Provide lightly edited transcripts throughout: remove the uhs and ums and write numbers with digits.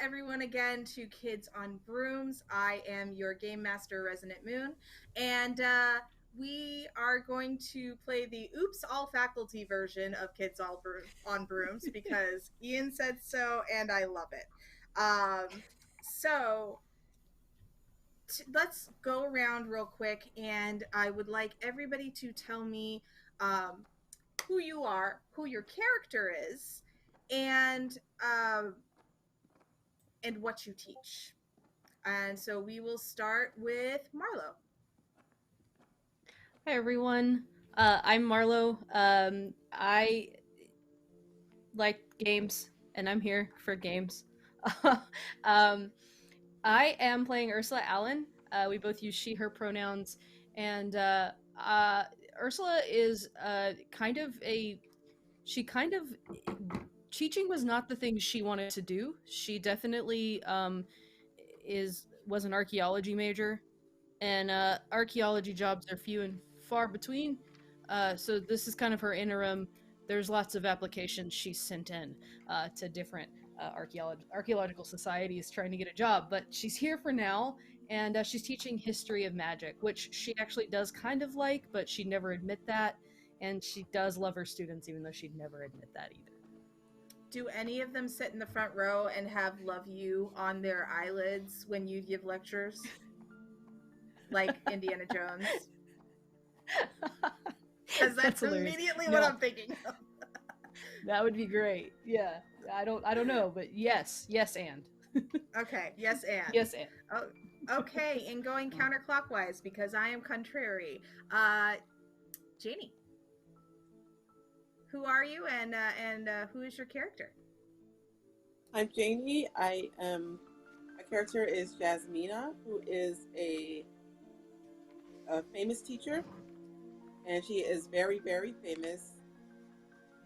everyone again to Kids on Brooms. I am your game master, Resonant Moon, and we are going to play the Oops All Faculty version of on Brooms because Ian said so, and I love it. So let's go around real quick, and I would like everybody to tell me who you are, who your character is, and what you teach. And so we will start with Marlo. Hi everyone, I'm Marlo. I like games, and I'm here for games. um, I am playing Ursula Allen. We both use she/her pronouns, and Ursula is kind of a. She kind of teaching was not the thing she wanted to do. She definitely was an archaeology major, and archaeology jobs are few and far between. So this is kind of her interim. There's lots of applications she's sent in to different archaeological societies trying to get a job, but she's here for now, and she's teaching history of magic, which she actually does kind of like, but she'd never admit that, and she does love her students, even though she'd never admit that either. Do any of them sit in the front row and have "love you" on their eyelids when you give lectures, like Indiana Jones? Because that's immediately what I'm thinking of. That would be great. Yeah, I don't know, but yes, and Okay, yes, and yes, and oh, okay, and going counterclockwise because I am contrary. Janie, who are you, and who is your character? I'm Janie. My character is Jasmina, who is a famous teacher, and she is very, very famous.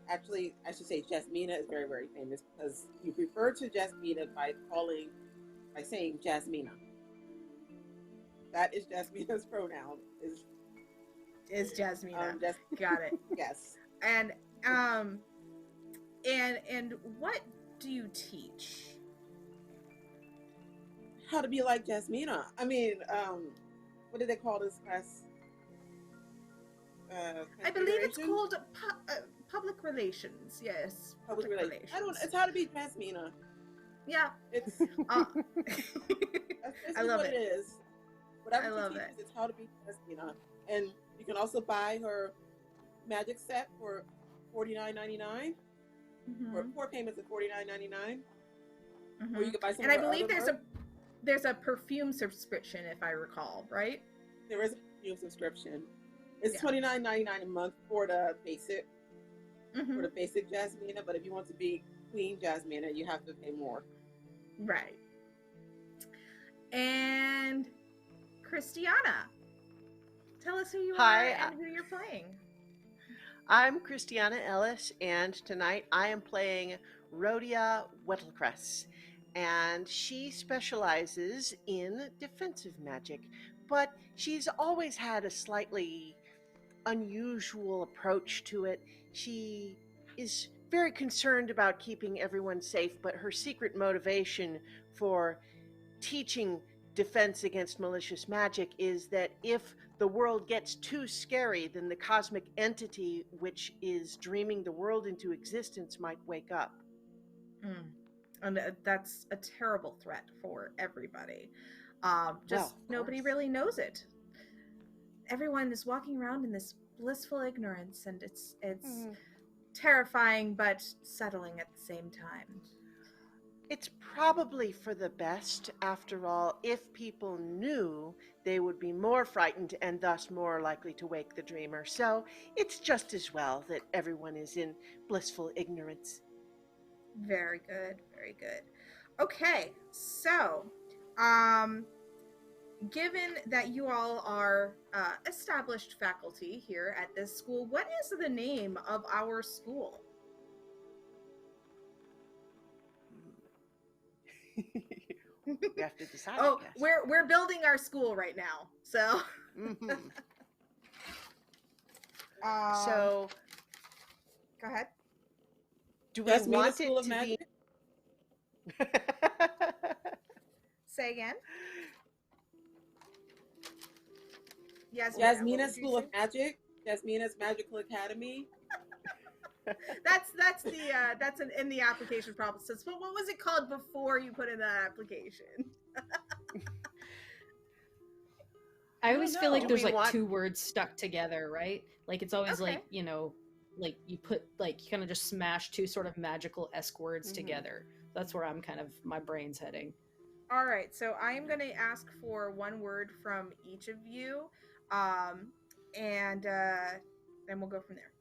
Actually, I should say Jasmina is very, very famous because you refer to Jasmina by saying Jasmina. That is Jasmina's pronoun. Is Jasmina. Got it. Yes. And what do you teach? How to be like Jasmina. I mean, what do they call this class? I believe it's called public relations. Yes, public relations. It's how to be Jasmina. Yeah, it's. I love it. It is. Whatever I love teaches, it. it's how to be Jasmina, and you can also buy her magic set for $49.99. Or 4 payments of $49.99. Or you can buy some. And I believe there's a perfume subscription, if I recall, right? There is a perfume subscription. It's $29.99 a month for the basic. For the basic Jasmina, but if you want to be Queen Jasmina, you have to pay more. Right. And Christiana, tell us who you are and who you're playing. I'm Christiana Ellis, and tonight I am playing Rhodia Wettlecress, and she specializes in defensive magic, but she's always had a slightly unusual approach to it. She is very concerned about keeping everyone safe, but her secret motivation for teaching defense against malicious magic is that if the world gets too scary, then the cosmic entity which is dreaming the world into existence might wake up. And that's a terrible threat for everybody. Nobody really knows it. Everyone is walking around in this blissful ignorance, and it's terrifying but settling at the same time. It's probably for the best. After all, if people knew, they would be more frightened and thus more likely to wake the dreamer. So it's just as well that everyone is in blissful ignorance. Very good, very good. Okay, so given that you all are established faculty here at this school, what is the name of our school? We have to decide. Oh, we're building our school right now, so. So, go ahead. Do we want it to be? Say again. Yasmina's School of Magic. Yasmina's Magical Academy. That's in the application process. But what was it called before you put in that application? I always feel like there's like 2 want... words stuck together, right? Like it's always Okay. like, you know, like you put like you kind of just smash 2 sort of magical-esque words together. That's where I'm kind of my brain's heading. All right, so I'm going to ask for 1 word from each of you, and we'll go from there.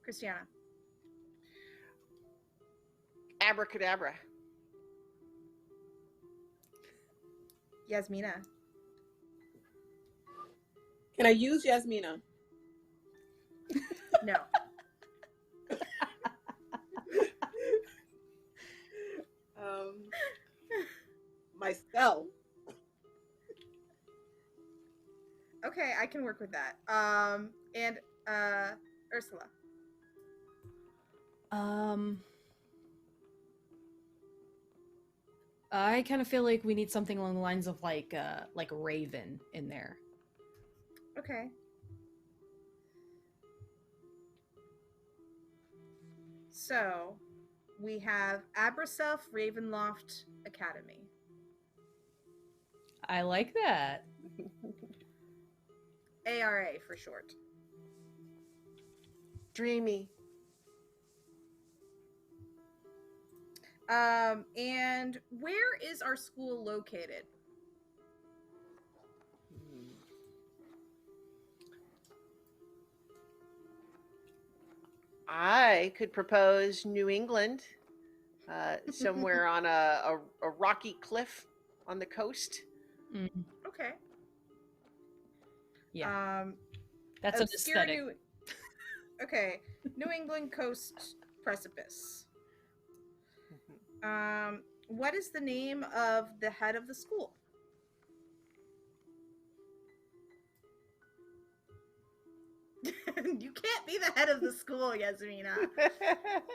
Christiana. Abracadabra. Yasmina. Can I use Yasmina? No. Myself. Okay, I can work with that. And Ursula. I kind of feel like we need something along the lines of like Raven in there. Okay. So, we have Abraself Ravensloft Academy. I like that. ARA for short. Dreamy. And where is our school located? I could propose New England, somewhere on a rocky cliff on the coast. Okay. Yeah. That's an aesthetic. Okay. New England coast precipice. What is the name of the head of the school? You can't be the head of the school, Yasmina.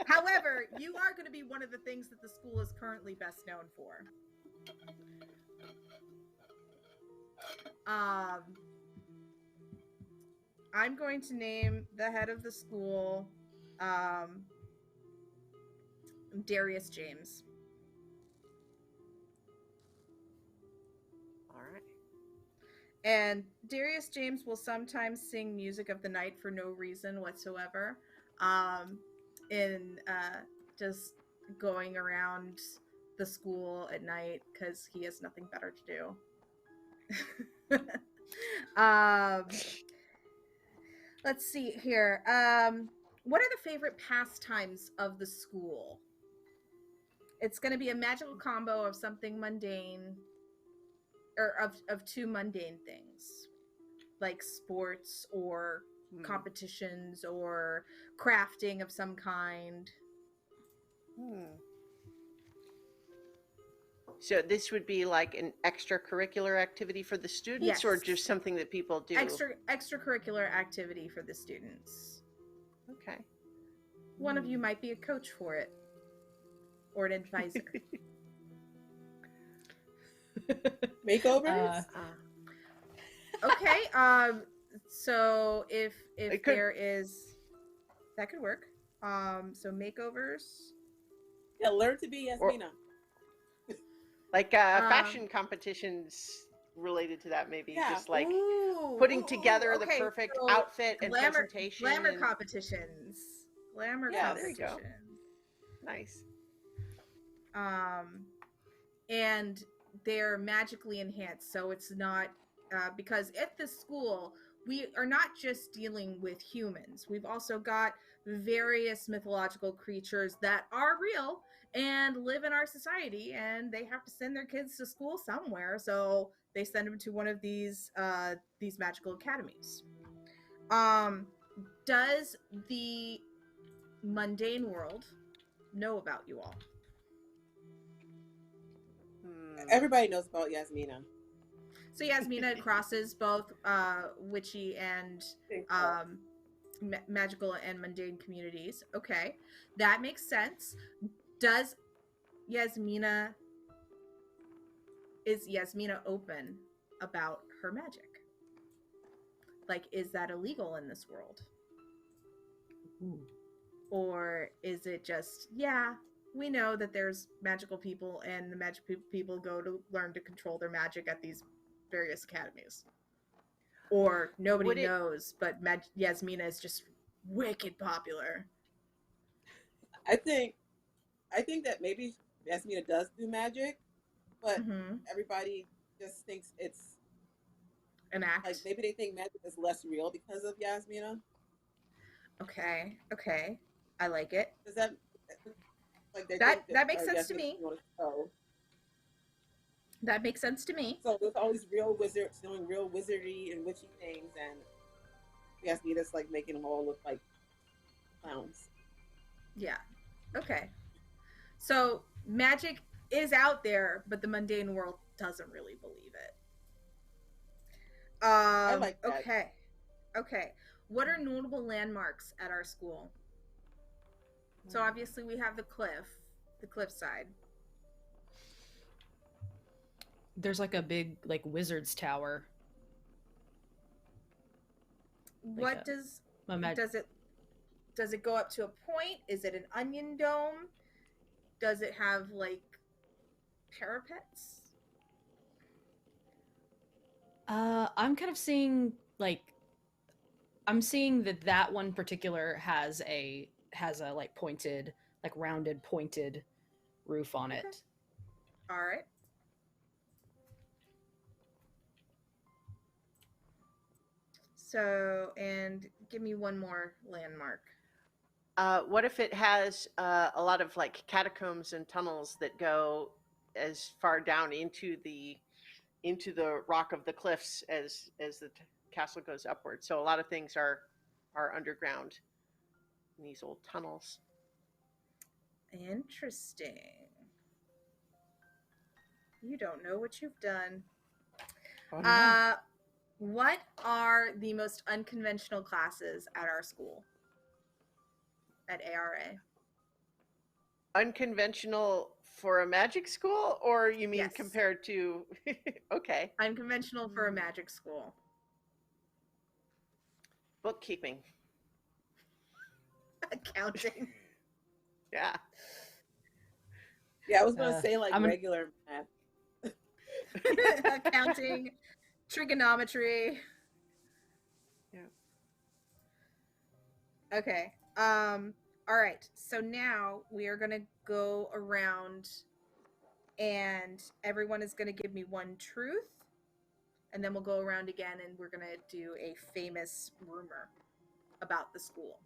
However, you are going to be one of the things that the school is currently best known for. I'm going to name the head of the school Darius James. All right. And Darius James will sometimes sing music of the night for no reason whatsoever. Just going around the school at night because he has nothing better to do. Let's see here. What are the favorite pastimes of the school? It's going to be a magical combo of something mundane, or of 2 mundane things, like sports or competitions or crafting of some kind. So this would be like an extracurricular activity for the students, yes, or just something that people do? Extracurricular activity for the students. Okay. One of you might be a coach for it, or an advisor. Makeovers? Okay. So if there is, that could work. So makeovers. Yeah, learn to be Yasmina. Like fashion competitions related to that, maybe. Yeah. Just like putting together the perfect outfit and presentation. Glamour competitions. Glamour competitions. There you go. Nice. And they're magically enhanced, so it's not because at this school we are not just dealing with humans. We've also got various mythological creatures that are real and live in our society, and they have to send their kids to school somewhere, so they send them to one of these magical academies. Does the mundane world know about you all? Everybody knows about Yasmina. So Yasmina crosses both witchy and magical and mundane communities. Okay, that makes sense. Does Yasmina is Yasmina open about her magic? Like, is that illegal in this world? Ooh. Or is it just, yeah, we know that there's magical people and the magic people go to learn to control their magic at these various academies? Or nobody knows, but Yasmina is just wicked popular. I think that maybe Yasmina does do magic, but everybody just thinks it's an act. Like maybe they think magic is less real because of Yasmina. Okay, I like it. Does that like that makes sense to me? That makes sense to me. So there's all these real wizards doing real wizardry and witchy things, and Yasmina's like making them all look like clowns. Yeah. Okay. So magic is out there, but the mundane world doesn't really believe it. I like that. Okay. What are notable landmarks at our school? So obviously we have the cliffside. There's like a big like wizard's tower. What does it go up to a point? Is it an onion dome? Does it have like parapets? I'm kind of seeing like I'm seeing that one particular has a like pointed, like rounded pointed roof on it. All right. So, and give me one more landmark. What if it has a lot of like catacombs and tunnels that go as far down into the rock of the cliffs as the castle goes upward? So a lot of things are underground in these old tunnels. Interesting. You don't know what you've done. Oh, no. What are the most unconventional classes at our school? At ARA? Unconventional for a magic school, or you mean yes. compared to okay. Unconventional for a magic school. Bookkeeping. Accounting. Yeah. Yeah, I was gonna say like regular math. Accounting, trigonometry. Yeah. Okay. All right. So now we are going to go around and everyone is going to give me one truth. And then we'll go around again and we're going to do a famous rumor about the school.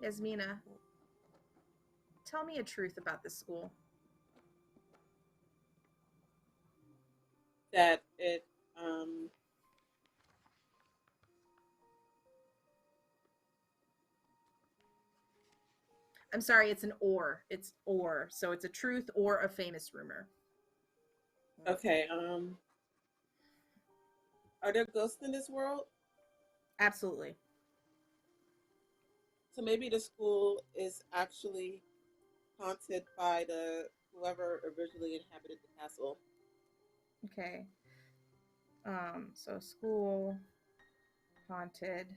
Yasmina, tell me a truth about this school. That it I'm sorry, it's an or. It's or. So it's a truth or a famous rumor. Okay. Are there ghosts in this world? Absolutely. So maybe the school is actually haunted by whoever originally inhabited the castle. Okay. So school haunted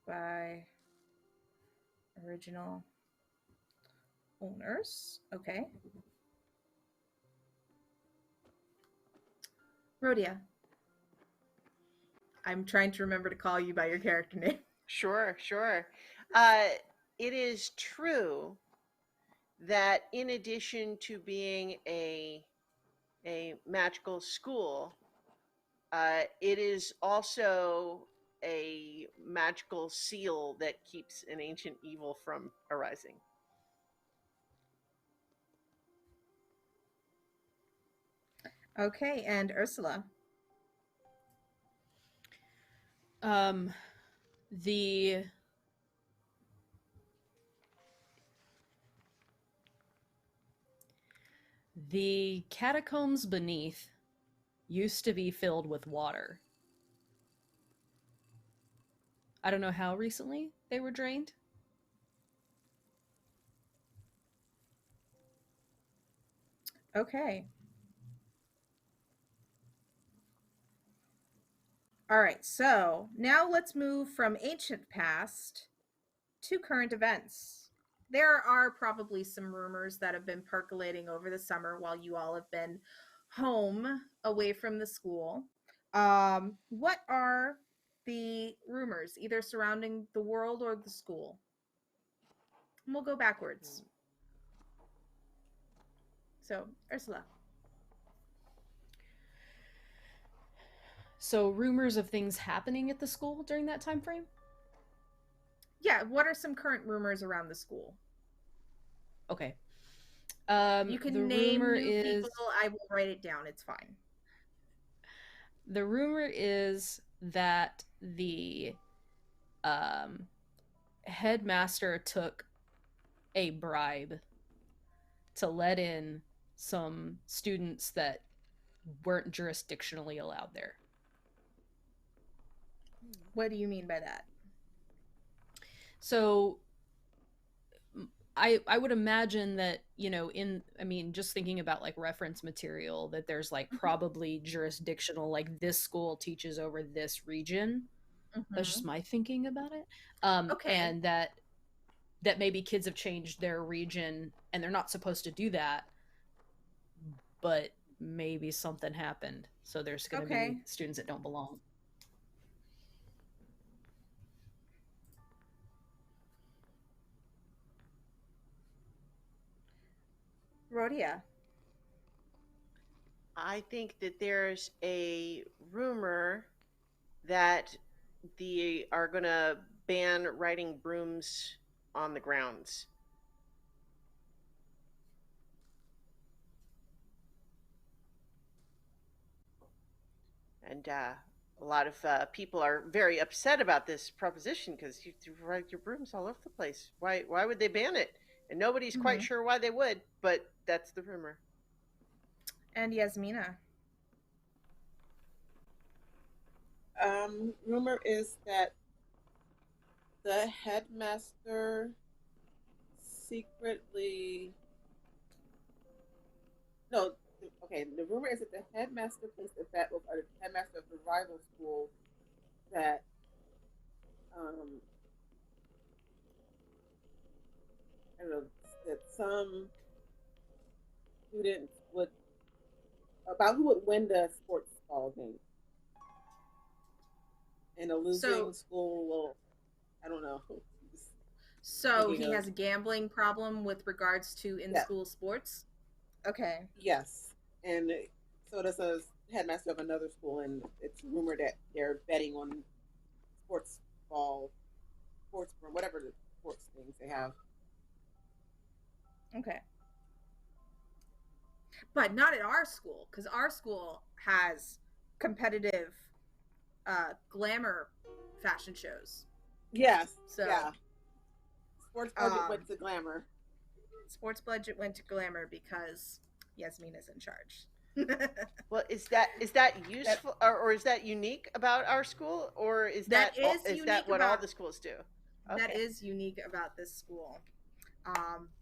by original owners. Okay. Rhodia. I'm trying to remember to call you by your character name. Sure. It is true that in addition to being a magical school, it is also a magical seal that keeps an ancient evil from arising. Okay, and Ursula. The catacombs beneath used to be filled with water. I don't know how recently they were drained. Okay. All right. So now let's move from ancient past to current events. There are probably some rumors that have been percolating over the summer while you all have been home away from the school. What are the rumors, either surrounding the world or the school? And we'll go backwards. So, Ursula. So rumors of things happening at the school during that time frame? Yeah, what are some current rumors around the school? Okay. You The can name rumor new is people. I will write it down. It's fine. the rumor is that the um, headmaster took a bribe to let in some students that weren't jurisdictionally allowed there. What do you mean by that? So I would imagine that, you know, just thinking about like reference material, that there's like probably jurisdictional, like this school teaches over this region. That's just my thinking about it. Okay. And that maybe kids have changed their region and they're not supposed to do that, but maybe something happened. So there's going to be students that don't belong. Rhodia. I think that there's a rumor that they are going to ban riding brooms on the grounds. And a lot of people are very upset about this proposition because you ride your brooms all over the place. Why would they ban it? And nobody's quite sure why they would, but that's the rumor. And Yasmina. Rumor is that the headmaster secretly. No, okay. The rumor is that the headmaster placed a bet with a headmaster of the rival school that I don't know, that some students would about who would win the sports ball game. And a losing school will, I don't know. So he has a gambling problem with regards to in-school sports? Okay. Yes. And so does a headmaster of another school, and it's rumored that they're betting on sports ball, sports, whatever the sports things they have. Okay. But not at our school, because our school has competitive glamour fashion shows. Yes. So yeah. Sports budget went to glamour. Sports budget went to glamour because Yasmina's in charge. Well, is that useful, or is that unique about our school, or is that what all the schools do? Okay. That is unique about this school.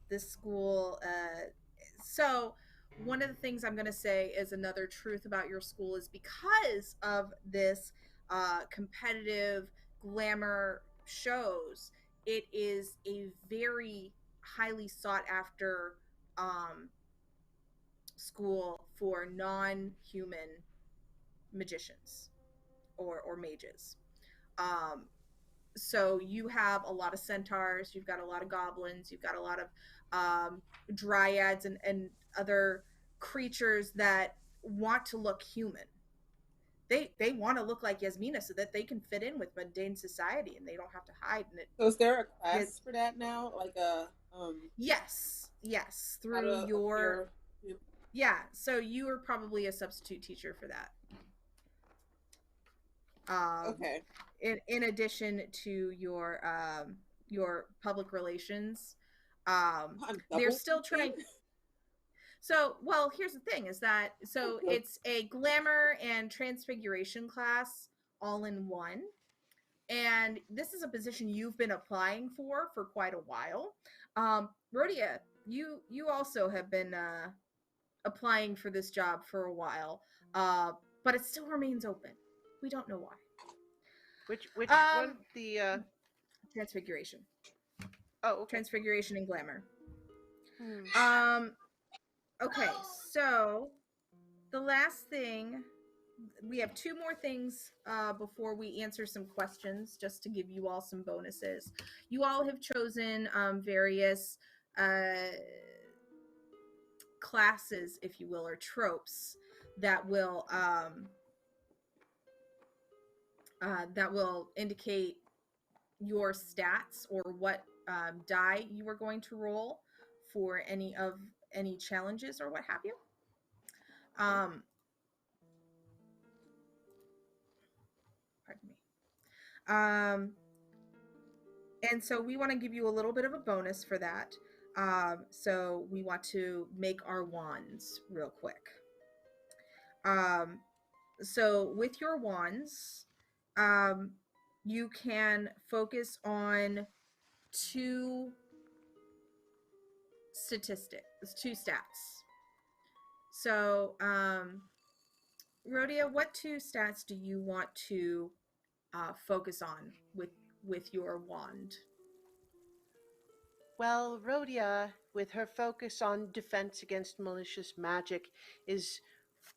This school. So one of the things I'm going to say is another truth about your school is because of this competitive glamour shows, it is a very highly sought after school for non-human magicians or mages. So you have a lot of centaurs, you've got a lot of goblins, you've got a lot of dryads and other creatures that want to look human. They want to look like Yasmina so that they can fit in with mundane society and they don't have to hide in it. So is there a class for that now? Like a yes, through your yeah. So you are probably a substitute teacher for that. Okay. In addition to your public relations, they're still trying. So, well, here's the thing: is that it's a glamour and transfiguration class all in one, and this is a position you've been applying for quite a while. Rhodia, you also have been applying for this job for a while, but it still remains open. We don't know why. Which one? The Transfiguration. oh, okay. Transfiguration and glamour. Okay, so the last thing, we have 2 more things before we answer some questions, just to give you all some bonuses. You all have chosen various classes, if you will, or tropes that will indicate your stats or what die you are going to roll for any challenges or what have you. Pardon me. And so we want to give you a little bit of a bonus for that. So we want to make our wands real quick. So with your wands, you can focus on 2 stats. So, Rhodia, what 2 stats do you want to focus on with your wand? Well, Rhodia, with her focus on defense against malicious magic, is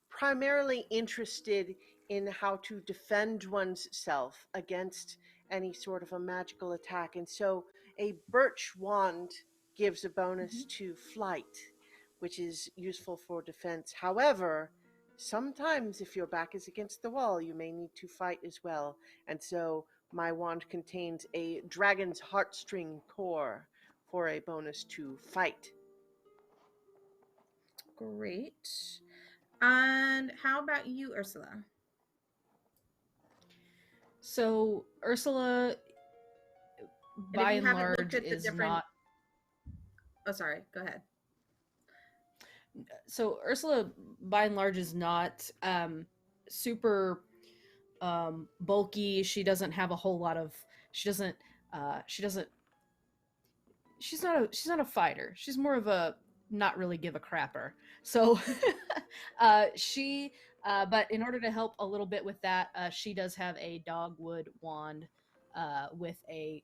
primarily interested in how to defend one's self against any sort of a magical attack. And so a birch wand gives a bonus to flight, which is useful for defense. However, sometimes if your back is against the wall, you may need to fight as well. And so my wand contains a dragon's heartstring core for a bonus to fight. Great. And how about you, Ursula? So Ursula, by and large, is not. Oh, sorry. Go ahead. So Ursula, by and large, is not super bulky. She doesn't have a whole lot of. She's not a fighter. She's more of a not really give a crapper. So but in order to help a little bit with that, she does have a dogwood wand with a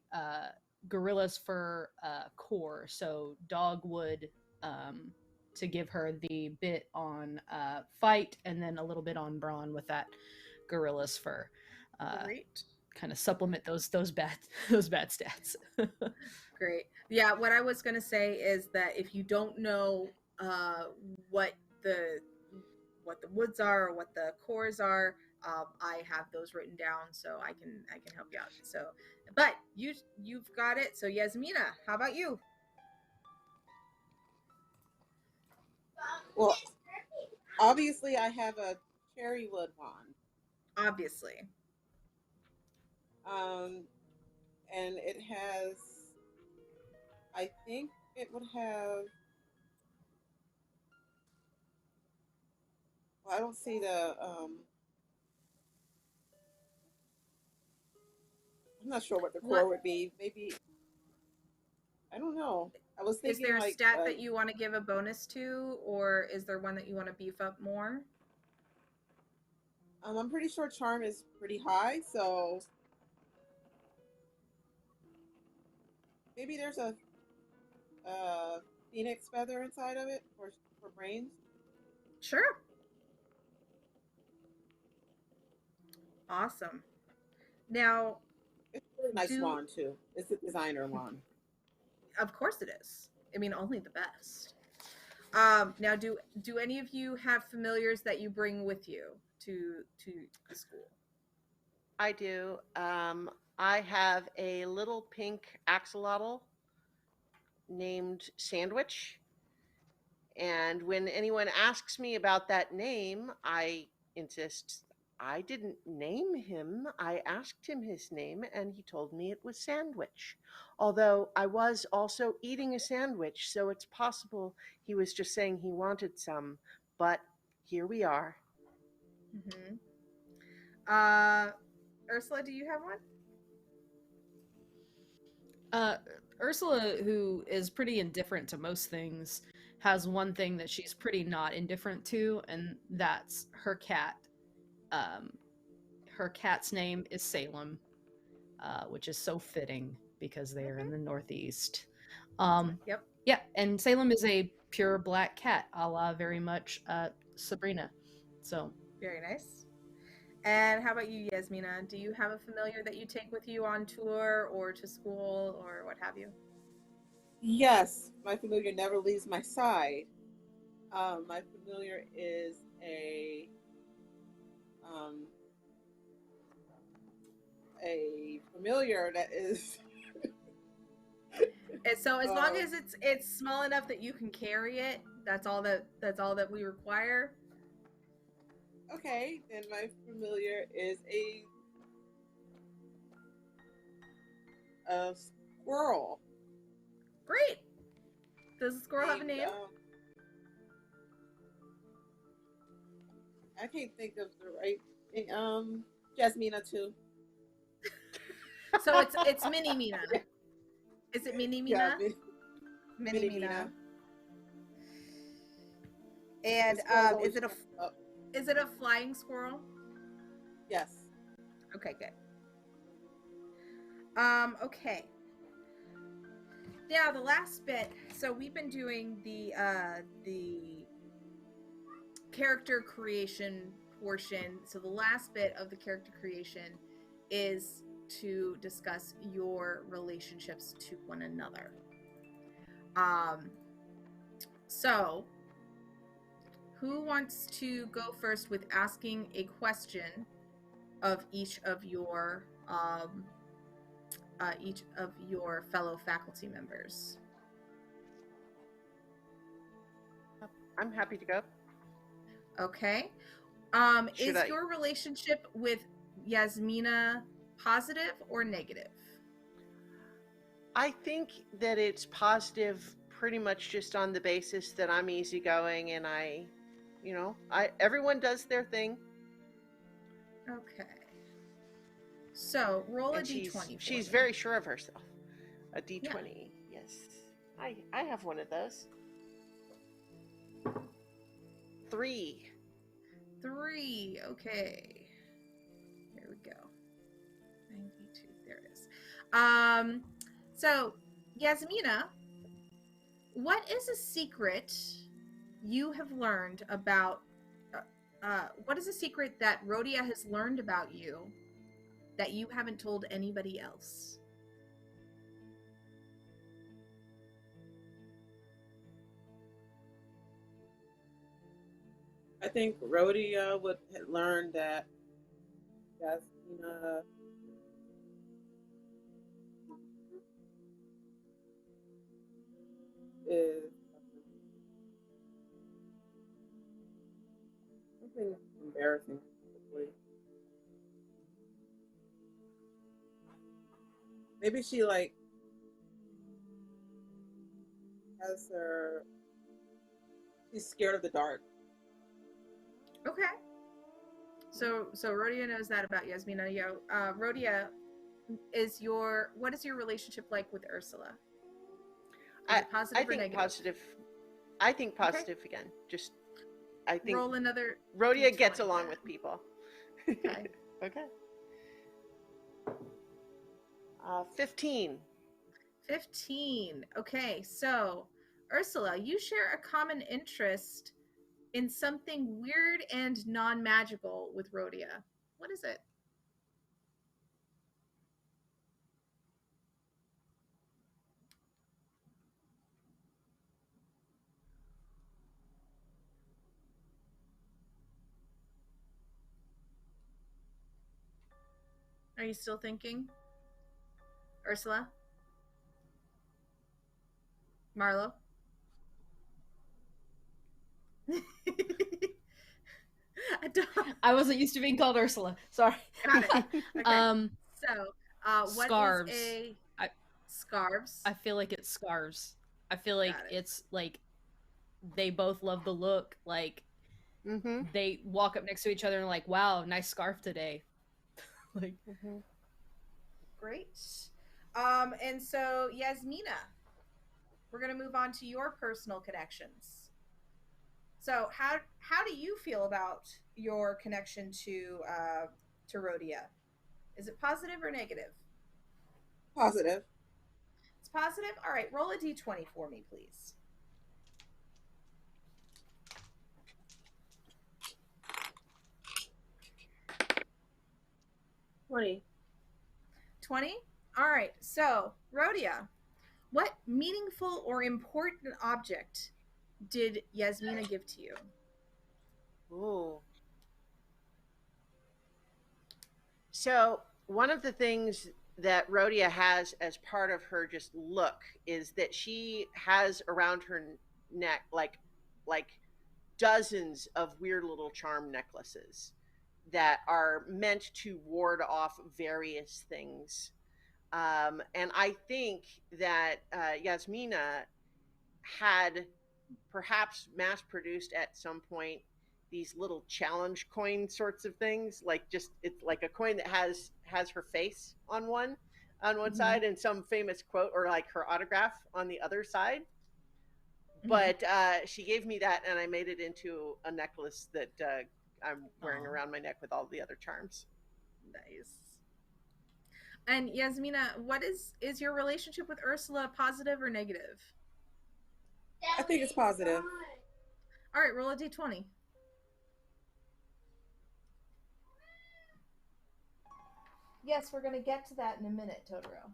gorilla's fur core. So dogwood to give her the bit on fight, and then a little bit on brawn with that gorilla's fur. Great. Kind of supplement those bad stats. Great. Yeah, what I was going to say is that if you don't know what the woods are or what the cores are, I have those written down, so I can help you out. So, but you've got it. So Yasmina, how about you? Well, obviously I have a cherry wood wand. Obviously. And it has, I think it would have, well, I don't see the, I'm not sure what the core would be. Maybe, I don't know. I was thinking, is there a stat that you want to give a bonus to, or is there one that you want to beef up more? I'm pretty sure charm is pretty high, so maybe there's a phoenix feather inside of it for brains. Sure. Awesome. Now, it's a really nice wand too. It's a designer wand. Of course it is. I mean, only the best. Now, do any of you have familiars that you bring with you to the school? I do. I have a little pink axolotl named Sandwich. And when anyone asks me about that name, I insist I didn't name him. I asked him his name, and he told me it was Sandwich. Although I was also eating a sandwich, so it's possible he was just saying he wanted some. But here we are. Mm-hmm. Ursula, do you have one? Ursula, who is pretty indifferent to most things, has one thing that she's pretty not indifferent to, and that's her cat. Her cat's name is Salem, which is so fitting because they are in the Northeast. Yep. Yeah, and Salem is a pure black cat, a la very much Sabrina. So Very nice. And how about you, Yasmina? Do you have a familiar that you take with you on tour or to school or what have you? Yes, my familiar never leaves my side. My familiar is a familiar that is. And so as long as it's small enough that you can carry it, that's all that we require. Okay, then my familiar is a squirrel. Great. Does the squirrel have a name? I can't think of the right. Jasmina too. So it's Mini Mina. Is it Mini Mina? Yeah, Mini Mina. And is it a flying squirrel? Yes. Okay, good. Okay. Now the last bit. So we've been doing the character creation portion. So the last bit of the character creation is to discuss your relationships to one another. So who wants to go first with asking a question of each of your fellow faculty members? I'm happy to go. Okay. Is I... your relationship with Yasmina positive or negative? I think that it's positive pretty much just on the basis that I'm easygoing and everyone does their thing. Okay. So roll and a d20. She's very sure of herself. A d20, yeah. Yes. I have one of those. 3. 3. Okay. There we go. 92. There it is. So Yasmina, what is a secret you have learned about? What is a secret that Rhodia has learned about you that you haven't told anybody else? I think Rhodia would have learned that Yasmina is something embarrassing. Maybe she she's scared of the dark. Okay. So Rhodia knows that about Yasmina. Rhodia, what is your relationship like with Ursula? I think positive. I think positive again. Just I think roll another. Rhodia gets along with people. Okay. Okay. 15. 15. Okay, so Ursula, you share a common interest in something weird and non-magical with Rhodia. What is it? Are you still thinking? Ursula? Marlo? I wasn't used to being called Ursula. Sorry. Got it. Okay. What scarves. is scarves? I feel like it's scarves. I feel like it's like they both love the look. Like they walk up next to each other and like, wow, nice scarf today. Like Great. And so Yasmina, we're going to move on to your personal connections. So, how do you feel about your connection to Rhodia? Is it positive or negative? Positive. It's positive. All right, roll a d20 for me, please. 20. 20. All right. So, Rhodia, what meaningful or important object did Yasmina give to you? Ooh. So one of the things that Rhodia has as part of her just look is that she has around her neck like dozens of weird little charm necklaces that are meant to ward off various things. And I think that Yasmina had perhaps mass produced at some point these little challenge coin sorts of things, like just it's like a coin that has her face on one side and some famous quote or like her autograph on the other side. But she gave me that, and I made it into a necklace that I'm wearing around my neck with all the other charms. Nice. And Yasmina, what is your relationship with Ursula, positive or negative? I think it's positive. All right, roll a d20. Yes, we're going to get to that in a minute, Totoro.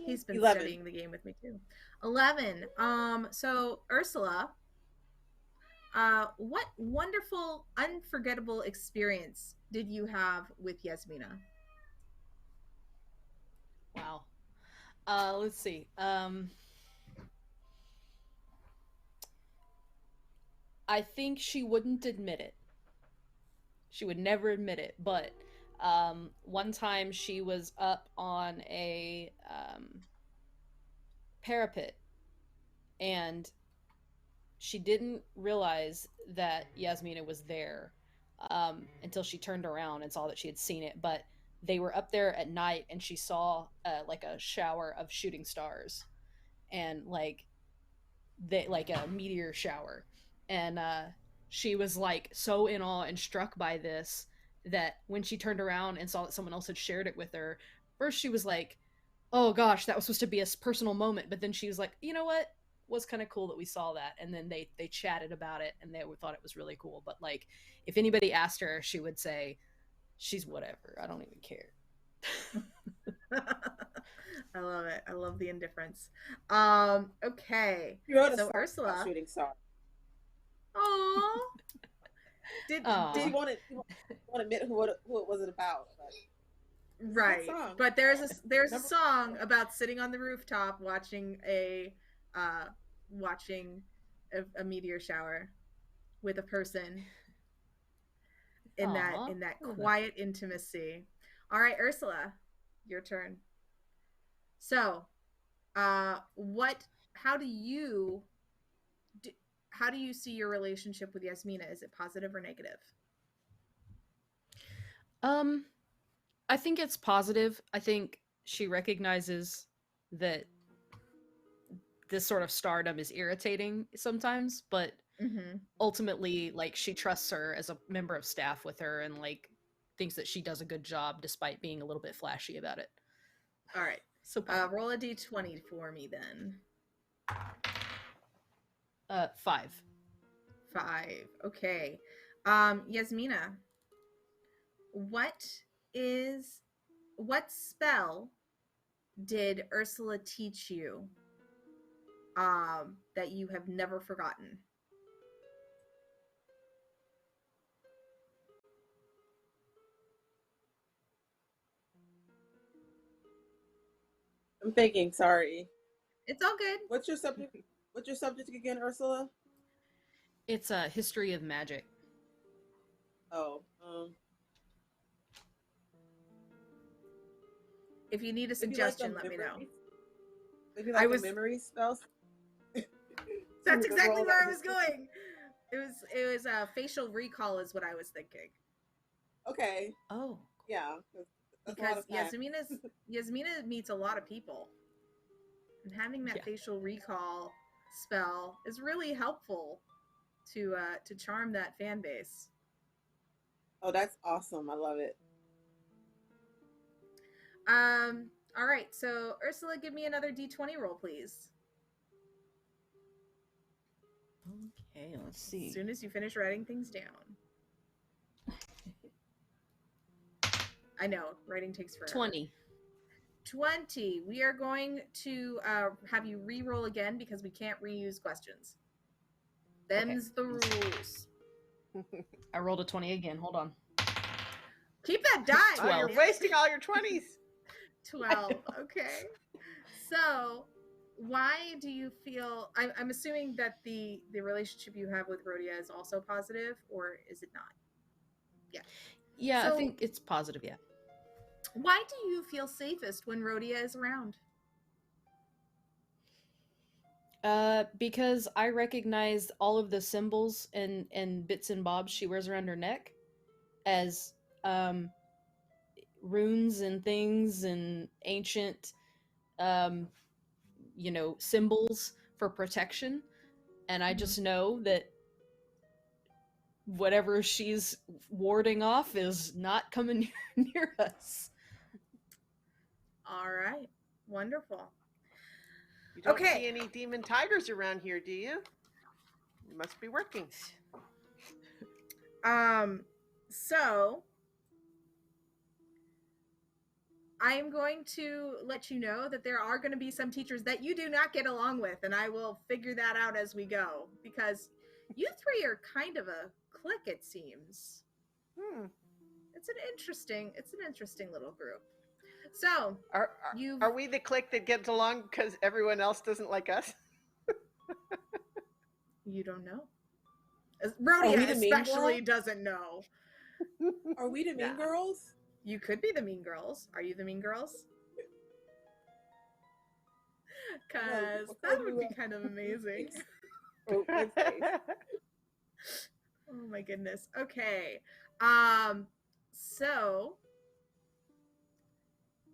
He's been 11. studying the game with me too. 11. So Ursula, what wonderful, unforgettable experience did you have with Yasmina? Wow. Let's see. I think she wouldn't admit it. She would never admit it, but one time she was up on a parapet and she didn't realize that Yasmina was there until she turned around and saw that she had seen it. But they were up there at night, and she saw like a shower of shooting stars, and like a meteor shower, and she was like so in awe and struck by this that when she turned around and saw that someone else had shared it with her, first she was like, oh gosh, that was supposed to be a personal moment, but then she was like, you know what, was kind of cool that we saw that. And then they chatted about it, and they thought it was really cool. But like, if anybody asked her, she would say, she's whatever, I don't even care. I love it. I love the indifference. Okay. You wrote a so song Ursula, about shooting star. Aww. Did you want to admit who it was about? But right. But there's a song about sitting on the rooftop watching a meteor shower with a person in that quiet intimacy. All right, Ursula, your turn. So, how do you see your relationship with Yasmina? Is it positive or negative? I think it's positive. I think she recognizes that this sort of stardom is irritating sometimes, but ultimately, like, she trusts her as a member of staff with her, and like thinks that she does a good job despite being a little bit flashy about it. All right. So roll a d20 for me then. 5. 5. Okay. Yasmina, what spell did Ursula teach you that you have never forgotten? I'm thinking. Sorry. It's all good. What's your subject again, Ursula? It's a history of magic. Oh. If you need a suggestion, let me know. Maybe like the memory spells. That's exactly where I was going. It was facial recall is what I was thinking. Okay. Oh. Yeah. That's a lot because of facts. Yasmina meets a lot of people, and having that Yeah. facial recall spell is really helpful to charm that fan base. Oh, that's awesome. I love it. All right, so Ursula, give me another D20 roll, please. Okay, let's see. As soon as you finish writing things down. I know, writing takes forever. 20. 20. We are going to have you re-roll again because we can't reuse questions. Them's the rules. I rolled a 20 again. Hold on. Keep that die. Oh, you're 12. wasting all your 20s. 12. Okay. So, why do you feel? I'm assuming that the relationship you have with Rhodia is also positive, or is it not? Yeah. Yeah, So, I think it's positive. Yeah. why do you feel safest when Rhodia is around? Because I recognize all of the symbols and bits and bobs she wears around her neck as runes and things and ancient symbols for protection, and I just know that whatever she's warding off is not coming near us. All right. Wonderful. You don't Okay. see any demon tigers around here, do you? You must be working. So I'm going to let you know that there are going to be some teachers that you do not get along with, and I will figure that out as we go, because you three are kind of a clique, it seems. It's an interesting little group. So Are we the clique that gets along because everyone else doesn't like us? You don't know. Rhodia especially doesn't know. Are we the mean girls? You could be the mean girls. Are you the mean girls? Because that would be kind of amazing. Oh my goodness. Okay. So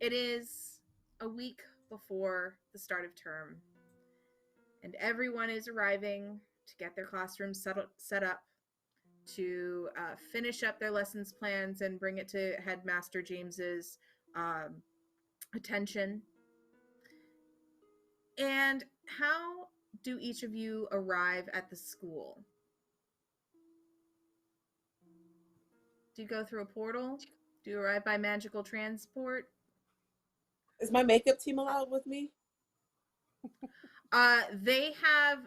it is a week before the start of term, and everyone is arriving to get their classrooms set up, to finish up their lessons plans and bring it to Headmaster James's attention. And how do each of you arrive at the school? Do you go through a portal? Do you arrive by magical transport? Is my makeup team allowed with me? They have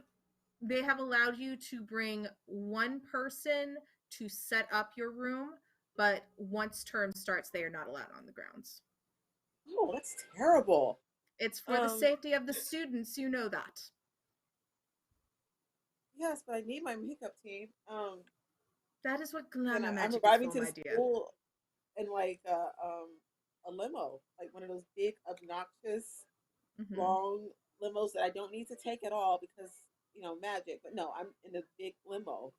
allowed you to bring one person to set up your room, but once term starts, they are not allowed on the grounds. Oh, that's terrible. It's for the safety of the students, you know that. Yes, but I need my makeup team. That is what glamour magic is I'm arriving for, to my the dear. school in like a limo, like one of those big, obnoxious, long limos that I don't need to take at all because magic. But no, I'm in a big limo,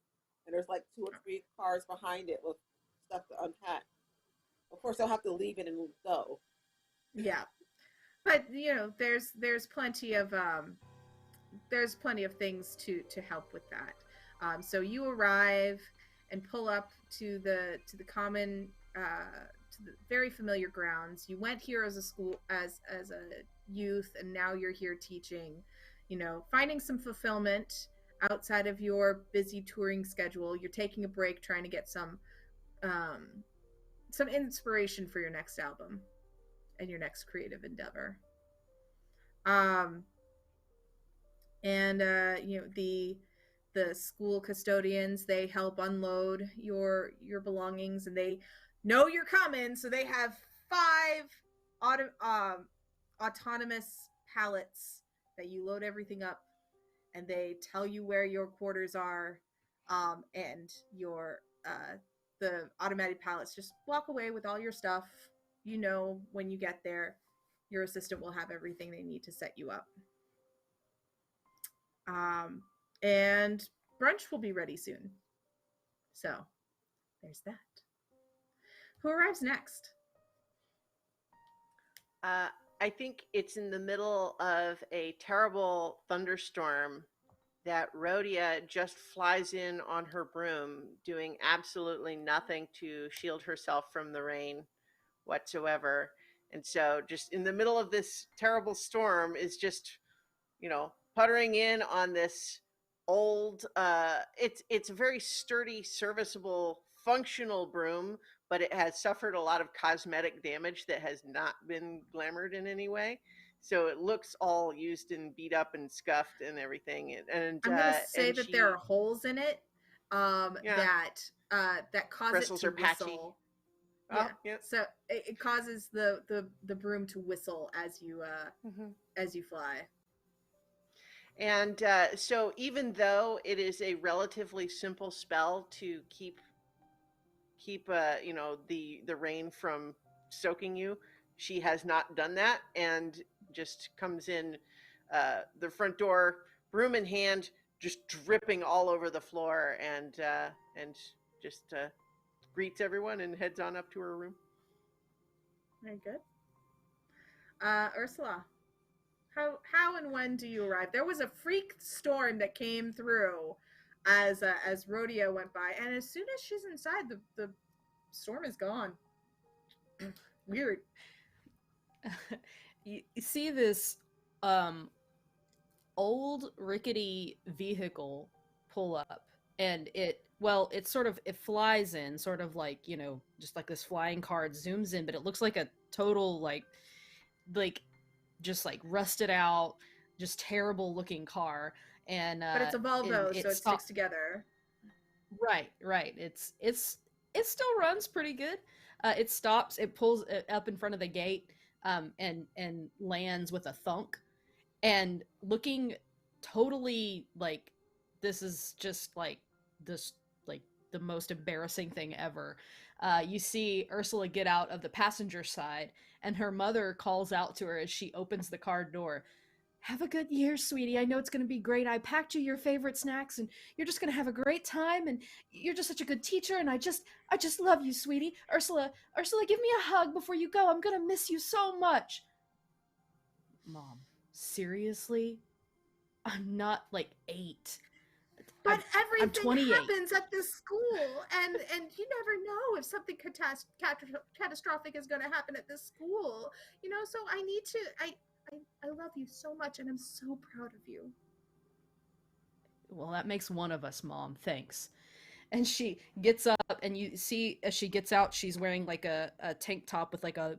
and there's like 2 or 3 cars behind it with stuff to unpack. Of course, I'll have to leave it and go. Yeah, but there's plenty of things to help with that. So you arrive and pull up to the common to the very familiar grounds. You went here as a school as a youth, and now you're here teaching. Finding some fulfillment outside of your busy touring schedule. You're taking a break, trying to get some inspiration for your next album and your next creative endeavor. And the school custodians, they help unload your belongings, and they know you're coming, so they have 5 autonomous pallets that you load everything up, and they tell you where your quarters are, and your the automatic pallets just walk away with all your stuff. When you get there, your assistant will have everything they need to set you up. And brunch will be ready soon. So there's that. Who arrives next? I think it's in the middle of a terrible thunderstorm that Rhodia just flies in on her broom, doing absolutely nothing to shield herself from the rain whatsoever. And so, just in the middle of this terrible storm, is just, puttering in on this old. It's a very sturdy, serviceable, functional broom, but it has suffered a lot of cosmetic damage that has not been glamored in any way. So it looks all used and beat up and scuffed and everything. I'm gonna say And that there are she, holes in it yeah, that cause it bristles to are patchy. whistle. Oh, Yeah. yeah. So it causes the broom to whistle Mm-hmm. as you fly. And so, even though it is a relatively simple spell to keep the rain from soaking you, she has not done that, and just comes in the front door, broom in hand, just dripping all over the floor, and just greets everyone and heads on up to her room. Very good. Ursula, how and when do you arrive? There was a freak storm that came through as Rhodia went by, and as soon as she's inside, the storm is gone. Weird. You see this old rickety vehicle pull up, and it flies in, sort of like, just like this flying car. It zooms in, but it looks like a total like just like rusted out, just terrible looking car. And But it's a Volvo, so it sticks together. Right. It still runs pretty good. It stops. It pulls up in front of the gate, and lands with a thunk. And looking totally like this is just like this like the most embarrassing thing ever. You see Ursula get out of the passenger side, and her mother calls out to her as she opens the car door. Have a good year, sweetie. I know it's going to be great. I packed you your favorite snacks, and you're just going to have a great time, and you're just such a good teacher, and I just love you, sweetie. Ursula, give me a hug before you go. I'm going to miss you so much. Mom, seriously? I'm not like 8. But everything I'm happens at this school, and you never know if something catastrophic is going to happen at this school. So I need to. I love you so much, and I'm so proud of you. Well, that makes one of us, Mom. Thanks. And she gets up, and you see as she gets out, she's wearing like a tank top with like a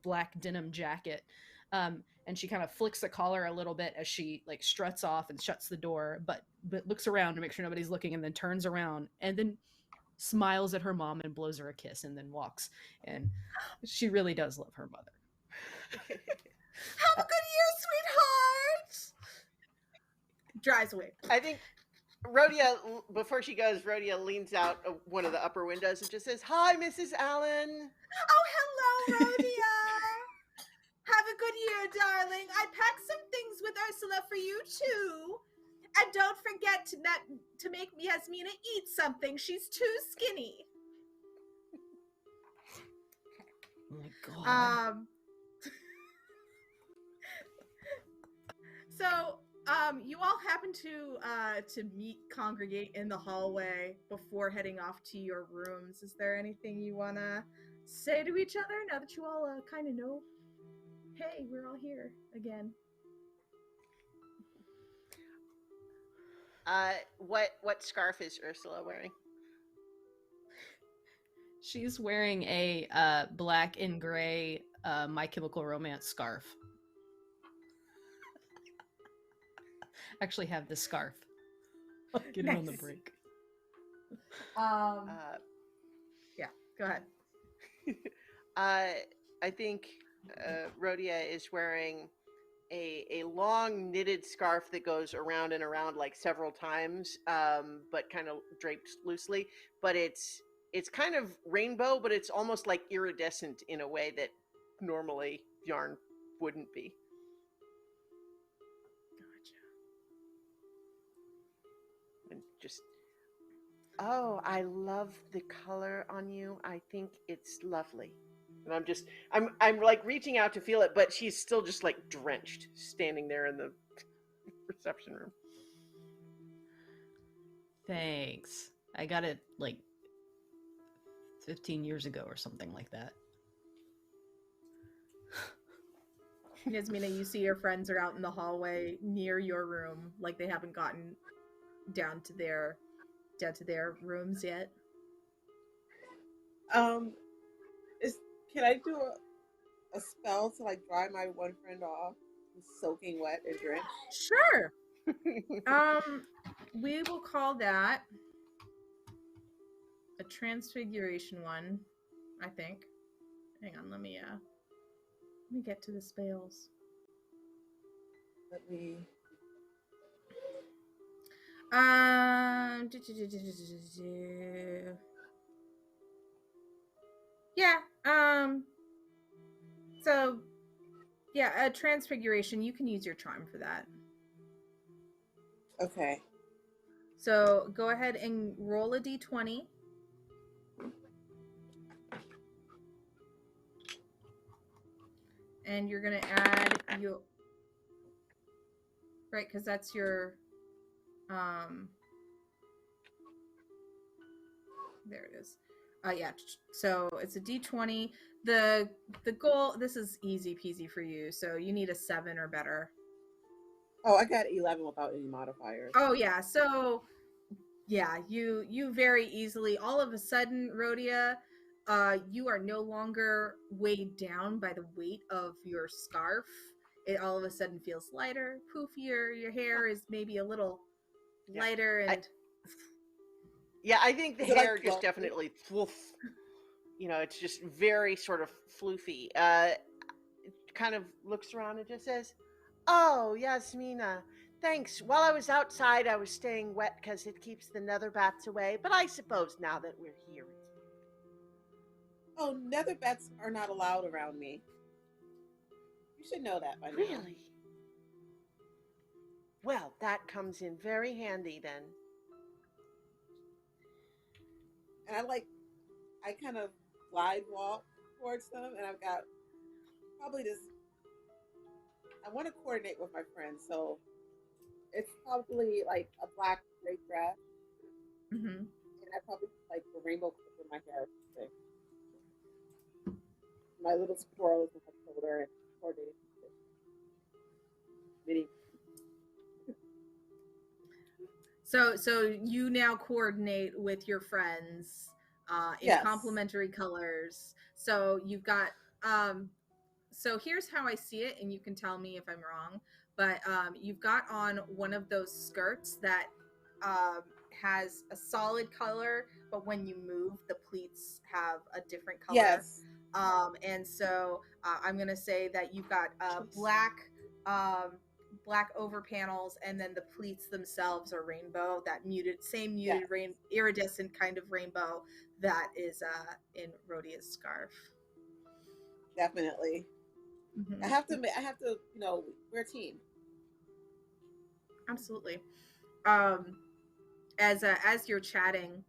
black denim jacket. And she kind of flicks the collar a little bit as she like struts off and shuts the door, but looks around to make sure nobody's looking, and then turns around and then smiles at her mom and blows her a kiss, and then walks. And she really does love her mother. Have a good year, sweetheart. Drives away. I think Rhodia, before she goes, Rhodia leans out one of the upper windows and just says, "Hi, Mrs. Allen." Oh, hello, Rhodia. Have a good year, darling. I packed some things with Ursula for you, too. And don't forget to make Yasmina eat something. She's too skinny. Oh my god. So, you all happen to congregate in the hallway before heading off to your rooms. Is there anything you wanna say to each other now that you all kind of know? Hey, we're all here again. What scarf is Ursula wearing? She's wearing a black and gray My Chemical Romance scarf. Actually have this scarf. I'll get it on the break. Yeah, go ahead. I think Rhodia is wearing a long knitted scarf that goes around and around like several times, but kind of draped loosely. But it's kind of rainbow, but it's almost like iridescent in a way that normally yarn wouldn't be. And just, oh, I love the color on you. I think it's lovely. And I'm like reaching out to feel it, but she's still just like drenched, standing there in the reception room. Thanks. I got it like 15 years ago or something like that. Yasmina, you see your friends are out in the hallway near your room, like they haven't gotten down to their rooms yet. Can I do a spell to like dry my one friend off who's soaking wet and drenched? Sure. We will call that a transfiguration one, I think. Hang on, let me get to the spells. Let me. Yeah. So, yeah, a transfiguration. You can use your charm for that. Okay. So go ahead and roll a d20. And you're gonna add your right, because that's your there it is. Yeah. So it's a d20. The goal. This is easy peasy for you. So you need a 7 or better. Oh, I got 11 without any modifiers. Oh yeah. So yeah, you very easily. All of a sudden, Rhodia, you are no longer weighed down by the weight of your scarf. It all of a sudden feels lighter, poofier. Your hair is maybe a little lighter and. I think the hair like just definitely floof. You know, it's just very sort of floofy. It kind of looks around and just says, "Oh, Yasmina, thanks. While I was outside, I was staying wet because it keeps the nether bats away. But I suppose now that we're here, oh, nether bats are not allowed around me. You should know that by now. Really? Well, that comes in very handy then." And I kind of glide walk towards them, and I've got probably this. I want to coordinate with my friends, so it's probably like a black straight dress, and I probably like the rainbow clip in my hair. My little squirrel is on my shoulder and coordinating. So you now coordinate with your friends in complementary colors. So you've got so here's how I see it, and you can tell me if I'm wrong, but you've got on one of those skirts that has a solid color, but when you move, the pleats have a different color. Yes. And so I'm gonna say that you've got black over panels, and then the pleats themselves are rainbow. That muted iridescent kind of rainbow that is in Rhodia's scarf. Definitely. Mm-hmm. I have to, you know, we're a team. Absolutely. As you're chatting,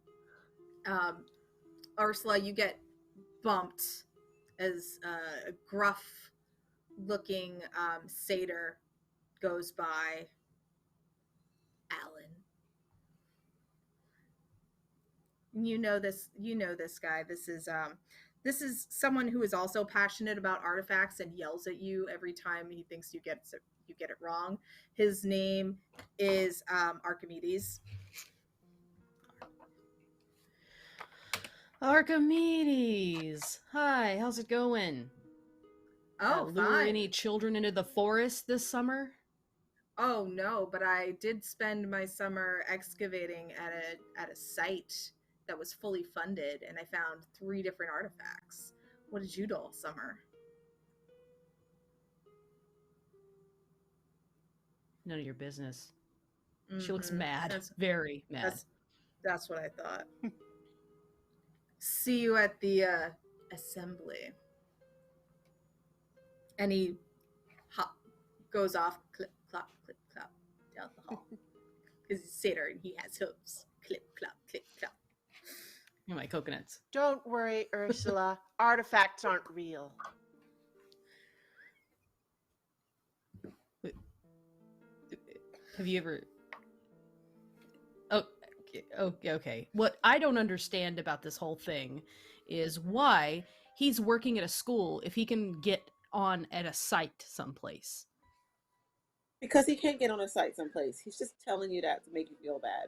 Ursula, you get bumped as a gruff-looking satyr goes by. Alan. You know this guy. This is someone who is also passionate about artifacts and yells at you every time he thinks you get it wrong. His name is Archimedes. Archimedes! Hi, how's it going? Oh, lure fine. Any children into the forest this summer? Oh no, but I did spend my summer excavating at a site that was fully funded, and I found 3 different artifacts. What did you do all summer? None of your business. Mm-hmm. She looks mad. Very mad. That's what I thought. See you at the assembly. And he goes off, clip, clop, down the hall. Because he's a satyr and he has hooves. Clip, clop, clip, clop. My coconuts. Don't worry, Ursula. Artifacts aren't real. Have you ever... Oh, okay. What I don't understand about this whole thing is why he's working at a school if he can get on at a site someplace. Because he can't get on a site someplace. He's just telling you that to make you feel bad.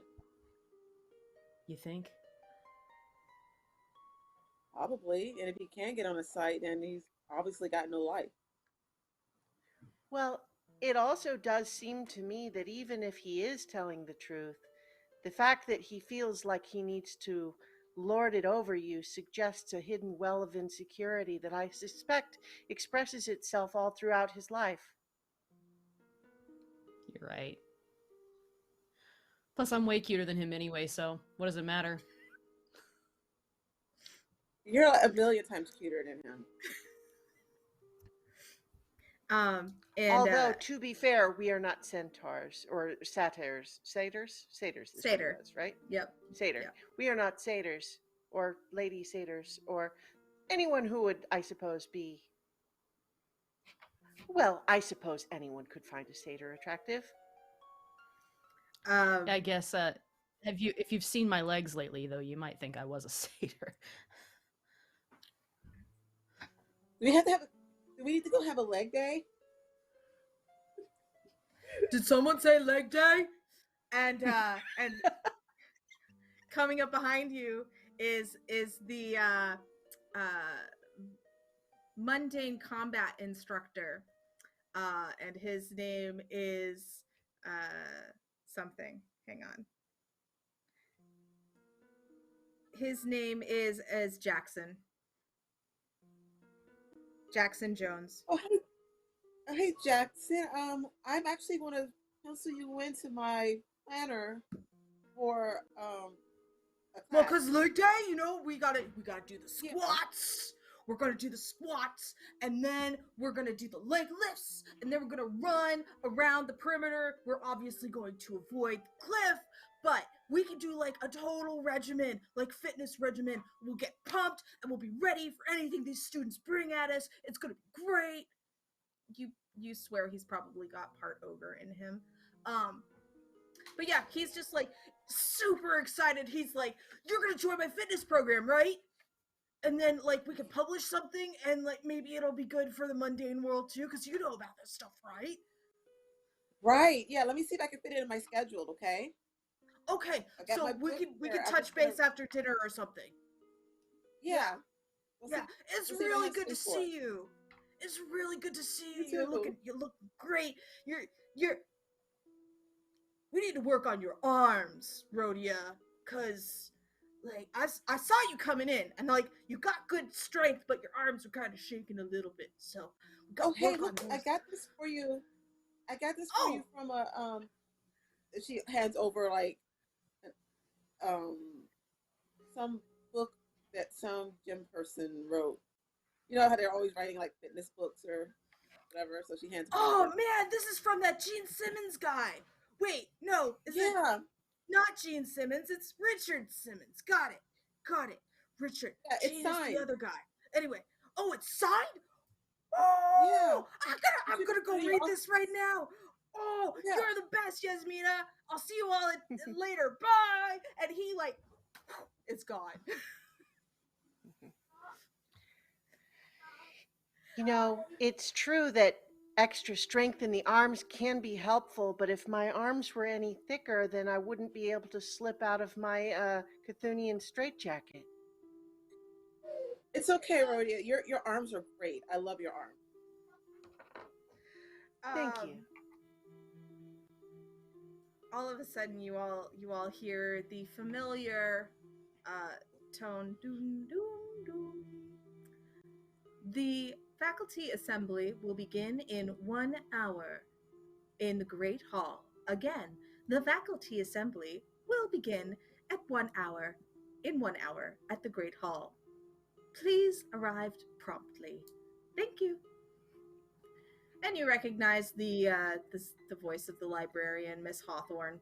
You think? Probably. And if he can get on a site, then he's obviously got no life. Well, it also does seem to me that even if he is telling the truth, the fact that he feels like he needs to lord it over you suggests a hidden well of insecurity that I suspect expresses itself all throughout his life. You're right. Plus, I'm way cuter than him anyway, so what does it matter? You're a million times cuter than him. Although, to be fair, we are not centaurs or satyrs. Satyrs? Satyrs is Satyr. what it was, right? Yep. Satyr. Yep. We are not satyrs or lady satyrs or anyone who would, I suppose, be... Well, I suppose anyone could find a satyr attractive. I guess, if you've seen my legs lately, though, you might think I was a satyr. Do we need to go have a leg day? Did someone say leg day? And coming up behind you is the mundane combat instructor, and his name is something. Hang on. His name is Jackson. Jackson Jones. Oh, hey, Jackson. I'm actually going to pencil you into my planner for a class. Well, cause leg day, we gotta do the squats. We're gonna do the squats, and then we're gonna do the leg lifts, and then we're gonna run around the perimeter. We're obviously going to avoid the cliff, but we can do like a total regimen, like fitness regimen. We'll get pumped, and we'll be ready for anything these students bring at us. It's gonna be great. You swear he's probably got part ogre in him. But yeah, he's just like super excited. He's like, "You're gonna join my fitness program, right? And then like we can publish something, and like maybe it'll be good for the mundane world too, because you know about this stuff, right?" Right. Yeah. Let me see if I can fit it in my schedule. Okay. Okay. So we can touch base after dinner or something. Yeah. Yeah. It's really good to see you. It's really good to see you. You look great. You're. We need to work on your arms, Rhodia, cause like I saw you coming in, and like you got good strength, but your arms are kind of shaking a little bit. So hey, look, I got this for you. I got this for you from a She hands over like some book that some gym person wrote. You know how they're always writing like fitness books or whatever. So she hands. Oh man, this is from that Gene Simmons guy. Wait, no, it not Gene Simmons? It's Richard Simmons. Got it. Richard. Yeah, it's Gene signed. Is the other guy. Anyway, it's signed. Oh, yeah. I'm gonna go read this right now. Oh, yeah. You're the best, Yasmina. I'll see you all later. Bye. And he like, it's gone. It's true that extra strength in the arms can be helpful, but if my arms were any thicker, then I wouldn't be able to slip out of my Cthulhian straitjacket. It's okay, Rhodia. Your arms are great. I love your arms. Thank you. All of a sudden, you all hear the familiar tone. Doom, doom, doom. The faculty assembly will begin in 1 hour in the Great Hall. Again, the faculty assembly will begin at 1 hour in 1 hour at the Great Hall. Please arrive promptly. Thank you. And you recognize the voice of the librarian, Miss Hawthorne,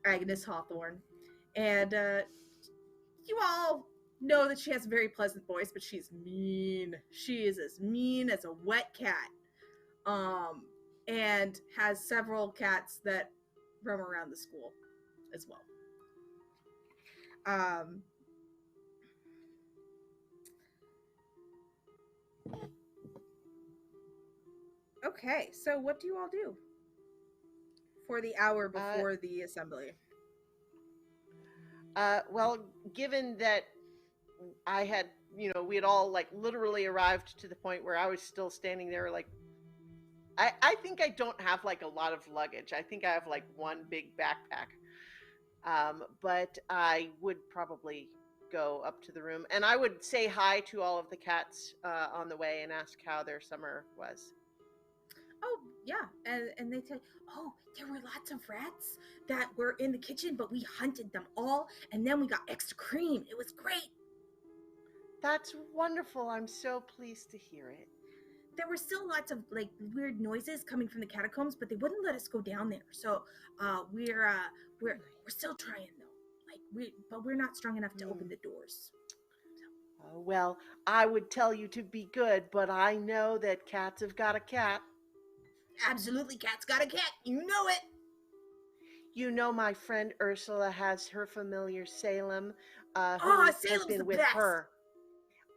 Agnes Hawthorne, and you all know that she has a very pleasant voice, but she's mean. She is as mean as a wet cat. And has several cats that roam around the school as well. Okay, so what do you all do for the hour before the assembly? Well, given that I had, we had all like literally arrived to the point where I was still standing there, like, I think I don't have like a lot of luggage. I think I have like one big backpack. But I would probably go up to the room and I would say hi to all of the cats on the way and ask how their summer was. Oh, yeah. And they tell you, oh, there were lots of rats that were in the kitchen, but we hunted them all, and then we got extra cream. It was great. That's wonderful. I'm so pleased to hear it. There were still lots of like weird noises coming from the catacombs, but they wouldn't let us go down there. So we're still trying though. But we're not strong enough to open the doors. So. Well, I would tell you to be good, but I know that cats have got a cat. Absolutely, cat's got a cat. You know it. You know my friend Ursula has her familiar Salem. Salem's has been the with best. her.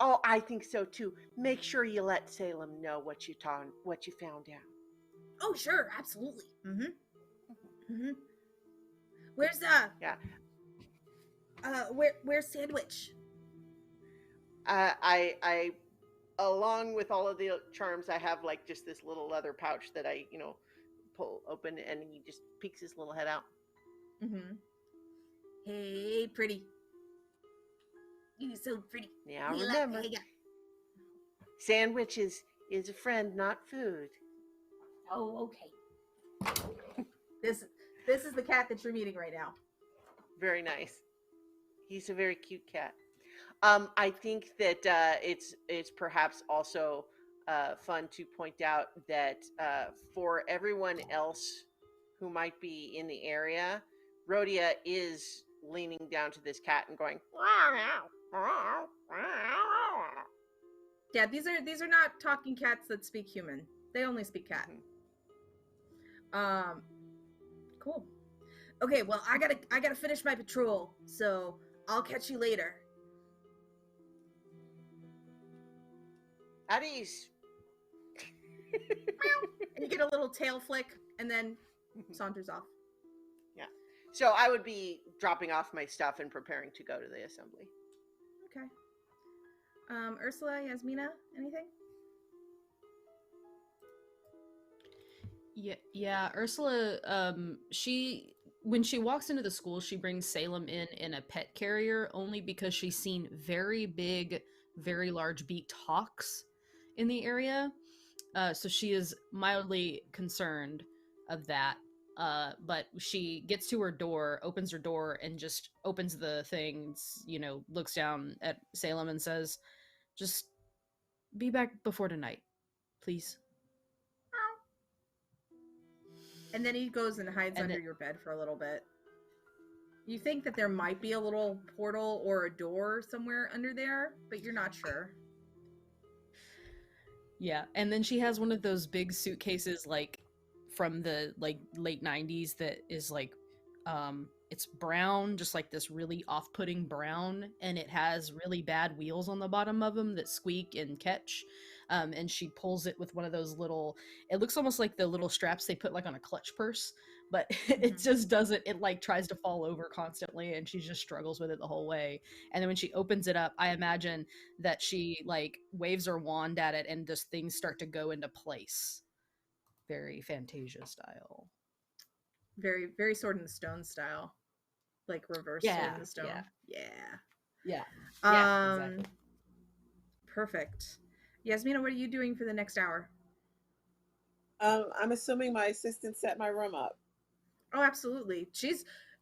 Oh, I think so too. Make sure you let Salem know what you found out. Oh, sure, absolutely. Where's where's Sandwich? I along with all of the charms, I have like just this little leather pouch that I, pull open, and he just peeks his little head out. Hey, pretty. You're so pretty. Now remember, Sandwich is a friend, not food. Oh, okay. This is the cat that you're meeting right now. Very nice. He's a very cute cat. I think that it's perhaps also fun to point out that for everyone else who might be in the area, Rhodia is leaning down to this cat and going, yeah, these are not talking cats that speak human. They only speak cat. Cool. Okay, well, I gotta finish my patrol, so I'll catch you later. At ease. And you get a little tail flick and then saunters off. Yeah. So I would be dropping off my stuff and preparing to go to the assembly. Okay. Ursula, Yasmina, anything? Yeah. Ursula, when she walks into the school, she brings Salem in a pet carrier only because she's seen very big, very large beaked hawks in the area. So she is mildly concerned of that. But she gets to her door, opens her door, and just opens the things, looks down at Salem and says, just be back before tonight, please. And then he goes and hides under your bed for a little bit. You think that there might be a little portal or a door somewhere under there, but you're not sure. Yeah, and then she has one of those big suitcases like from the late 90s that is like it's brown, just like this really off-putting brown, and it has really bad wheels on the bottom of them that squeak and catch. And she pulls it with one of those little, it looks almost like the little straps they put like on a clutch purse, but it just doesn't, it like tries to fall over constantly, and she just struggles with it the whole way. And then when she opens it up, I imagine that she like waves her wand at it and just things start to go into place. Very Fantasia style. Very, very Sword in the Stone style. Like reverse Sword in the Stone. Yeah. Exactly. Perfect. Yasmina, what are you doing for the next hour? I'm assuming my assistant set my room up. Oh, absolutely.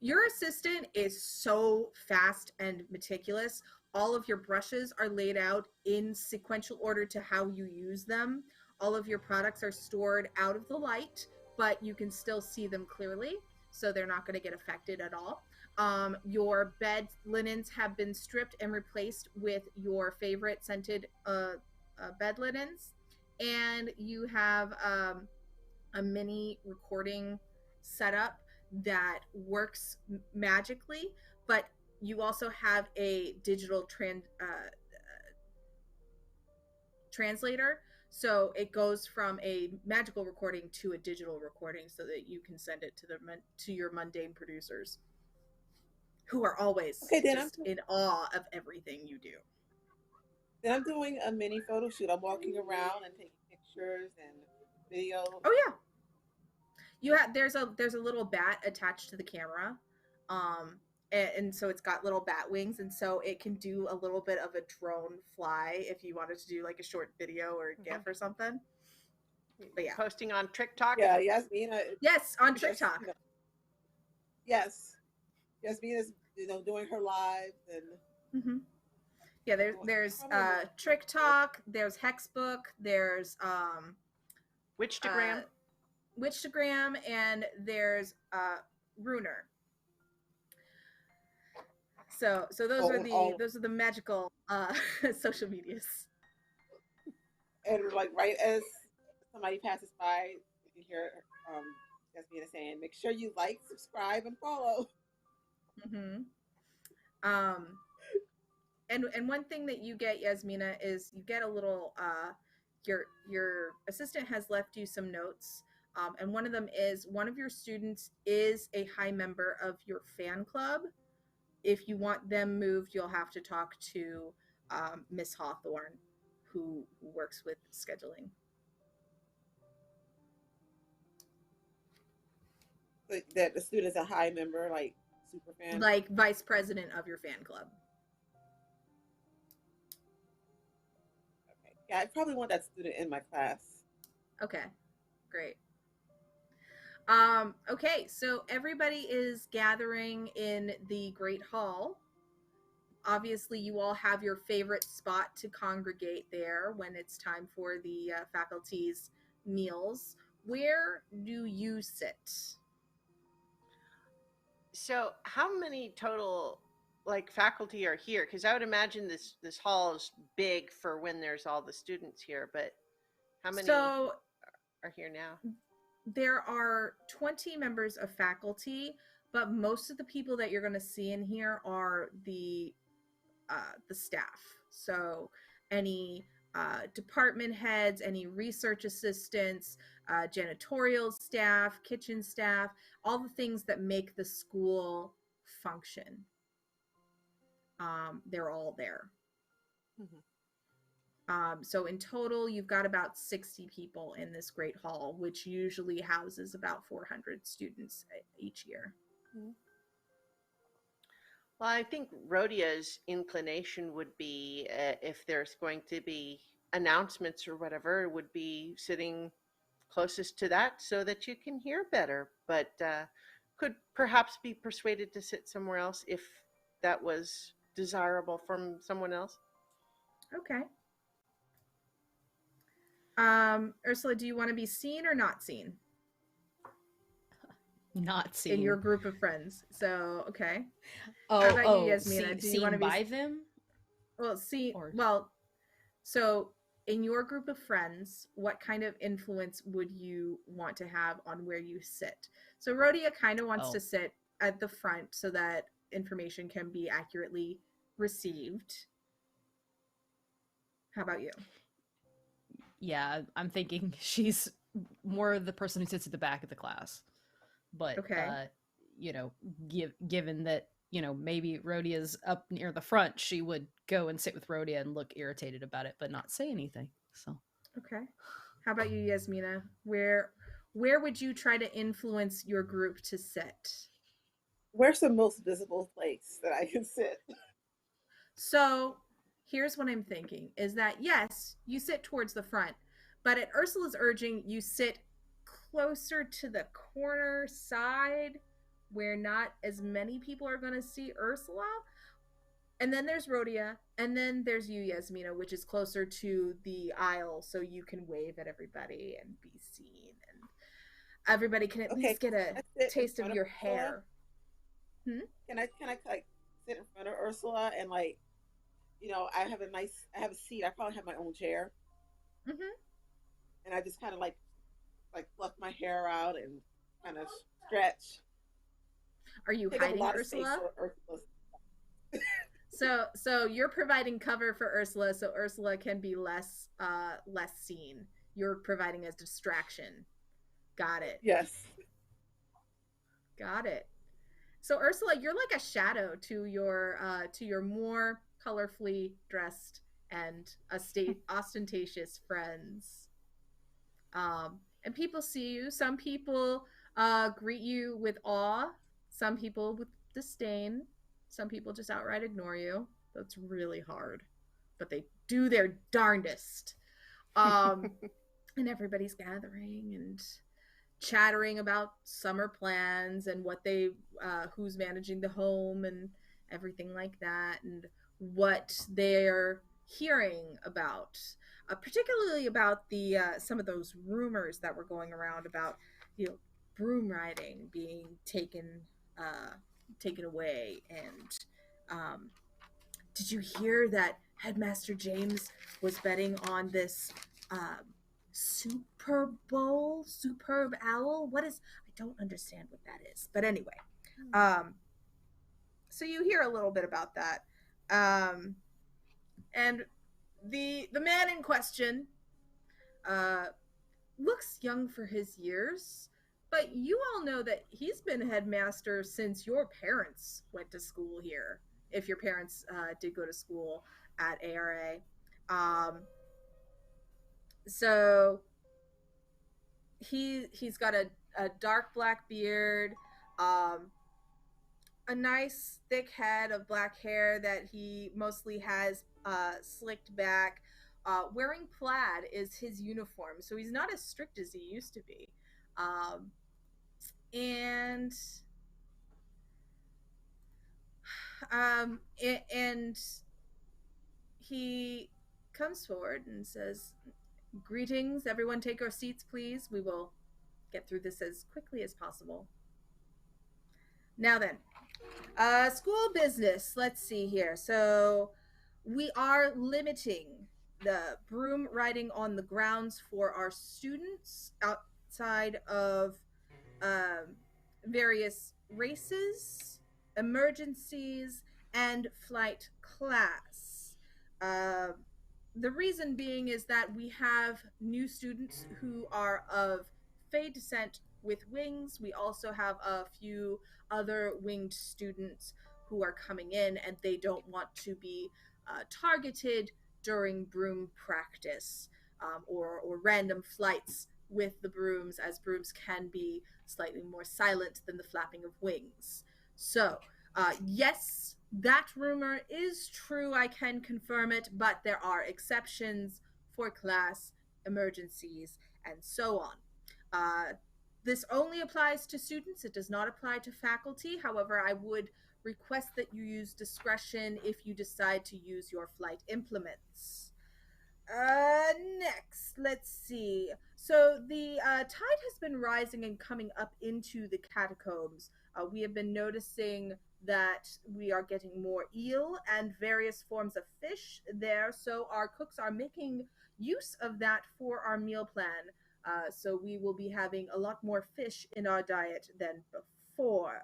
Your assistant is so fast and meticulous. All of your brushes are laid out in sequential order to how you use them. All of your products are stored out of the light, but you can still see them clearly, so they're not going to get affected at all. Your bed linens have been stripped and replaced with your favorite scented bed linens, and you have a mini recording setup that works magically, but you also have a digital translator, so it goes from a magical recording to a digital recording so that you can send it to your mundane producers, who are always Okay, just in awe of everything you do. Then I'm doing a mini photo shoot. I'm walking around and taking pictures and videos. Oh yeah, there's a little bat attached to the camera, and so it's got little bat wings, and so it can do a little bit of a drone fly if you wanted to do like a short video or a GIF or something. But yeah, posting on TikTok. Yeah, Yasmina. Yes, on TikTok. Yes, Yasmina's doing her lives and. Yeah, there's TikTok, there's Hexbook, there's Witchtagram, and there's Runer. So those are the magical social medias. And like right as somebody passes by, you can hear Yasmina saying, "Make sure you like, subscribe, and follow." And one thing that you get, Yasmina, is you get a little your assistant has left you some notes, and one of them is one of your students is a high member of your fan club. If you want them moved, you'll have to talk to Miss Hawthorne, who works with scheduling. That the student's a high member, like super fan, like vice president of your fan club. Okay, yeah, I probably want that student in my class. Okay, great. Okay, so everybody is gathering in the Great Hall. Obviously, you all have your favorite spot to congregate there when it's time for the faculty's meals. Where do you sit? So, how many total faculty are here? Because I would imagine this hall is big for when there's all the students here, but how many are here now? There are 20 members of faculty, but most of the people that you're going to see in here are the staff. So any department heads, any research assistants, janitorial staff, kitchen staff, all the things that make the school function. They're all there. So in total, you've got about 60 people in this great hall, which usually houses about 400 students each year. Well, I think Rhodia's inclination would be, if there's going to be announcements or whatever, would be sitting closest to that so that you can hear better, but could perhaps be persuaded to sit somewhere else if that was desirable from someone else. Okay. Ursula, do you want to be seen or not seen? Not seen. In your group of friends. So, okay. Oh, how about you, Yasmina? Do you want to be by them? Well, so in your group of friends, what kind of influence would you want to have on where you sit? So Rhodia kind of wants to sit at the front so that information can be accurately received. How about you? Yeah, I'm thinking she's more the person who sits at the back of the class. But, given that, maybe Rhodia's up near the front, she would go and sit with Rhodia and look irritated about it, but not say anything. So. Okay. How about you, Yasmina? Where would you try to influence your group to sit? Where's the most visible place that I can sit? So here's what I'm thinking is that, yes, you sit towards the front, but at Ursula's urging, you sit closer to the corner side where not as many people are going to see Ursula. And then there's Rhodia, and then there's you, Yasmina, which is closer to the aisle so you can wave at everybody and be seen. And everybody can at least get a taste of your hair. Hmm? Can I like sit in front of Ursula and like, I have a seat. I probably have my own chair, Mm-hmm. and I just kind of like fluff my hair out and kind of stretch. Are you Take up a hiding lot of space Ursula? for Ursula's. So you're providing cover for Ursula, so Ursula can be less seen. You're providing a distraction. Got it. Yes. Got it. So Ursula, you're like a shadow to your more colorfully dressed and ostentatious friends. And people see you. Some people greet you with awe. Some people with disdain. Some people just outright ignore you. That's really hard, but they do their darndest. Um, and everybody's gathering and chattering about summer plans and who's managing the home and everything like that, and what they're hearing about, particularly about the some of those rumors that were going around about, broom riding being uh, taken away. And did you hear that Headmaster James was betting on this um, Super Bowl, Superb Owl? What is? I don't understand what that is. But anyway, um, so you hear a little bit about that, and the man in question uh, looks young for his years. But you all know that he's been headmaster since your parents went to school here. If your parents did go to school at ARA, so he's got a dark black beard, um, a nice thick head of black hair that he mostly has slicked back. Wearing plaid is his uniform, so he's not as strict as he used to be. Um, and and he comes forward and says, "Greetings, everyone. Take your seats, please. We will get through this as quickly as possible." Now then, school business. Let's see here. So we are limiting the broom riding on the grounds for our students outside of um, various races, emergencies, and flight class. Uh, the reason being is that we have new students who are of Fey descent with wings. We also have a few other winged students who are coming in, and they don't want to be targeted during broom practice, or random flights with the brooms, as brooms can be slightly more silent than the flapping of wings. So, yes, that rumor is true. I can confirm it, but there are exceptions for class, emergencies, and so on. Uh, this only applies to students. It does not apply to faculty. However, I would request that you use discretion if you decide to use your flight implements. Next, let's see. So the tide has been rising and coming up into the catacombs. We have been noticing that we are getting more eel and various forms of fish there. So our cooks are making use of that for our meal plan. So we will be having a lot more fish in our diet than before.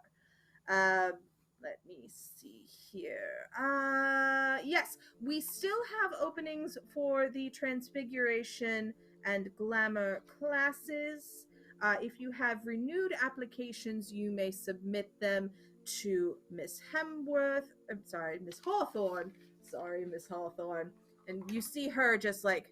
Um, Let me see here. Yes, we still have openings for the Transfiguration and Glamour classes. If you have renewed applications, you may submit them to Miss Hemworth. I'm sorry, Miss Hawthorne. Sorry, Miss Hawthorne. And you see her just like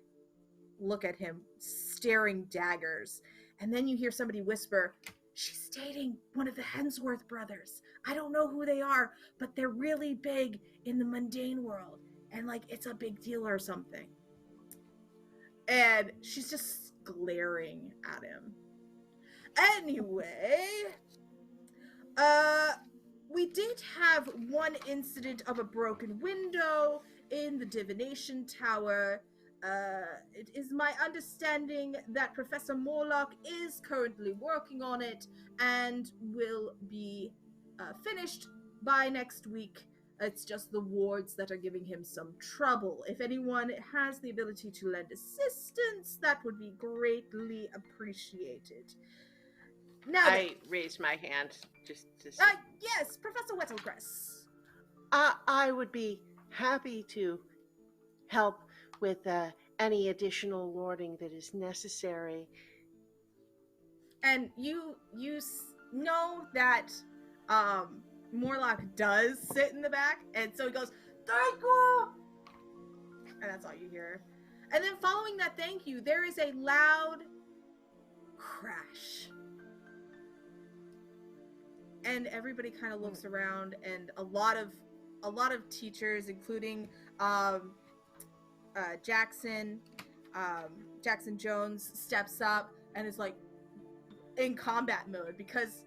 look at him, staring daggers. And then you hear somebody whisper, "She's dating one of the Hemsworth brothers. I don't know who they are, but they're really big in the mundane world. And like, it's a big deal or something." And she's just glaring at him. Anyway, we did have one incident of a broken window in the divination tower. It is my understanding that Professor Morlock is currently working on it and will be finished by next week, it's just the wards that are giving him some trouble. If anyone has the ability to lend assistance, that would be greatly appreciated. Now I raise my hand just to. Yes, Professor Wettlecress. I would be happy to help with any additional warding that is necessary. And you know that Morlock does sit in the back, and so he goes, "Thank you," and that's all you hear. And then following that thank you, there is a loud crash. And everybody kind of looks around, and a lot of teachers, including Jackson Jones, steps up and is like in combat mode, because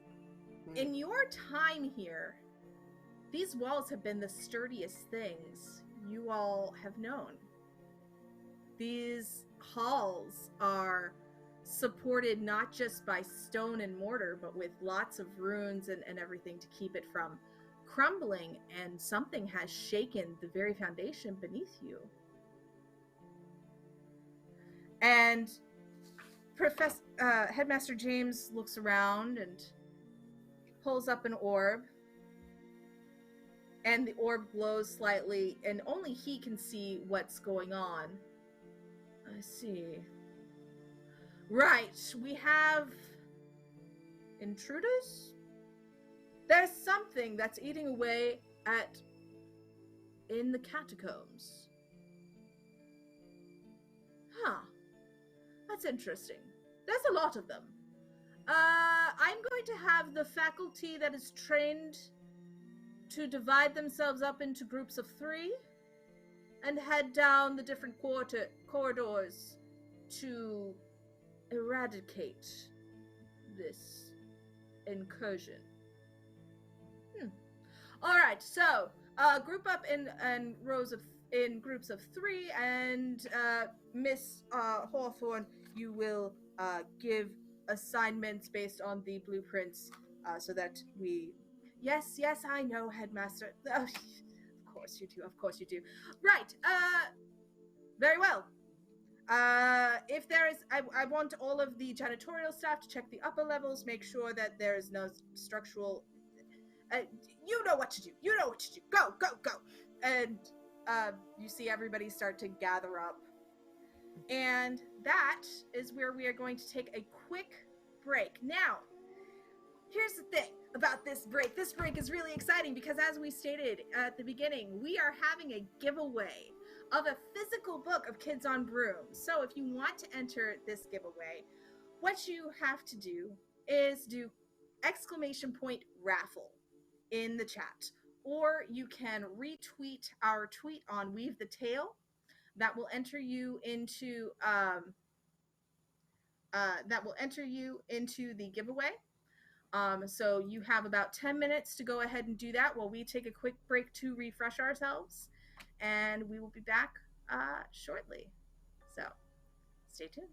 in your time here, these walls have been the sturdiest things you all have known. These halls are supported not just by stone and mortar, but with lots of runes and everything to keep it from crumbling, and something has shaken the very foundation beneath you. And Headmaster James looks around and pulls up an orb, and the orb glows slightly, and only he can see what's going on. I see. Right, we have intruders? There's something that's eating away in the catacombs. Huh. That's interesting. There's a lot of them. I'm going to have the faculty that is trained to divide themselves up into groups of 3 and head down the different corridors to eradicate this incursion. All right, so group up in groups of 3, and Miss Hawthorne, you will give assignments based on the blueprints, so that we. Yes, I know, Headmaster. Of course you do. Right. Very well. If there is, I want all of the janitorial staff to check the upper levels, make sure that there is no structural. You know what to do. Go. And you see everybody start to gather up. And that is where we are going to take a quick break. Now, here's the thing about this break. This break is really exciting because, as we stated at the beginning, we are having a giveaway of a physical book of Kids on Brooms. So if you want to enter this giveaway, what you have to do is do !raffle in the chat, or you can retweet our tweet on Weave the Tale. That will enter you into the giveaway. So you have about 10 minutes to go ahead and do that while we take a quick break to refresh ourselves, and we will be back shortly. So stay tuned.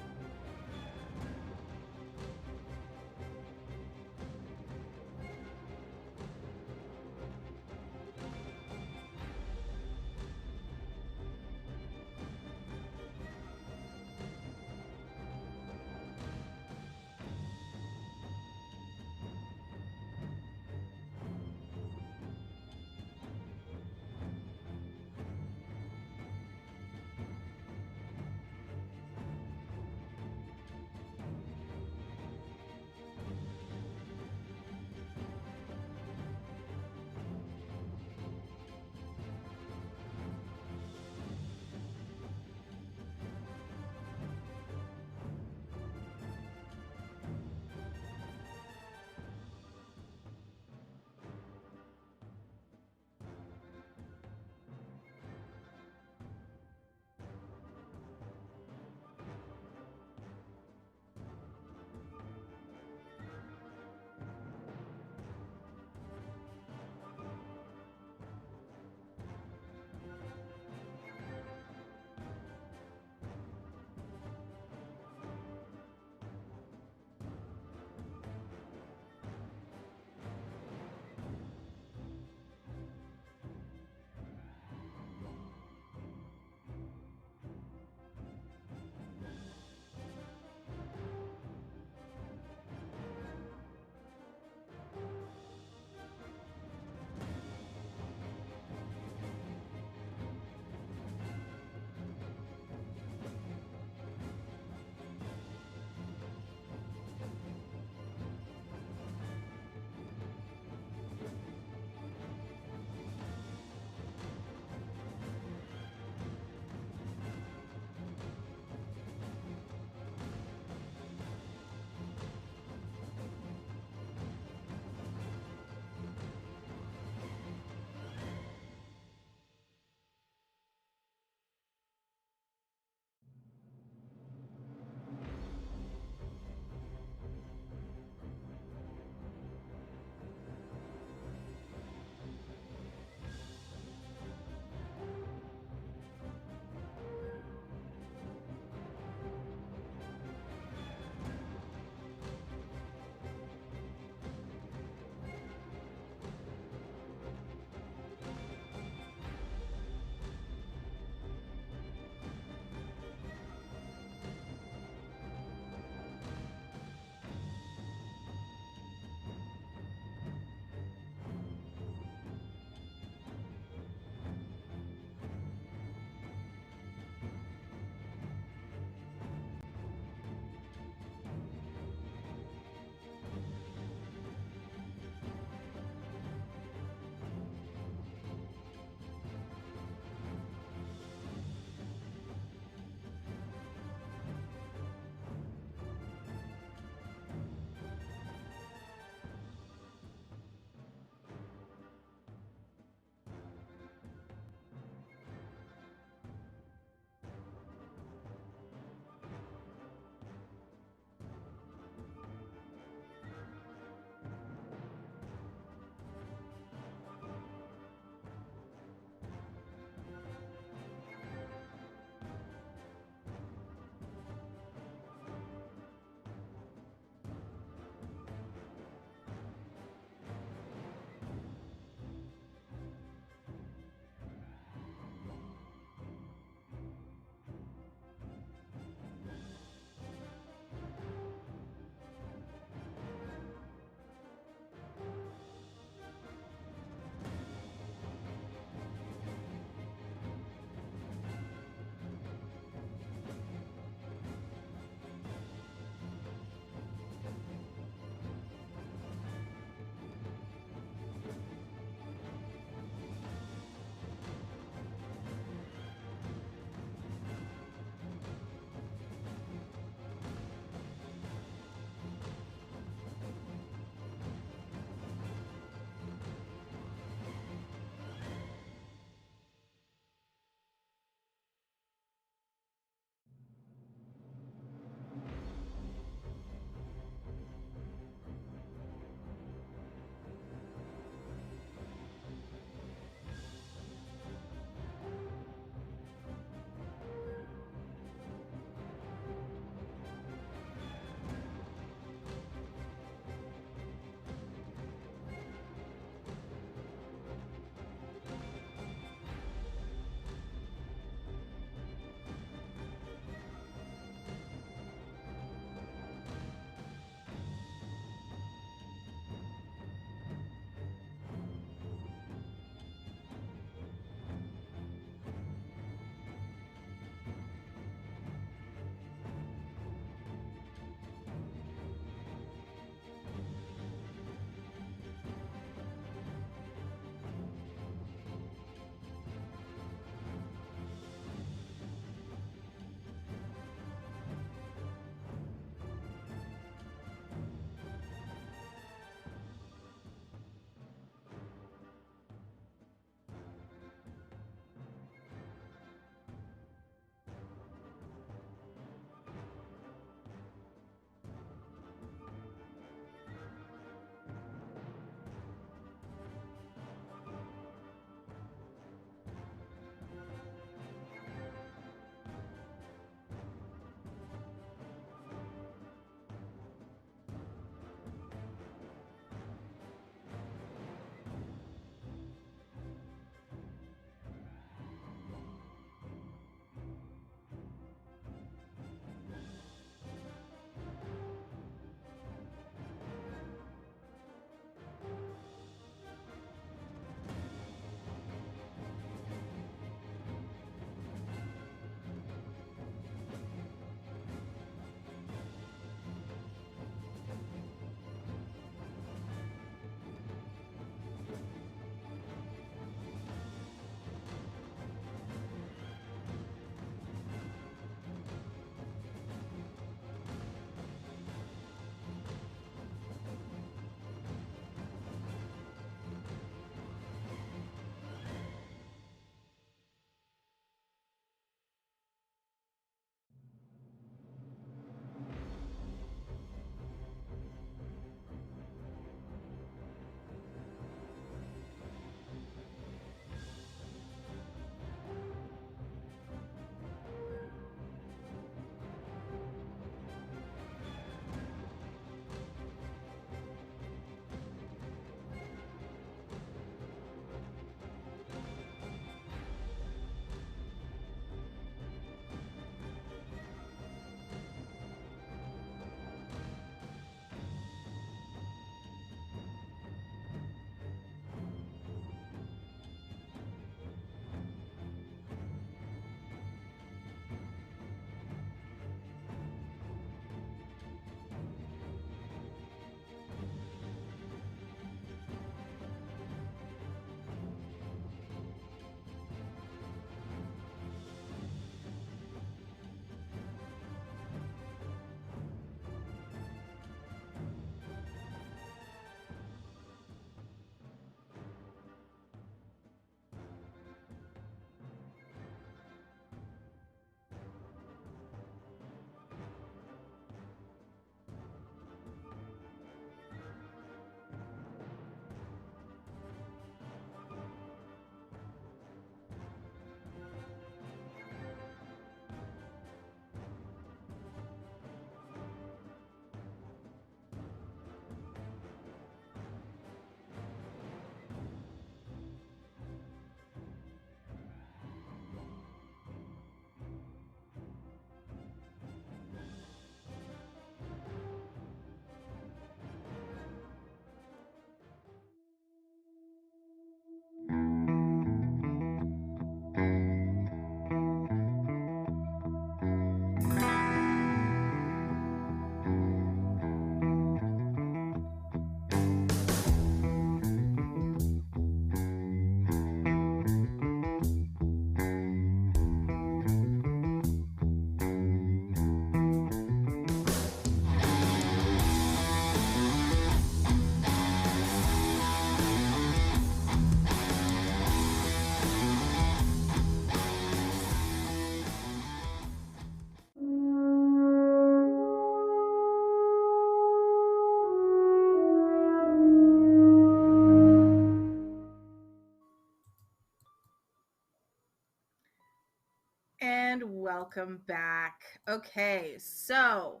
welcome back. Okay, so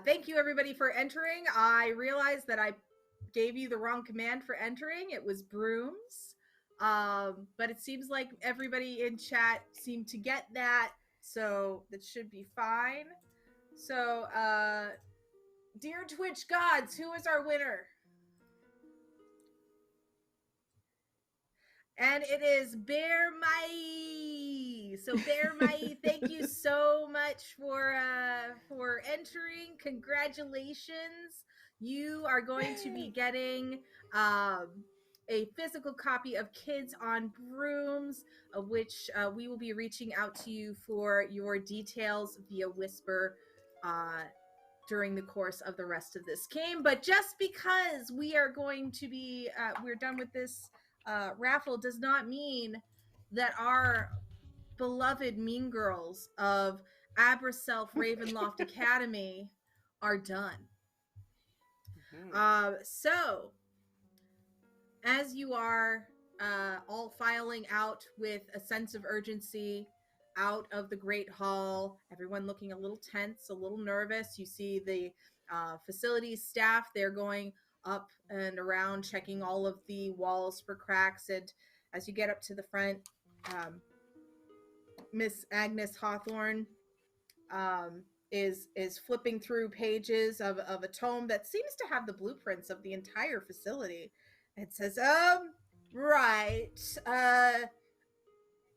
thank you everybody for entering. I realized that I gave you the wrong command for entering. It was Brooms. But it seems like everybody in chat seemed to get that, so that should be fine. So, dear Twitch gods, who is our winner? And it is Bear Mai. So Bear Mai, thank you so much for entering. Congratulations. You are going to be getting a physical copy of Kids on Brooms, of which we will be reaching out to you for your details via Whisper during the course of the rest of this game. But just because we are going to be we're done with this raffle does not mean that our beloved mean girls of Abraself Ravensloft Academy are done. So as you are all filing out with a sense of urgency out of the Great Hall, everyone looking a little tense, a little nervous. You see the facilities staff, they're going up and around checking all of the walls for cracks. And as you get up to the front, Miss Agnes Hawthorne is flipping through pages of a tome that seems to have the blueprints of the entire facility. It says, right,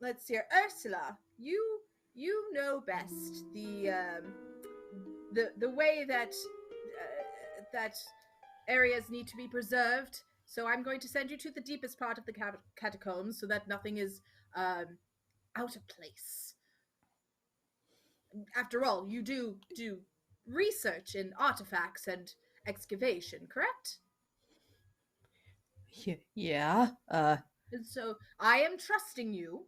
let's see here. Ursula, you know best the way that that areas need to be preserved. So I'm going to send you to the deepest part of the catacombs so that nothing is out of place. After all, you do research in artifacts and excavation, correct? Yeah. And so I am trusting you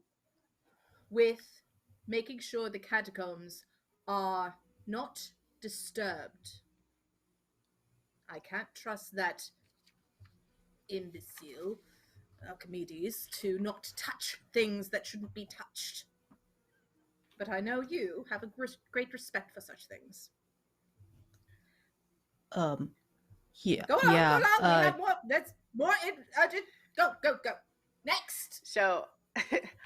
with making sure the catacombs are not disturbed. I can't trust that imbecile Archimedes to not touch things that shouldn't be touched. But I know you have a great respect for such things. Yeah. Go on, yeah, go on. We have more. That's more. Go. Next. So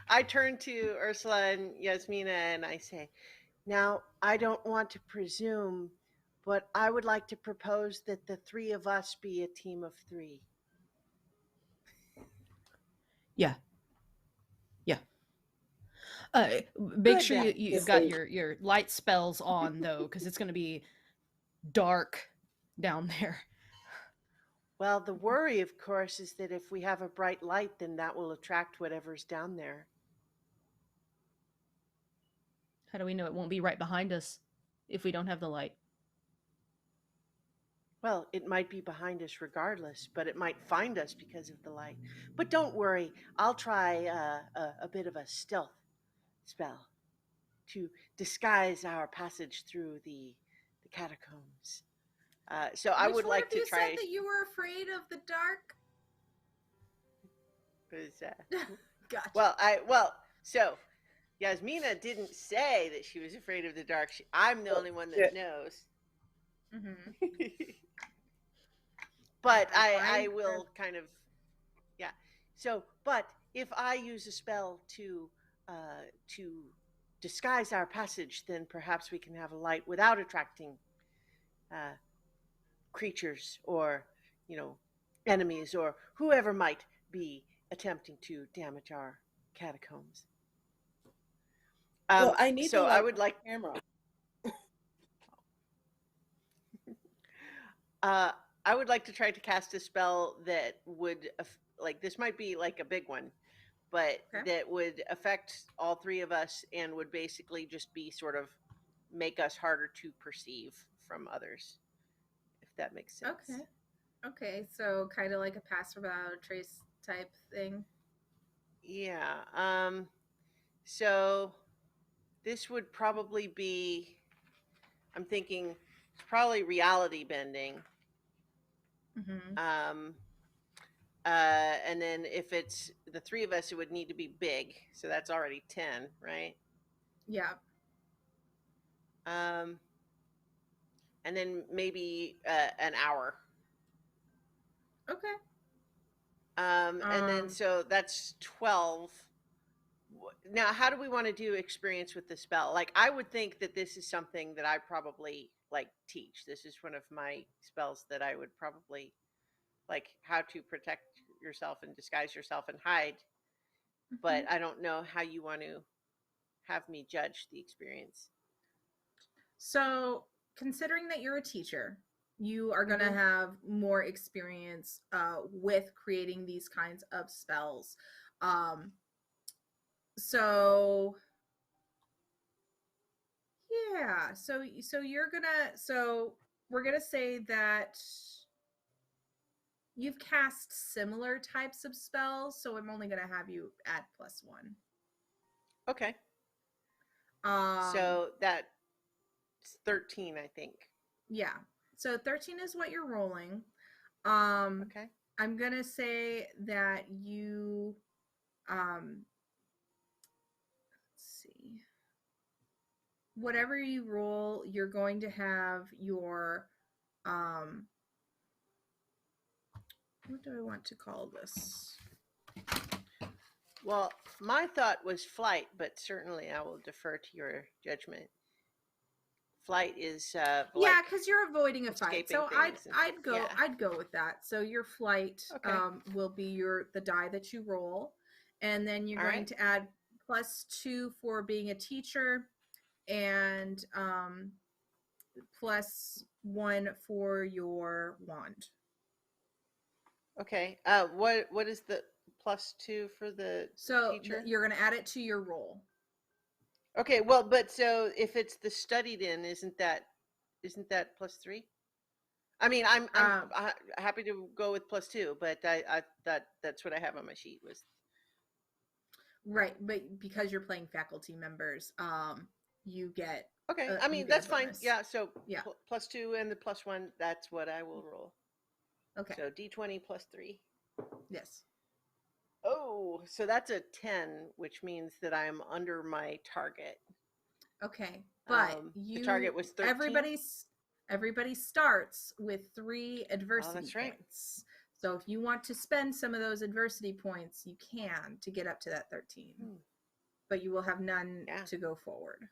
I turn to Ursula and Yasmina and I say, now, I don't want to presume, but I would like to propose that the three of us be a team of three. Yeah. Make sure you've got your light spells on, though, because it's going to be dark down there. Well, the worry, of course, is that if we have a bright light, then that will attract whatever's down there. How do we know it won't be right behind us if we don't have the light? Well, it might be behind us regardless, but it might find us because of the light. But don't worry, I'll try a bit of a stealth spell to disguise our passage through the catacombs. So I would like to try. You said that you were afraid of the dark. Gotcha. So Yasmina didn't say that she was afraid of the dark. I'm the only one that knows. Mm-hmm. But I will kind of, yeah. So, but if I use a spell to disguise our passage, then perhaps we can have a light without attracting creatures or, enemies or whoever might be attempting to damage our catacombs. Well, I need I would like camera. I would like to try to cast a spell that would, this might be like a big one, but that would affect all three of us and would basically just be sort of make us harder to perceive from others, if that makes sense. Okay, so kind of like a pass without a trace type thing. Yeah. So this would probably be, I'm thinking, probably reality bending. Mm-hmm. And then if it's the three of us, it would need to be big. So that's already 10, right? Yeah. and then maybe an hour. Okay. And then so that's 12. Now, how do we want to do experience with the spell? Like, I would think that this is something that I probably like teach. This is one of my spells that I would probably like, how to protect yourself and disguise yourself and hide. But I don't know how you want to have me judge the experience. So, considering that you're a teacher, you are going to have more experience with creating these kinds of spells. So yeah, so we're gonna say that you've cast similar types of spells, so I'm only gonna have you add +1. Okay. So that's 13, I think. Yeah. So 13 is what you're rolling. Okay. I'm gonna say that you let's see. Whatever you roll, you're going to have your what do I want to call this? Well, my thought was flight, but certainly I will defer to your judgment. Flight is yeah, because you're avoiding a fight, so I'd go with that. So your flight will be the die that you roll, and then you're going to add +2 for being a teacher, and +1 for your wand. Okay. What is the +2 for the teacher? You're going to add it to your roll. Okay. Well, but so if it's the studied in, isn't that +3? I mean, I'm happy to go with +2, but I that's what I have on my sheet was. Right, but because you're playing faculty members, you get. Okay, I mean that's fine. Yeah, so yeah, +2 and the +1. That's what I will roll. Okay. So D20 +3. Yes. Oh, so that's a 10, which means that I'm under my target. Okay, but the target was 13. Everybody starts with 3 adversity that's right. points. So if you want to spend some of those adversity points, you can to get up to that 13. But you will have none to go forward.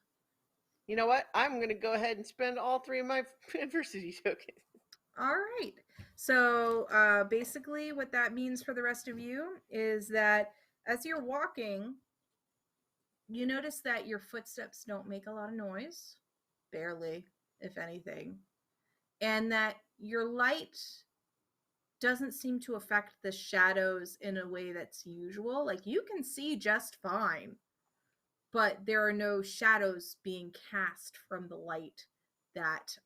You know what? I'm going to go ahead and spend all 3 of my adversity tokens. All right. So basically what that means for the rest of you is that as you're walking, you notice that your footsteps don't make a lot of noise, barely, if anything, and that your light doesn't seem to affect the shadows in a way that's usual. Like, you can see just fine, but there are no shadows being cast from the light that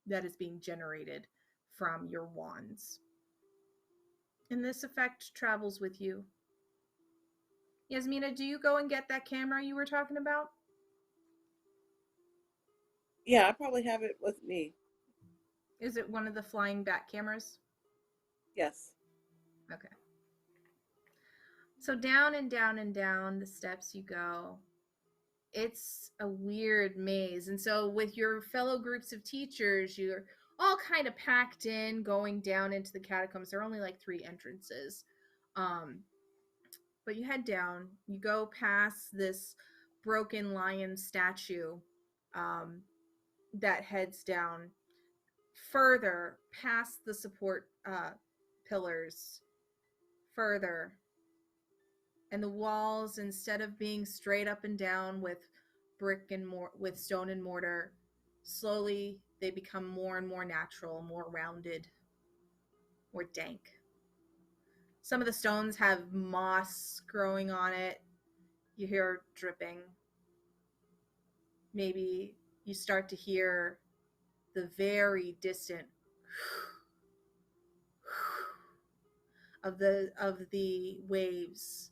that is being generated from your wands. And this effect travels with you. Yasmina, do you go and get that camera you were talking about? Yeah, I probably have it with me. Is it one of the flying bat cameras? Yes. Okay. So down and down and down the steps you go. It's a weird maze. And so with your fellow groups of teachers, you're all kind of packed in, going down into the catacombs. There are only like 3 entrances. But you head down. You go past this broken lion statue that heads down further past the support pillars, further, and the walls, instead of being straight up and down with with stone and mortar, slowly they become more and more natural, more rounded, more dank. Some of the stones have moss growing on it. You hear dripping. Maybe you start to hear the very distant of the waves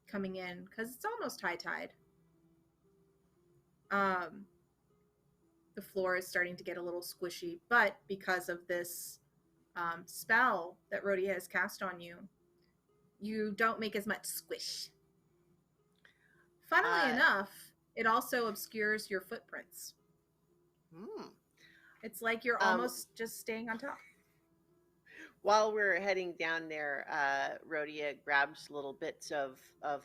coming in, because it's almost high tide. The floor is starting to get a little squishy, but because of this spell that Rhodia has cast on you, you don't make as much squish. Funnily enough, it also obscures your footprints. Hmm. It's like you're Um, almost just staying on top. while we're heading down there, Rhodia grabs little bits of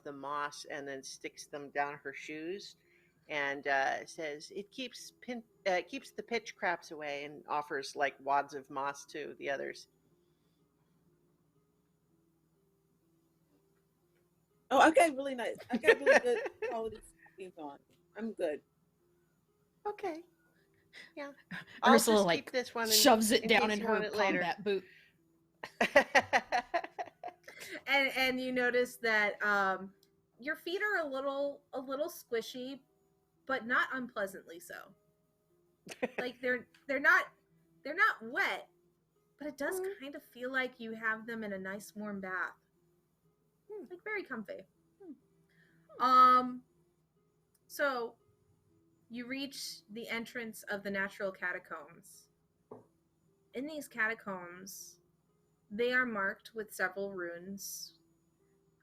the moss and then sticks them down her shoes, and says it keeps the pitch craps away, and offers like wads of moss to the others. Oh, I got really nice. I got really good quality stockings on. I'm good. Okay, yeah, I'll Ursula just like keep this one shoves it in down case in you want her it later. combat boot. And you notice that your feet are a little squishy, but not unpleasantly so. Like they're not wet, but it does kind of feel like you have them in a nice warm bath. Like very comfy. So you reach the entrance of the natural catacombs. In these catacombs, they are marked with several runes.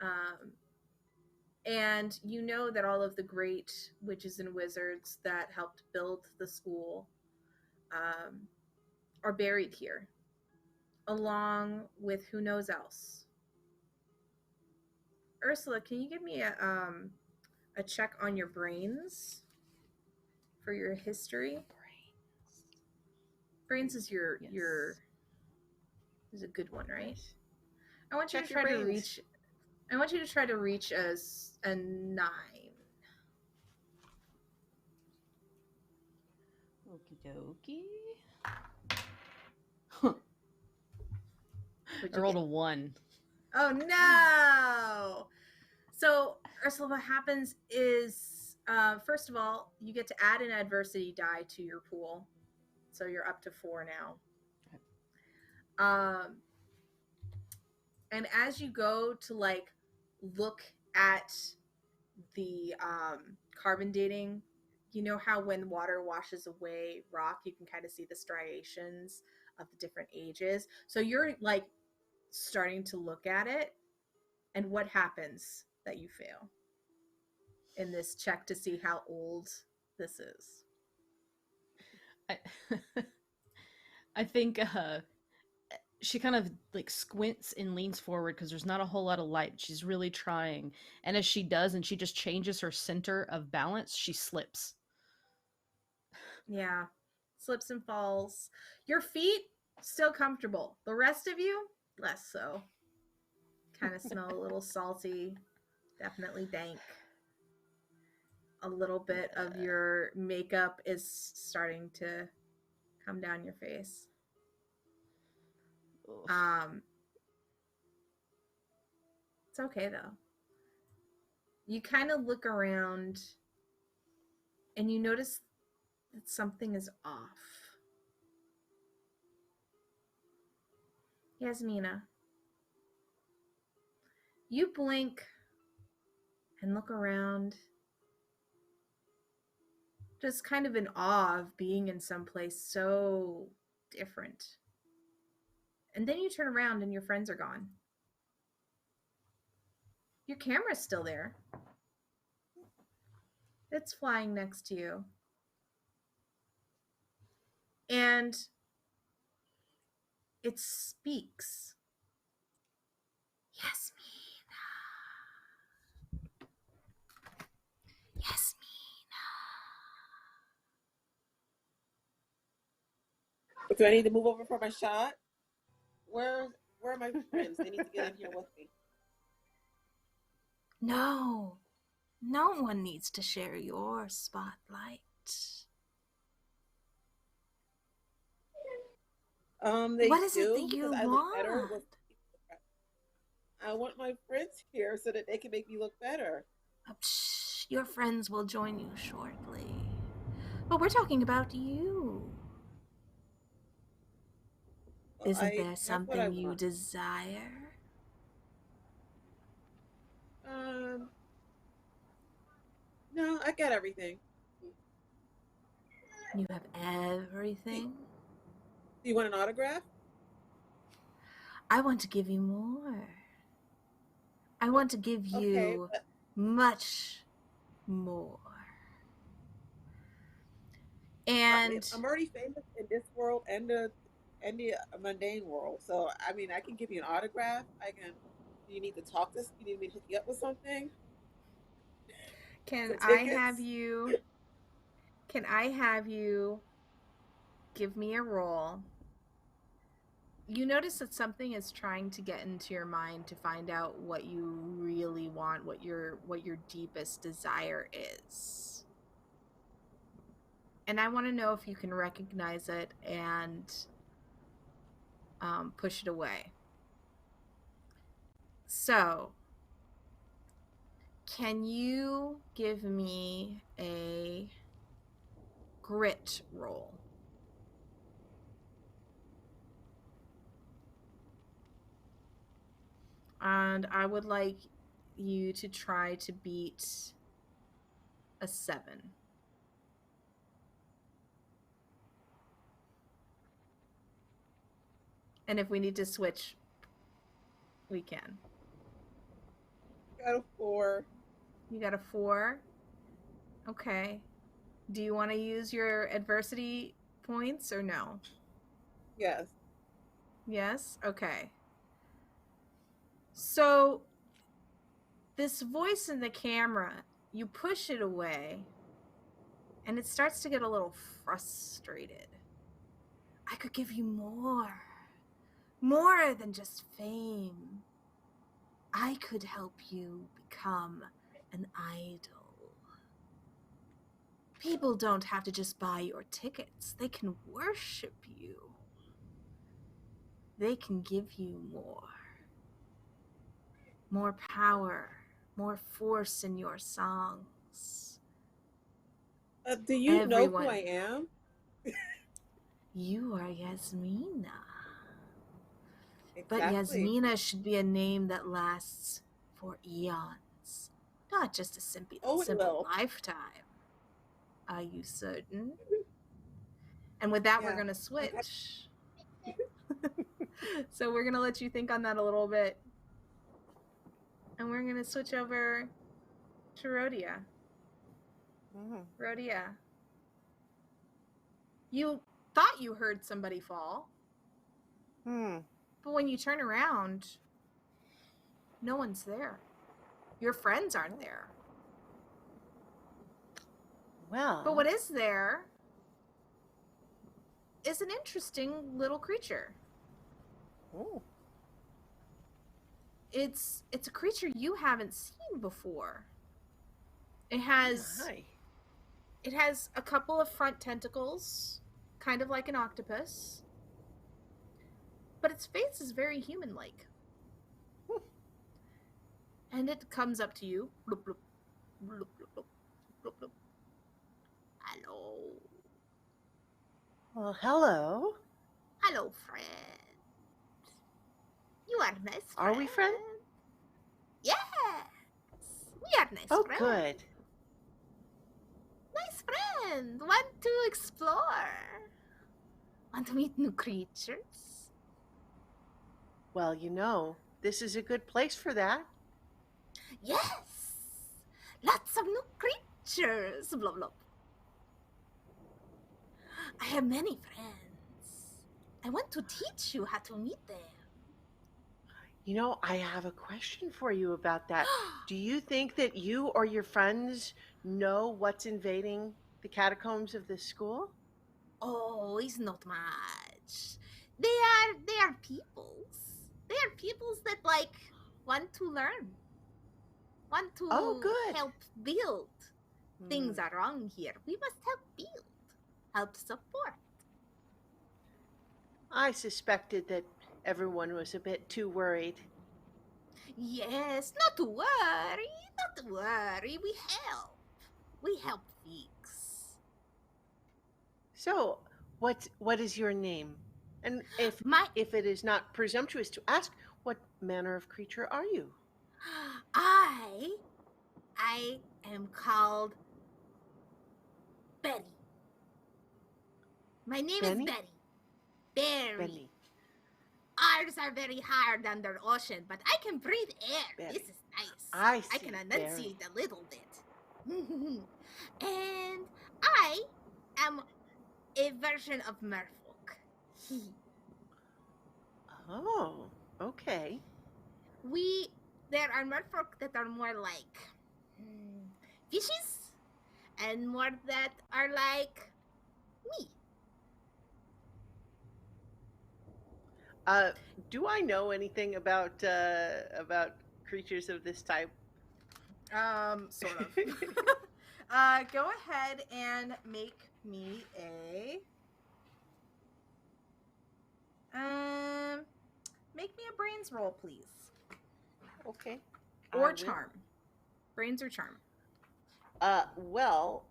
Um, and you know that all of the great witches and wizards that helped build the school um, are buried here, along with who knows else. Ursula, can you give me a check on your brains for your history? Brains is your is a good one, right? Nice. I want you Check to your try to brains. reach. I want you to try to reach a 9. Okie dokie. What'd I you rolled get? a 1. Oh no! So Ursula, what happens is, first of all, you get to add an adversity die to your pool, so you're up to 4 now. And as you go to like look at the carbon dating, you know how when water washes away rock, you can kind of see the striations of the different ages. So you're like starting to look at it, and what happens that you fail in this check to see how old this is? I, I think she kind of like squints and leans forward because there's not a whole lot of light. She's really trying. And as she does, and she just changes her center of balance, she slips. Yeah, slips and falls. Your feet still comfortable. The rest of you, less so. Kind of smell a little salty, definitely dank. A little bit of your makeup is starting to come down your face. It's okay though. You kind of look around and you notice that something is off. Yasmina, you blink and look around, just kind of in awe of being in someplace so different. And then you turn around and your friends are gone. Your camera's still there. It's flying next to you. And it speaks. Yasmina. Yasmina. Do I need to move over for my shot? Where are my friends? They need to get in here with me. No. No one needs to share your spotlight. They What is it do that you because I look better. want? I want my friends here so that they can make me look better. Your friends will join you shortly. But we're talking about you. Well, Isn't I there have what I something you want. desire? No, I got everything. You have everything? Do you want an autograph? I want to give you more. I want to give Okay, you but much more. And I'm already famous in this world and the mundane world. So I mean, I can give you an autograph. I can. Do you need to talk to? You need me to hook you up with something? can Some I have tickets? you can I have you give me a roll? You notice that something is trying to get into your mind to find out what you really want, what your deepest desire is. And I want to know if you can recognize it and push it away. So, can you give me a grit roll? And I would like you to try to beat a 7. And if we need to switch, we can. Got a 4. You got a 4? Okay. Do you want to use your adversity points or no? Yes. Yes? Okay. So, this voice in the camera, you push it away, and it starts to get a little frustrated. I could give you more than just fame. I could help you become an idol. People don't have to just buy your tickets. They can worship you. They can give you more power, more force in your songs. Do you know who I am? You are Yasmina. Exactly. But Yasmina should be a name that lasts for eons, not just a simple lifetime. Are you certain? And with that, we're going to switch. So we're going to let you think on that a little bit. And we're going to switch over to Rhodia. Rhodia, you thought you heard somebody fall. But when you turn around, no one's there. Your friends aren't there. Well. But what is there is an interesting little creature. Oh. It's a creature you haven't seen before. It has a couple of front tentacles, kind of like an octopus. But its face is very human-like. And it comes up to you. Bloop, bloop, bloop, bloop, bloop, bloop. Hello. Well, hello. Hello, friend. You are nice friend. Are we friends? Yes. We are nice friends. Oh, good. Nice friend. Want to explore? Want to meet new creatures? Well, this is a good place for that. Yes. Lots of new creatures. Blah, blah. I have many friends. I want to teach you how to meet them. I have a question for you about that. Do you think that you or your friends know what's invading the catacombs of this school? Oh, it's not much. They are peoples. They are peoples that want to learn. Want to help build. Things are wrong here. We must help build. Help support. I suspected that everyone was a bit too worried. Yes, not to worry. Not to worry. We help. We help fix. So, what is your name? And if it is not presumptuous to ask, what manner of creature are you? I am called Betty. My name is Betty. Berry. Ours are very hard under ocean, but I can breathe air. Berry. This is nice. I can enunciate a little bit. And I am a version of merfolk. Oh, okay. There are merfolk that are more like fishes, and more that are like me. Do I know anything about creatures of this type? Sort of. Go ahead and make me a brains roll, please. Okay. Or charm. Brains or charm. Well,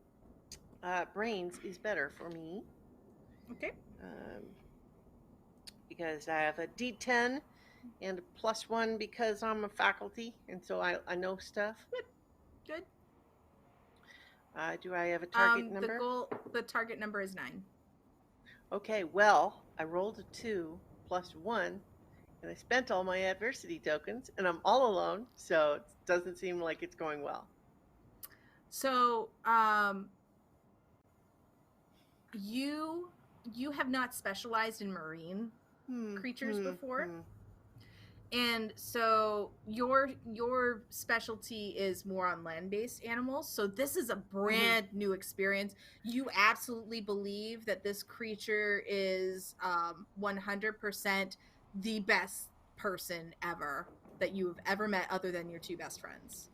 brains is better for me. Okay. Because I have a D10 and a +1 because I'm a faculty, and so I know stuff. Good. Do I have a target number? The target number is 9. Okay, well, I rolled a 2 + 1, and I spent all my adversity tokens, and I'm all alone, so it doesn't seem like it's going well. So, you have not specialized in marine creatures before. And so your specialty is more on land-based animals. So this is a brand new experience. You absolutely believe that this creature is 100% the best person ever that you've ever met, other than your 2 best friends.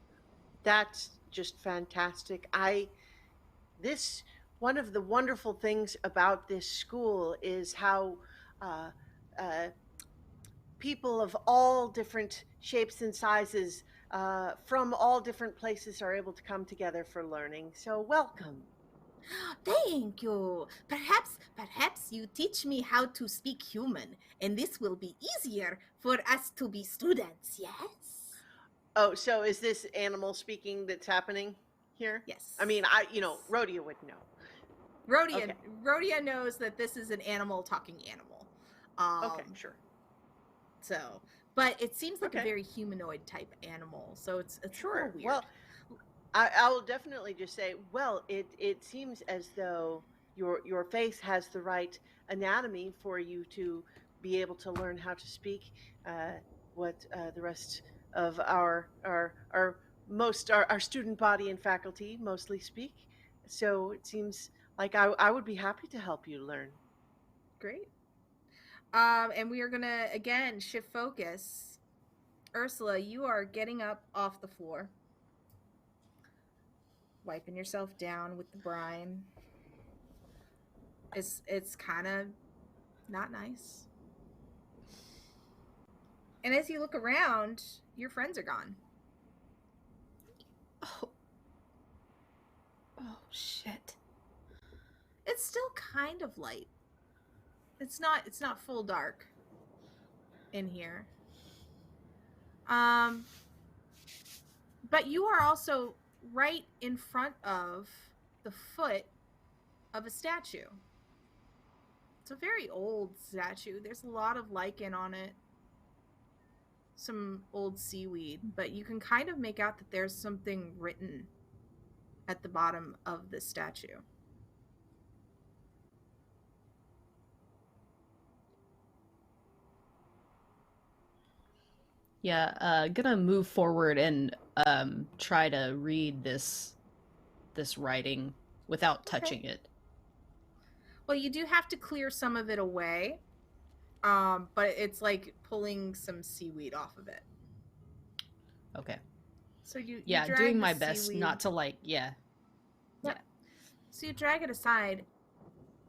That's just fantastic. One of the wonderful things about this school is how people of all different shapes and sizes from all different places are able to come together for learning. So welcome. Thank you. Perhaps you teach me how to speak human, and this will be easier for us to be students, yes? Oh, so is this animal speaking that's happening here? Yes. I mean, Rhodia would know. Rhodia knows that this is an animal talking animal. Okay, sure. So, but it seems like a very humanoid type animal, so it's sure weird. Well, I will definitely just say, well, it seems as though your face has the right anatomy for you to be able to learn how to speak what the rest of our student body and faculty mostly speak. So it seems like I would be happy to help you learn. Great. And we are gonna again shift focus. Ursula, you are getting up off the floor, wiping yourself down with the brine. It's kind of not nice. And as you look around, your friends are gone. Oh shit. It's still kind of light. It's not full dark in here. But you are also right in front of the foot of a statue. It's a very old statue. There's a lot of lichen on it. Some old seaweed, but you can kind of make out that there's something written at the bottom of the statue. Yeah, gonna move forward and try to read this writing without touching it. Well, you do have to clear some of it away, but it's like pulling some seaweed off of it. Okay. So you doing my best not to yeah. So you drag it aside,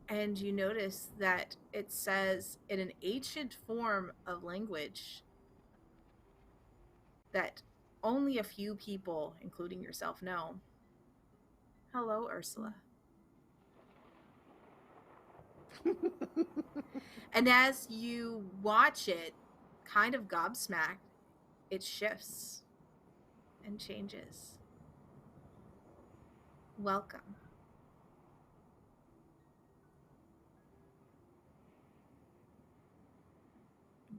and you notice that it says in an ancient form of language that only a few people, including yourself, know. Hello, Ursula. And as you watch it, kind of gobsmacked, it shifts and changes. Welcome.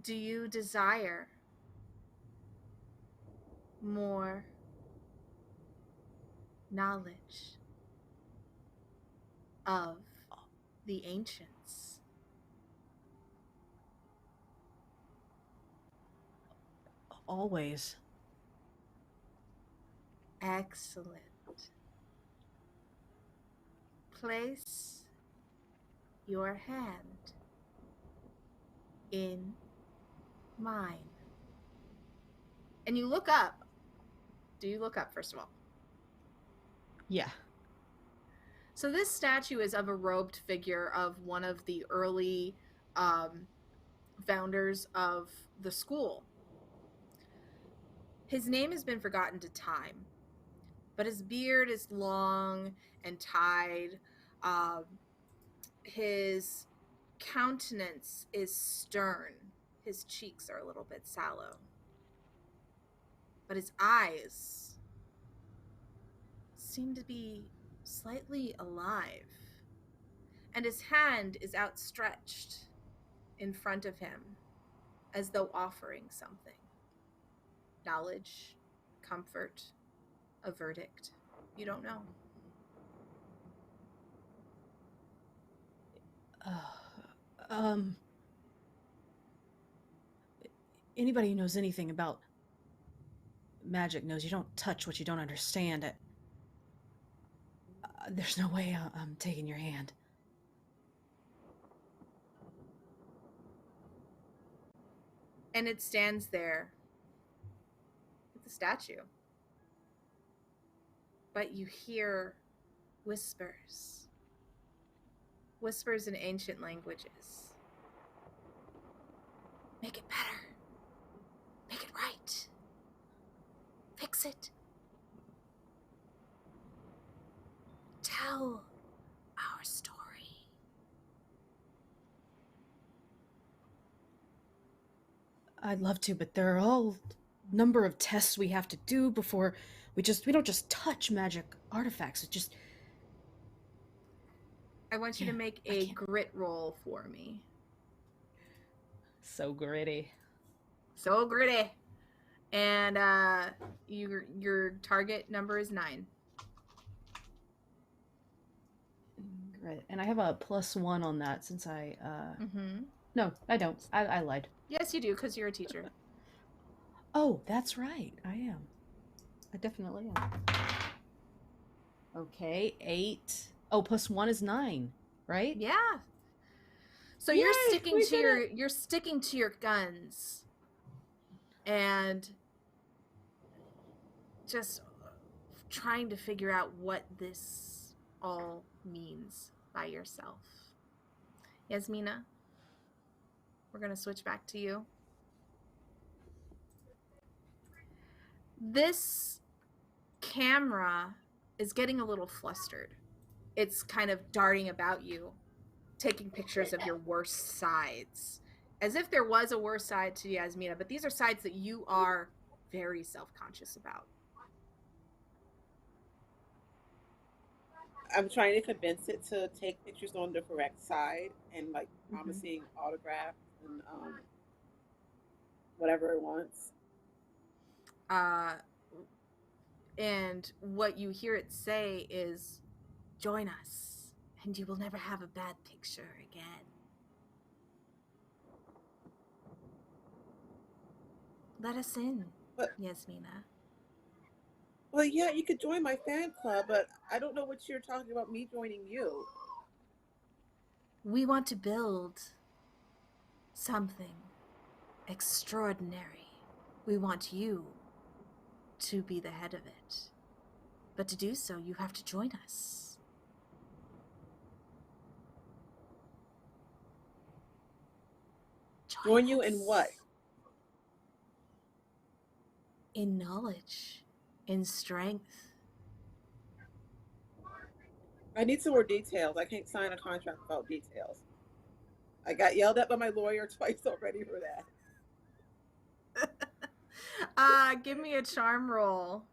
Do you desire more knowledge of the ancients. Always. Excellent. Place your hand in mine. And you look up. Do you look up, first of all? Yeah. So this statue is of a robed figure of one of the early founders of the school. His name has been forgotten to time, but his beard is long and tied. His countenance is stern. His cheeks are a little bit sallow. But his eyes seem to be slightly alive. And his hand is outstretched in front of him as though offering something. Knowledge, comfort, a verdict. You don't know. Anybody who knows anything about magic knows you don't touch what you don't understand. There's no way I'm taking your hand. And it stands there with the statue. But you hear whispers. Whispers in ancient languages. Make it better. Make it right. Fix it. Tell our story. I'd love to, but there are all number of tests we have to do before we don't just touch magic artifacts. It just... I want you to make a grit roll for me. So gritty. So gritty. And your target number is 9. Right. And I have a +1 on that since I No, I don't. I lied. Yes, you do, because you're a teacher. Oh, that's right. I am. I definitely am. Okay, 8. Oh, +1 is 9, right? Yeah. So Yay, you're sticking to your guns and just trying to figure out what this all means by yourself. Yasmina, we're going to switch back to you. This camera is getting a little flustered. It's kind of darting about you, taking pictures of your worst sides. As if there was a worse side to Yasmina, but these are sides that you are very self-conscious about. I'm trying to convince it to take pictures on the correct side and like promising autographs and whatever it wants. And what you hear it say is, "Join us, and you will never have a bad picture again." Let us in, Yasmina. Well, yeah, you could join my fan club, but I don't know what you're talking about me joining you. We want to build something extraordinary. We want you to be the head of it. But to do so, you have to join us. Join you in what? In knowledge, in strength. I need some more details. I can't sign a contract without details. I got yelled at by my lawyer twice already for that. Give me a charm roll.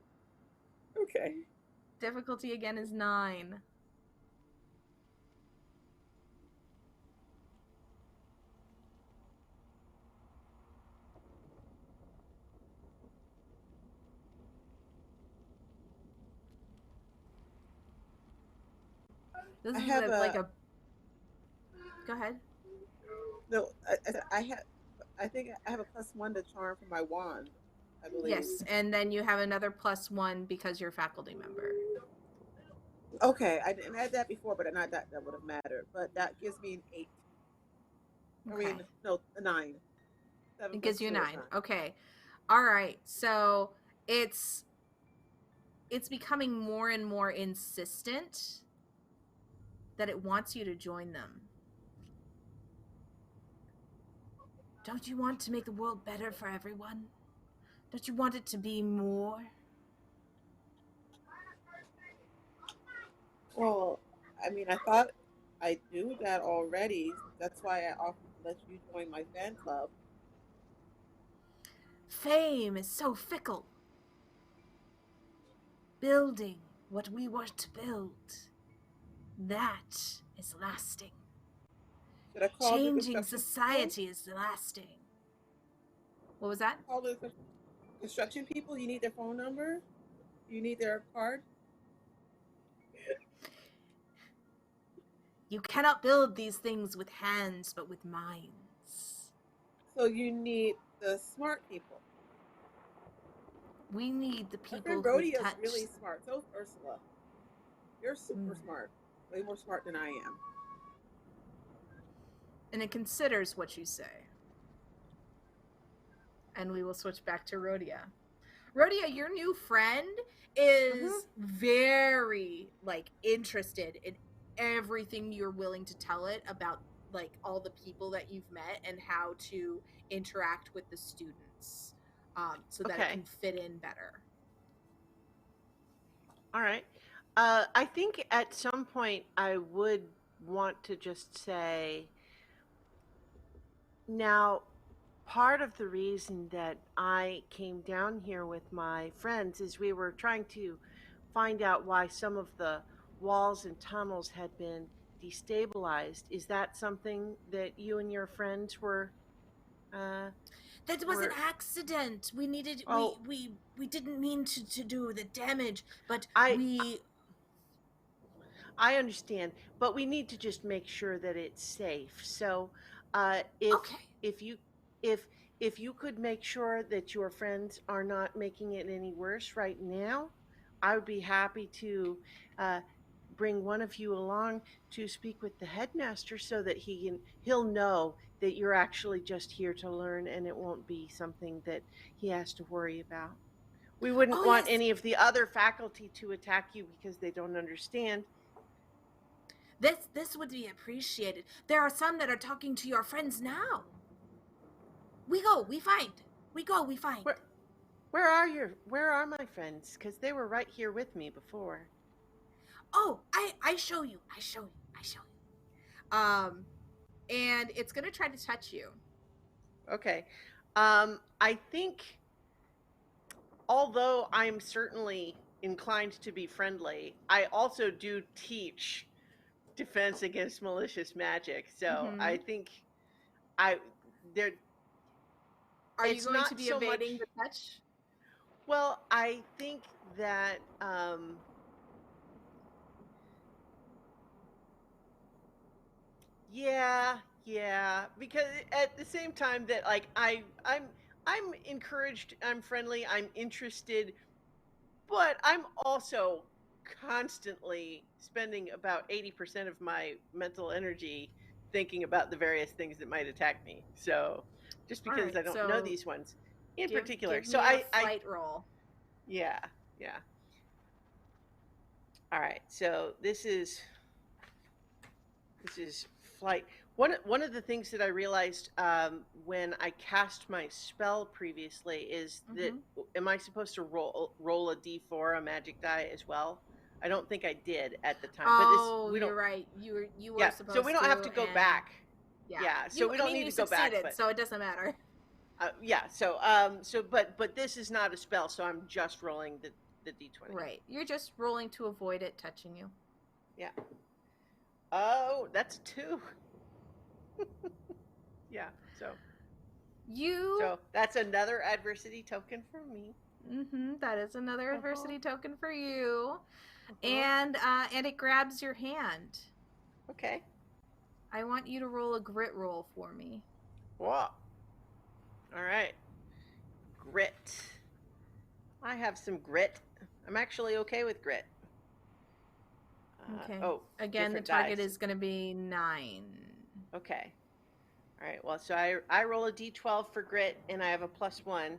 Okay. Difficulty again is 9. This is like a Go ahead. No, I think I have a +1 to charm for my wand, I believe. Yes, and then you have another +1 because you're a faculty member. Okay, I didn't have that before, but not that would have mattered. But that gives me an 8. Okay. I mean, no, a 9. 7 It plus gives you 2 is 9. 9. Okay. All right. So it's becoming more and more insistent that it wants you to join them. Don't you want to make the world better for everyone? Don't you want it to be more? Well, I mean, I thought I do that already. That's why I offered to let you join my fan club. Fame is so fickle. Building what we want to build, that is lasting. Should I call the Changing construction society is lasting. What was that? people? Call the construction people? You need their phone number? You need their card? You cannot build these things with hands, but with minds. So you need the smart people. We need the My people friend who Rhodia is touch. really smart. So is Ursula. You're super smart. Way more smart than I am. And it considers what you say. And we will switch back to Rhodia. Rhodia, your new friend is very, like, interested in everything you're willing to tell it about, like, all the people that you've met and how to interact with the students, so that it can fit in better. All right. I think at some point I would want to just say, now, part of the reason that I came down here with my friends is we were trying to find out why some of the walls and tunnels had been destabilized. Is that something that you and your friends were? That was an accident. We needed. Oh. We didn't mean to do the damage, but I understand, but we need to just make sure that it's safe. So, if you could make sure that your friends are not making it any worse right now, I would be happy to bring one of you along to speak with the headmaster so that he'll know that you're actually just here to learn, and it won't be something that he has to worry about. We wouldn't want any of the other faculty to attack you because they don't understand. This would be appreciated. There are some that are talking to your friends now. We go, we find. We go, we find. Where are my friends? Because they were right here with me before. Oh, I show you. I show you. And it's gonna try to touch you. Okay. I think, although I'm certainly inclined to be friendly, I also do teach defense against malicious magic. So I think there. Are you going to be evading the touch? Well, I think that yeah, because at the same time that, like, I'm encouraged, I'm friendly, I'm interested, but I'm also constantly spending about 80% of my mental energy thinking about the various things that might attack me. So just because I don't know these ones in particular. Give me a flight roll. Yeah. All right. So this is flight. One of the things that I realized when I cast my spell previously is that, am I supposed to roll a d4, a magic die, as well? I don't think I did at the time. Oh, you're right. You were supposed to. So we don't have to go back. Yeah. So we don't need to go back. So it doesn't matter. But this is not a spell, so I'm just rolling the d20. Right. You're just rolling to avoid it touching you. Yeah. Oh, that's 2. Yeah, so that's another adversity token for me. That is another adversity token for you. And it grabs your hand. Okay. I want you to roll a grit roll for me. Whoa. All right. Grit. I have some grit. I'm actually okay with grit. Okay. Oh, again, the target is going to be 9. Okay. All right. Well, so I roll a d12 for grit, and I have a +1.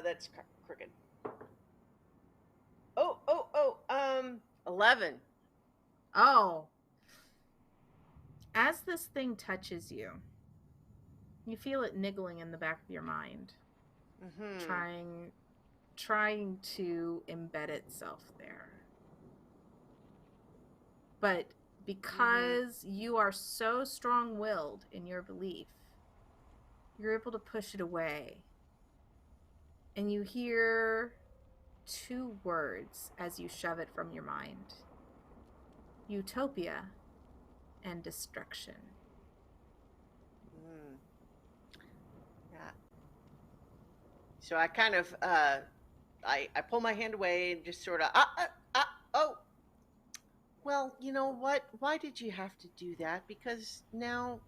That's crooked. Oh. 11. Oh. As this thing touches you, you feel it niggling in the back of your mind, trying to embed itself there. But because you are so strong-willed in your belief, you're able to push it away. And you hear 2 words as you shove it from your mind: utopia and destruction. Yeah. So I kind of I pull my hand away and just sort of oh. Well, you know what? Why did you have to do that? Because now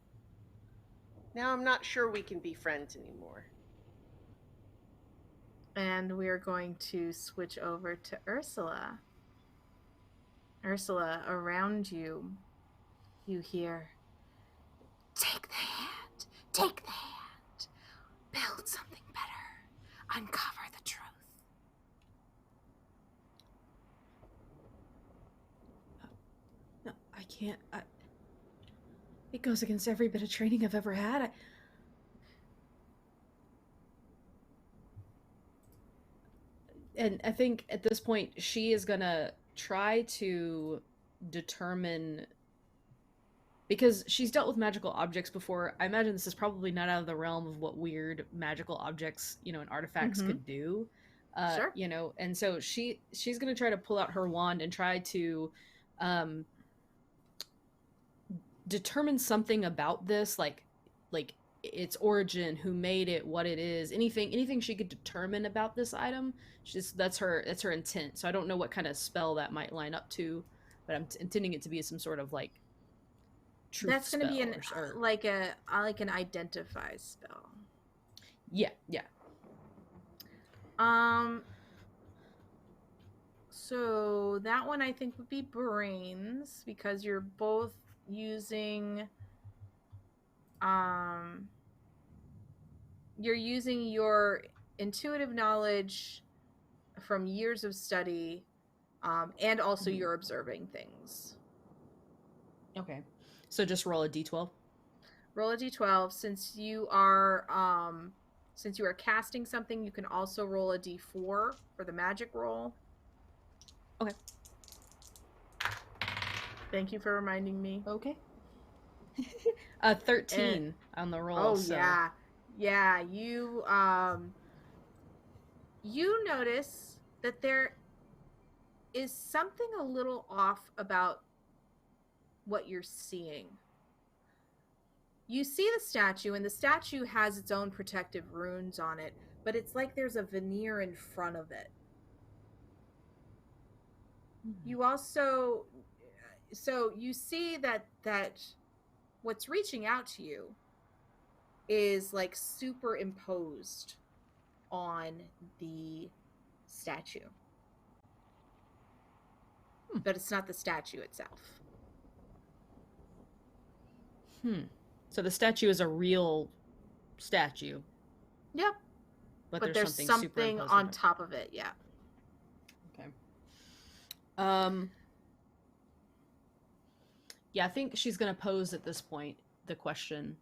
I'm not sure we can be friends anymore. And we're going to switch over to Ursula. Ursula, around you, you hear, "Take the hand, take the hand, build something better, uncover the truth." No, I can't. It goes against every bit of training I've ever had. And I think at this point, she is gonna try to determine, because she's dealt with magical objects before. I imagine this is probably not out of the realm of what weird magical objects, and artifacts could do. Sure. And so she's gonna try to pull out her wand and try to determine something about this, like its origin, who made it, what it is, anything she could determine about this item. That's her intent. So I don't know what kind of spell that might line up to, but I'm intending it to be some sort of like truth. That's going to be like an identify spell. Yeah. So that one I think would be brains, because you're both using you're using your intuitive knowledge from years of study, and also you're observing things. Okay. So just roll a d12. Roll a d12. Since you are casting something, you can also roll a d4 for the magic roll. Okay. Thank you for reminding me. Okay. 13 on the roll. Oh, so. Yeah. You notice that there is something a little off about what you're seeing. You see the statue, and the statue has its own protective runes on it, but it's like there's a veneer in front of it. You also, so you see that what's reaching out to you is like superimposed on the statue. But it's not the statue itself. So the statue is a real statue. Yep. But there's something on top of it, yeah. Okay. Yeah, I think she's gonna pose at this point the question,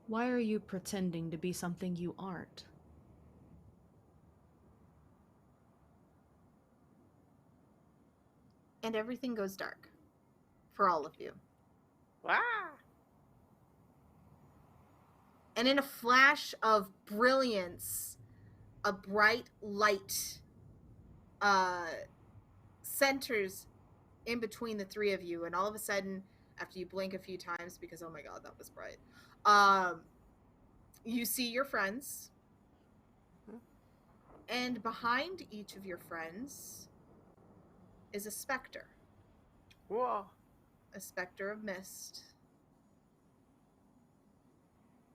why are you pretending to be something you aren't? And everything goes dark for all of you. Wow. And in a flash of brilliance, a bright light centers in between the 3 of you, and all of a sudden, after you blink a few times, because oh my god, that was bright, you see your friends, and behind each of your friends is a specter. Whoa. a specter of mist.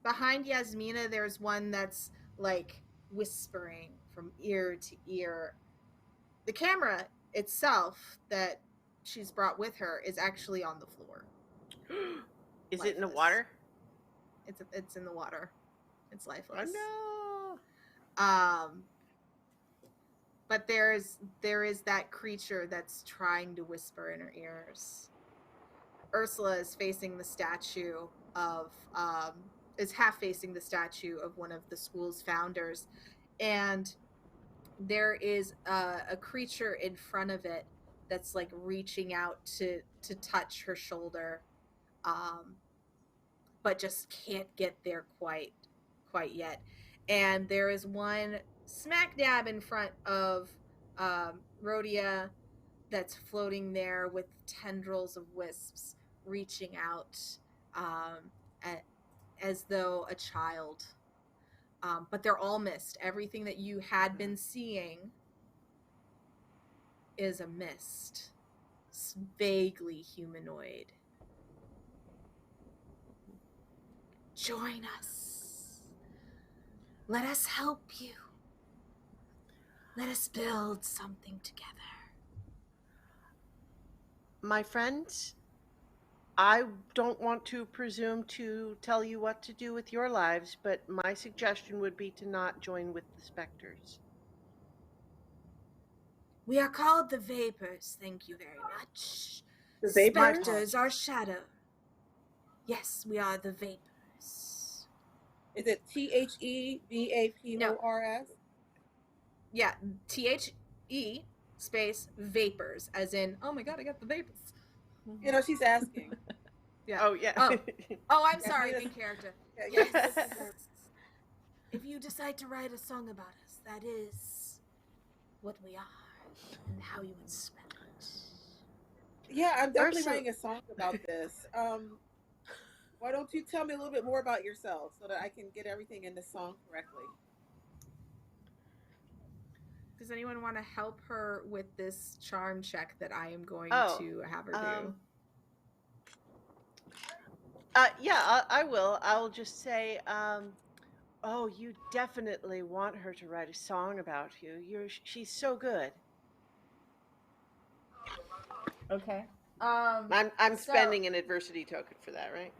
Behind Yasmina, there's one that's like whispering from ear to ear. The camera itself that she's brought with her is actually on the floor. Is it in the Lifeless. water? It's in the water. It's lifeless. Oh But there is that creature that's trying to whisper in her ears. Ursula is facing the statue of is half facing the statue of one of the school's founders, and there is a creature in front of it that's like reaching out to touch her shoulder, but just can't get there quite yet. And there is one smack dab in front of Rhodia that's floating there with tendrils of wisps reaching out, as though a child. But they're all mist. Everything that you had been seeing is a mist. It's vaguely humanoid. Join us. Let us help you. Let us build something together. my friends, I don't want to presume to tell you what to do with your lives, but my suggestion would be to not join with the specters. We are called the Vapors, thank you very much. The Vapors? Specters are shadow. Yes, we are the Vapors. Is it THEVAPORS? Yeah, THE space vapors, as in, oh my god, I got the vapors. You know, she's asking. Yeah. Oh yeah. Oh, I'm sorry, main character. Yeah, Yes. If you decide to write a song about us, that is what we are and how you would spell it. Yeah, I'm definitely Ursula- writing a song about this. Why don't you tell me a little bit more about yourself so that I can get everything in the song correctly? Does anyone want to help her with this charm check that I am going to have her do? Yeah, I will. I'll just say, oh, you definitely want her to write a song about you. She's so good. Okay. I'm spending an adversity token for that, right?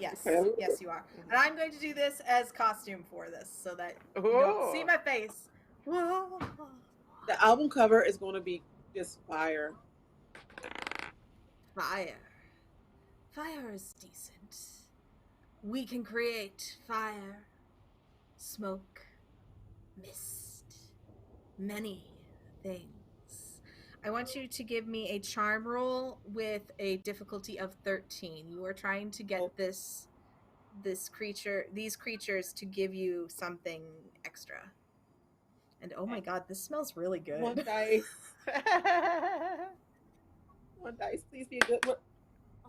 Yes. Okay. Yes, you are. And I'm going to do this as costume for this so that you don't see my face. Whoa. The album cover is going to be just fire. Fire. Fire is decent. We can create fire, smoke, mist, many things. I want you to give me a charm roll with a difficulty of 13. You are trying to get these creatures to give you something extra. And oh my god, this smells really good. One dice. One dice, please be a good one.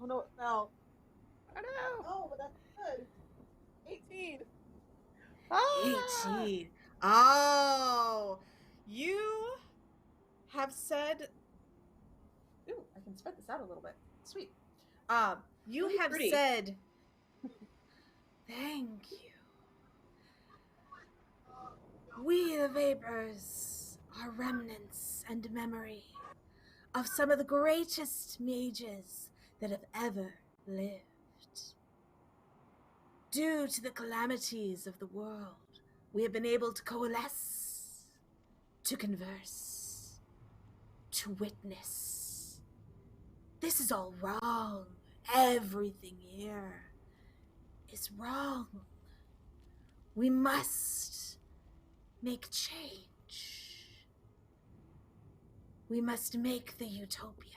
Oh no, it fell. I know. Oh, but that's good. 18. 18. Oh, you have said. Ooh, I can spread this out a little bit. Sweet. You Really have pretty. said. Thank you. We, the Vapors, are remnants and memory of some of the greatest mages that have ever lived. Due to the calamities of the world, we have been able to coalesce, to converse, to witness. This is all wrong. Everything here is wrong. We must make change. We must make the utopia.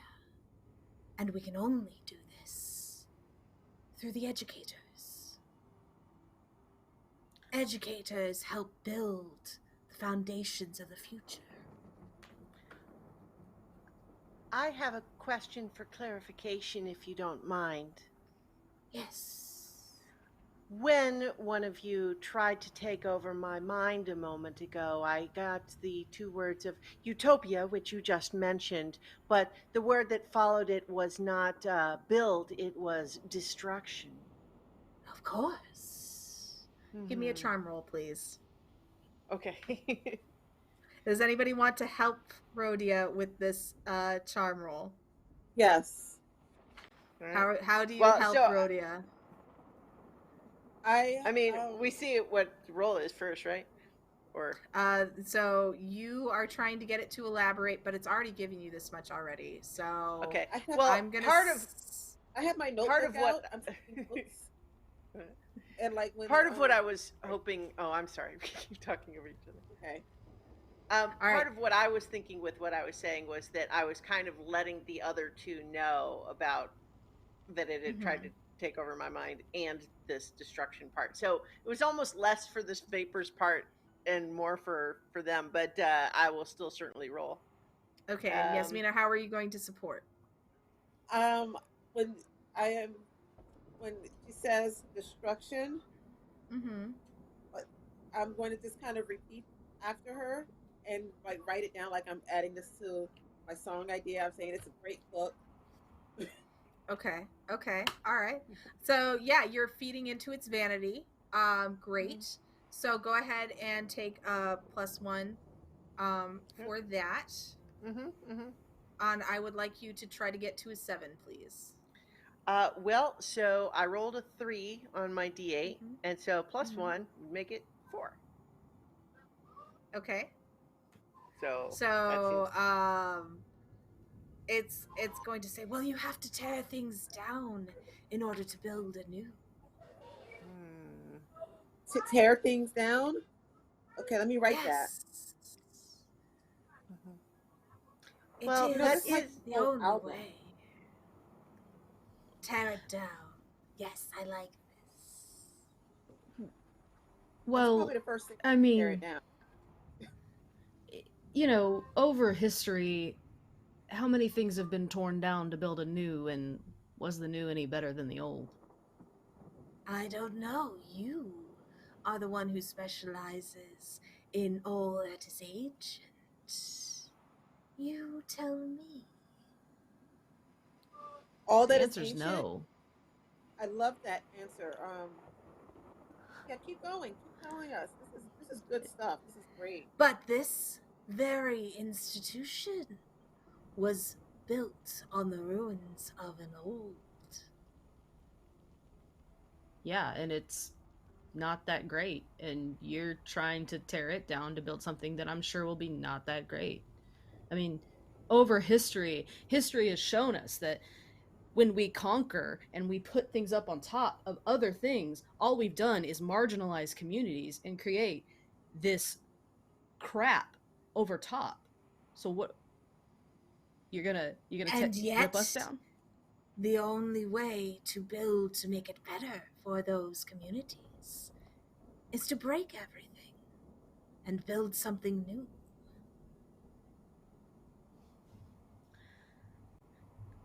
And we can only do this through the educators. Educators help build the foundations of the future. I have a question for clarification, if you don't mind. Yes. when one of you tried to take over my mind a moment ago, I got the two words of utopia, which you just mentioned, but the word that followed it was not build, it was destruction. Of course. Give me a Hmm. charm roll, please. Okay. Does anybody want to help Rhodia with this charm roll? Yes. All right. How do you Well, help so Rhodia? I mean, we see what the roll is first, right? Or So you are trying to get it to elaborate, but it's already giving you this much already. So okay. I have, Well, I'm gonna. I have my part notebook of what out. I'm taking notes. And like when part of what I was hoping. Oh, I'm sorry. We keep talking over each other. okay. All Part right. of what I was thinking with what I was saying was that I was kind of letting the other two know about that it had tried to take over my mind and this destruction part. So it was almost less for this vapors part and more for them. But I will still certainly roll. Okay, and Yasmina, how are you going to support? When I am when she says destruction, I'm going to just kind of repeat after her and like write it down like I'm adding this to my song idea. I'm saying it's a great book. Okay. All right. So yeah, you're feeding into its vanity. Great. So go ahead and take a +1 for that. And I would like you to try to get to a 7, please. Well, so I rolled a 3 on my D8, and so +1 make it 4. Okay. So it's going to say, well, you have to tear things down in order to build anew. To tear things down? Okay, let me write that. Well, that is the only way. Tear it down. Yes, I like this. Well, that's probably the first thing I mean, tear it down. You know, over history, how many things have been torn down to build a new, and was the new any better than the old? I don't know. You are the one who specializes in all that is ancient. You tell me. All The that is answer's ancient? no. I love that answer. Yeah, keep going. Keep telling us. This is good stuff. This is great. But this very institution was built on the ruins of an old. Yeah, and it's not that great, and you're trying to tear it down to build something that I'm sure will be not that great. I mean, over history has shown us that when we conquer and we put things up on top of other things, all we've done is marginalize communities and create this crap over top. So what, you're gonna rip us down? The only way to build to make it better for those communities is to break everything and build something new.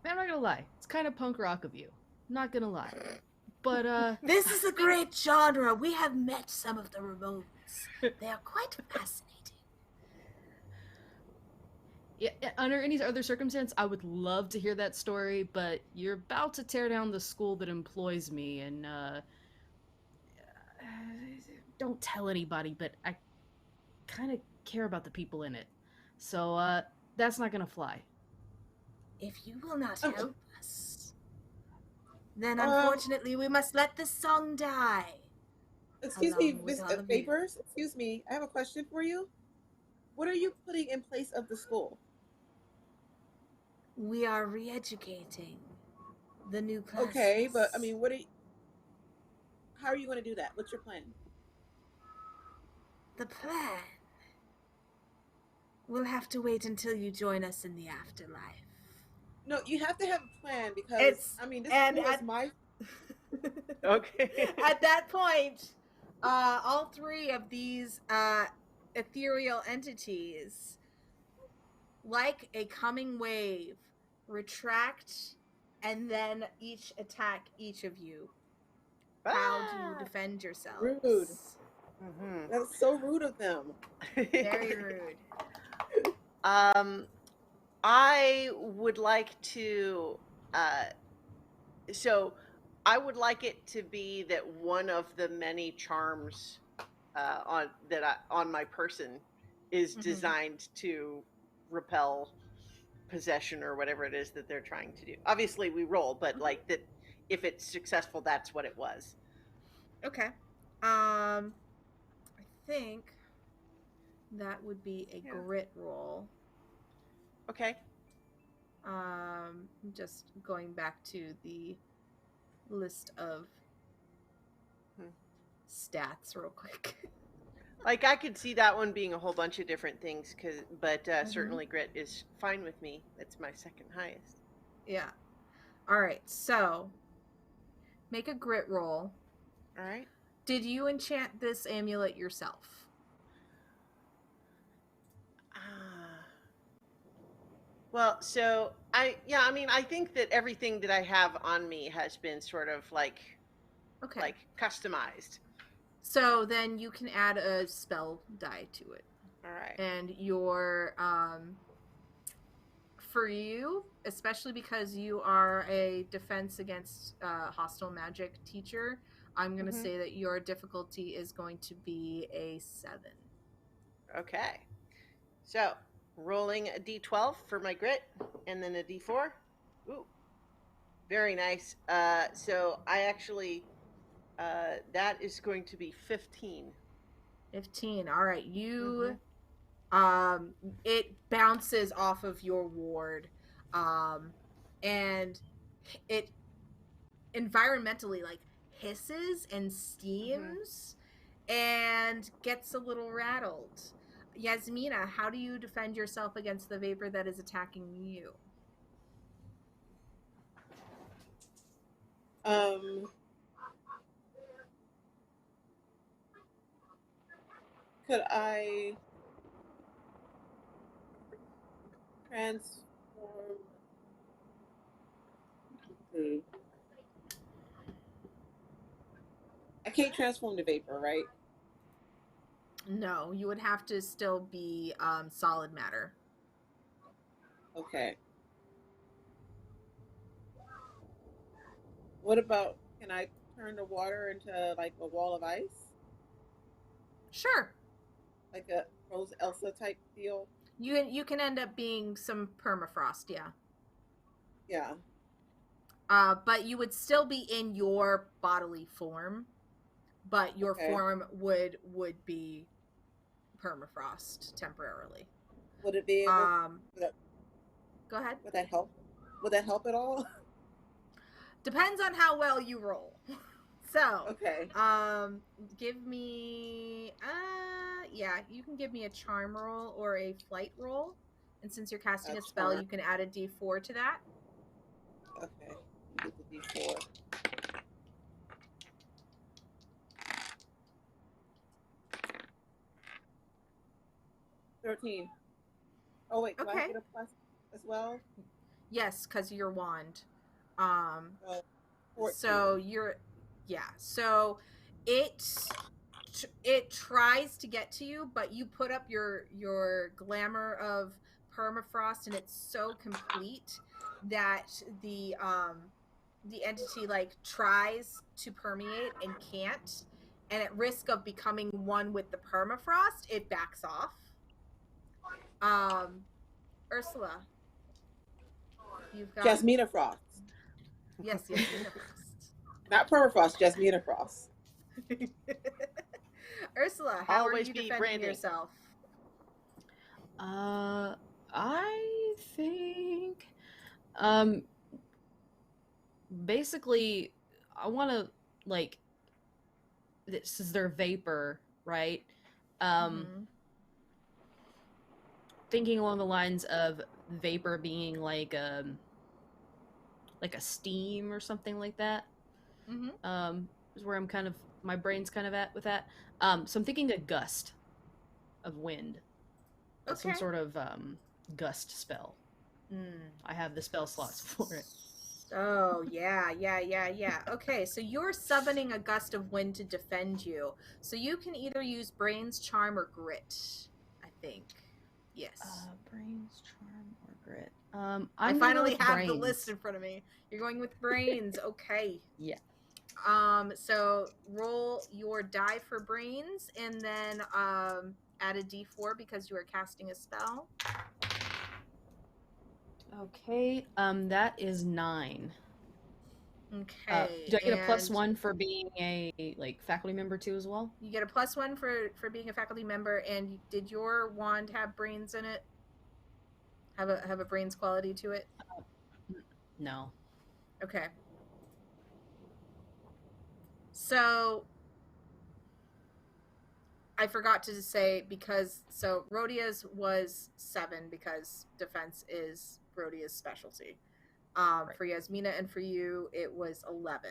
I'm not gonna lie, it's kind of punk rock of you. Not gonna lie. But this is a great genre. We have met some of the Ramones. They are quite fascinating. Yeah, under any other circumstance, I would love to hear that story, but you're about to tear down the school that employs me, and don't tell anybody, but I kind of care about the people in it. So that's not gonna fly. If you will not help us, then unfortunately we must let this song die. Excuse me, Miss Vapors. Excuse me, I have a question for you. What are you putting in place of the school? We are re-educating the new classes. Okay, but I mean, how are you going to do that? What's your plan? The plan will have to wait until you join us in the afterlife. No, you have to have a plan because this is my. Okay. At that point, all three of these ethereal entities, like a coming wave, retract and then each attack each of you. How do you defend yourselves? Rude. That's so rude of them. Very rude. I would like to. So, I would like it to be that one of the many charms on my person is designed to repel possession or whatever it is that they're trying to do. Obviously, we roll, but like that, if it's successful, that's what it was. Okay. I think that would be a grit roll. Okay. Just going back to the list of stats real quick. Like, I could see that one being a whole bunch of different things, but certainly grit is fine with me. It's my second highest. Yeah. All right. So make a grit roll. All right. Did you enchant this amulet yourself? Well, so I think that everything that I have on me has been sort of like customized. So then you can add a spell die to it. All right. And your for you, especially because you are a defense against hostile magic teacher, I'm going to say that your difficulty is going to be a 7. Okay. So, rolling a d12 for my grit, and then a d4. Ooh. Very nice. So, I actually, that is going to be 15. 15. All right. You, it bounces off of your ward, and it environmentally like hisses and steams and gets a little rattled. Yasmina, how do you defend yourself against the vapor that is attacking you? Could I transform? I can't transform the vapor, right? No, you would have to still be solid matter. Okay. What about, can I turn the water into like a wall of ice? Sure. Like a Rose Elsa type deal? You can end up being some permafrost, yeah. Yeah. But you would still be in your bodily form, but your form would be permafrost temporarily. Would it be able go ahead. Would that help? Would that help at all? Depends on how well you roll. So, okay. Give me you can give me a charm roll or a flight roll. And since you're casting a spell, you can add a d4 to that. Okay. Get the d4. $13. Oh wait, do I get a plus as well? Yes, because you're wand. 14. So you're so it tries to get to you, but you put up your glamour of permafrost, and it's so complete that the entity like tries to permeate and can't, and at risk of becoming one with the permafrost, it backs off. Ursula, you've got Jasmina Frost. Yes, Jasmina Frost. Not permafrost, Jasmina Frost. Ursula, how are you defending yourself? I think basically I want to like, this is their vapor, right? Thinking along the lines of vapor being like a steam or something like that. Is where I'm kind of, my brain's kind of at with that. So I'm thinking a gust of wind. Some sort of gust spell. I have the spell slots for it. Oh, yeah. Okay, so you're summoning a gust of wind to defend you. So you can either use brains, charm, or grit, I think. Yes. Brains, charm, or grit. I I'm gonna go finally with have brains. the list in front of me. You're going with brains. Okay. Yeah. So roll your die for brains and then add a d4 because you are casting a spell. Okay. That is 9. Okay. Do I get a +1 for being a faculty member too as well? You get a +1 for being a faculty member. And did your wand have brains in it? Have a brains quality to it? No. Okay. So I forgot to say so Rhodia's was 7 because defense is Rhodia's specialty. Right. For Yasmina and for you, it was 11.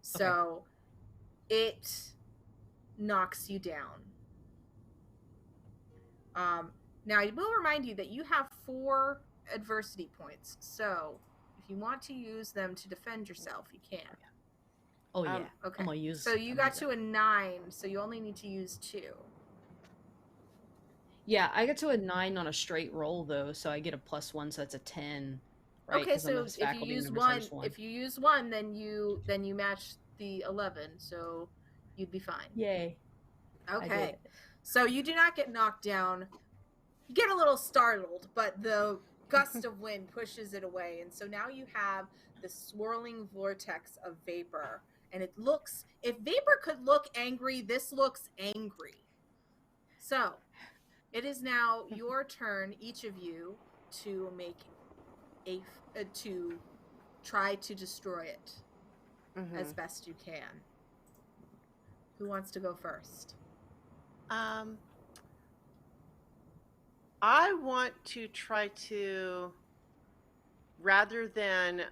So it knocks you down. Now, I will remind you that you have 4 adversity points. So if you want to use them to defend yourself, you can. Oh, yeah. Okay. I'm gonna use. So you got to a 9, so you only need to use 2. Yeah, I get to a 9 on a straight roll though, so I get a +1, so that's a 10. Right? Okay, so if you use one, then you match the 11, so you'd be fine. Yay. Okay. So you do not get knocked down. You get a little startled, but the gust of wind pushes it away, and so now you have the swirling vortex of vapor. And it looks, if vapor could look angry, this looks angry. So it is now your turn, each of you, to make to try to destroy it as best you can. Who wants to go first? I want to try to, rather than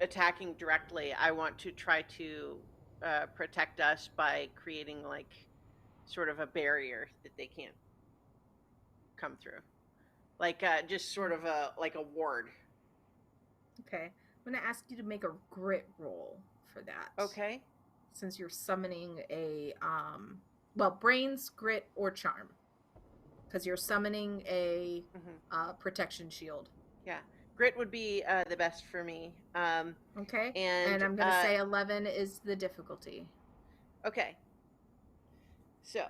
attacking directly, I want to try to protect us by creating like sort of a barrier that they can't come through, like just sort of a ward. Okay, I'm going to ask you to make a grit roll for that. Okay. Since you're summoning a brains, grit, or charm, because you're summoning a protection shield. Yeah, grit would be the best for me. Okay, and I'm going to say 11 is the difficulty. Okay. So,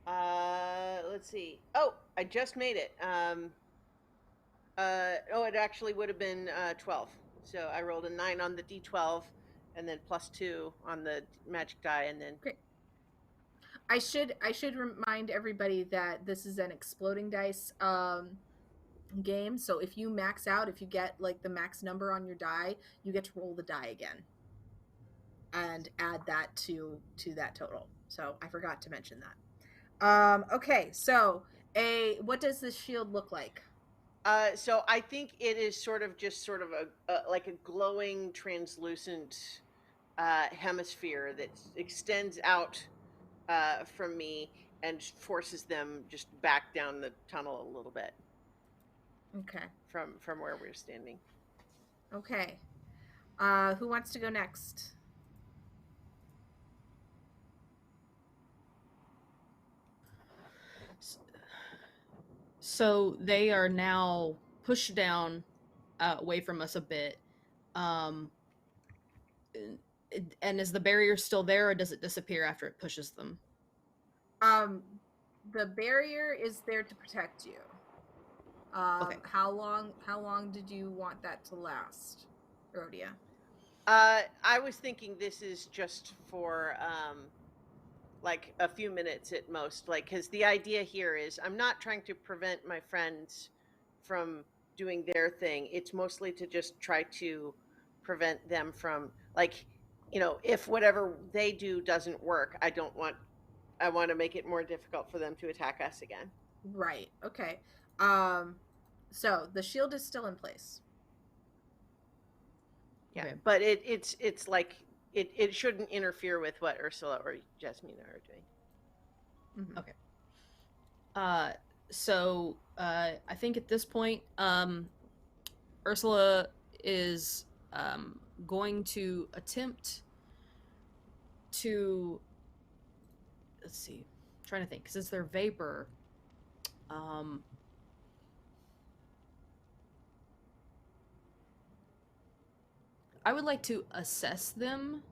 let's see. Oh, I just made it. It actually would have been 12. So I rolled a 9 on the d12, and then +2 on the magic die, and then. Great. I should remind everybody that this is an exploding dice game. So if you max out, if you get like the max number on your die, you get to roll the die again and add that to that total. So I forgot to mention that. Okay, so what does this shield look like? So I think it is sort of like a glowing, translucent hemisphere that extends out from me and forces them just back down the tunnel a little bit. Okay. From where we're standing. Okay. Who wants to go next? So they are now pushed down away from us a bit. And is the barrier still there, or does it disappear after it pushes them? The barrier is there to protect you. Okay. How long did you want that to last, Rhodia? I was thinking this is just for like a few minutes at most, like, because the idea here is I'm not trying to prevent my friends from doing their thing. It's mostly to just try to prevent them from, like, if whatever they do doesn't work, I want to make it more difficult for them to attack us again. Right. Okay. So the shield is still in place. Yeah, okay. But it's like it shouldn't interfere with what Ursula or Jasmina are doing. Okay. So I think at this point, Ursula is going to attempt to, let's see, I'm trying to think, since they're vapor. Um, I would like to assess them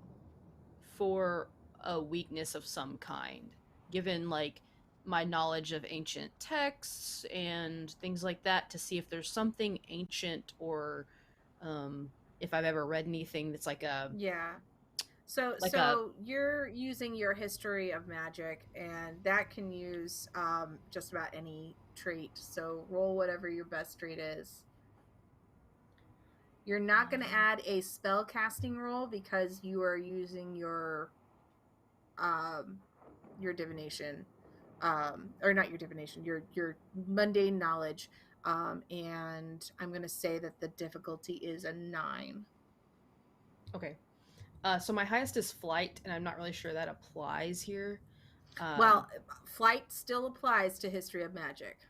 for a weakness of some kind, given like my knowledge of ancient texts and things like that, to see if there's something ancient or um, if I've ever read anything that's like a Yeah. So like a you're using your history of magic, and that can use just about any trait. So roll whatever your best trait is. You're not going to add a spell casting roll because you are using your divination, or not your divination, your mundane knowledge, and I'm going to say that the difficulty is a 9. okay. So my highest is flight, and I'm not really sure that applies here. Well, flight still applies to history of magic.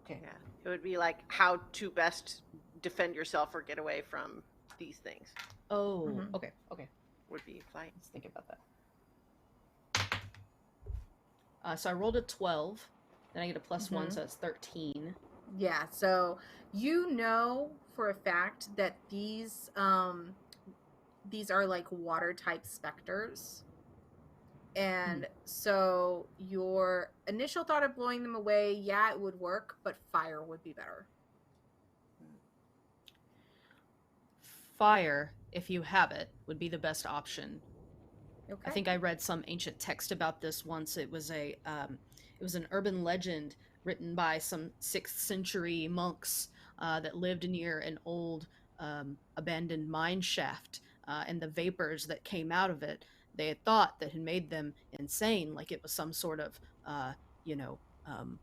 Okay. Yeah, it would be like how to best defend yourself or get away from these things. Oh, Mhm. okay. Would be flight. Let's think about that. So I rolled a 12, then I get a +1, so that's 13. Yeah, so you know for a fact that these are like water type specters. And so your initial thought of blowing them away, yeah, it would work, but fire would be better. Fire, if you have it, would be the best option. Okay. I think I read some ancient text about this once. It was an urban legend written by some 6th century monks that lived near an old abandoned mine shaft, and the vapors that came out of it, they had thought that had made them insane, like it was some sort of you know um,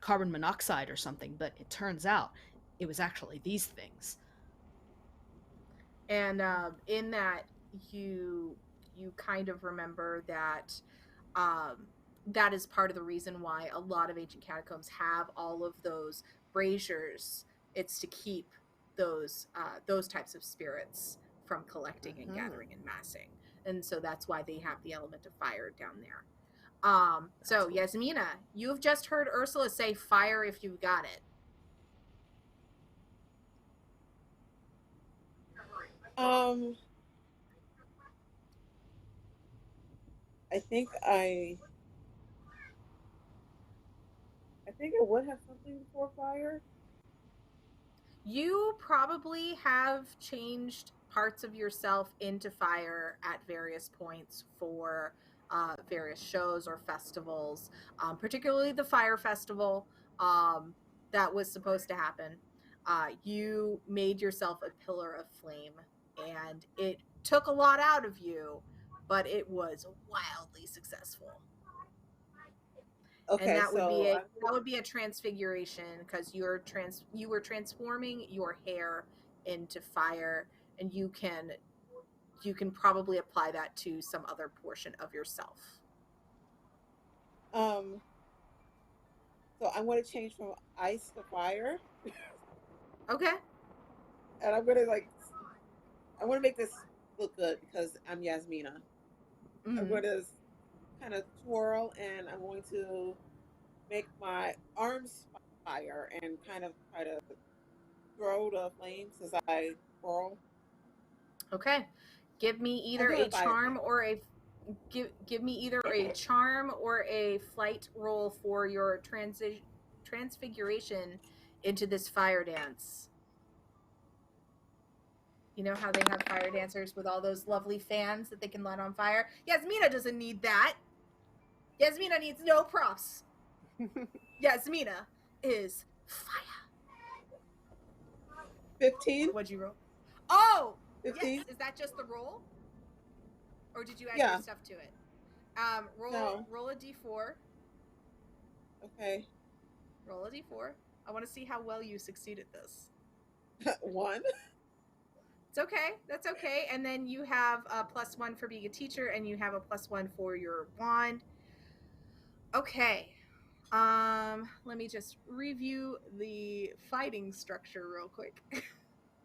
carbon monoxide or something. But it turns out it was actually these things. And in that, you kind of remember that that is part of the reason why a lot of ancient catacombs have all of those braziers. It's to keep those types of spirits from collecting and gathering and massing, and so that's why they have the element of fire down there. So cool. Yasmina, you've just heard Ursula say fire if you've got it. I think I would have something before fire. You probably have changed parts of yourself into fire at various points for various shows or festivals, particularly the fire festival that was supposed to happen. You made yourself a pillar of flame, and it took a lot out of you, but it was wildly successful. And Okay, that would be so a transfiguration, because you were transforming your hair into fire, and you can probably apply that to some other portion of yourself. so I'm going to change from ice to fire, Okay. and I want to make this look good because I'm Yasmina. I'm going to kind of twirl, and I'm going to make my arms fire and kind of try to throw the flames as I twirl. Okay. Give me either I'm a doing fire. charm or a give me either a charm or a flight roll for your transfiguration into this fire dance. You know how they have fire dancers with all those lovely fans that they can light on fire? Yasmina doesn't need that. Yasmina needs no props. Yasmina is fire. 15. What'd you roll? Oh! 15. Yes! Is that just the roll? Or did you add Yeah. your stuff to it? Roll a d4. Okay. Roll a d4. I want to see how well you succeed at this. 1. It's okay. That's okay. And then you have a +1 for being a teacher, and you have a +1 for your wand. Okay. Let me just review the fighting structure real quick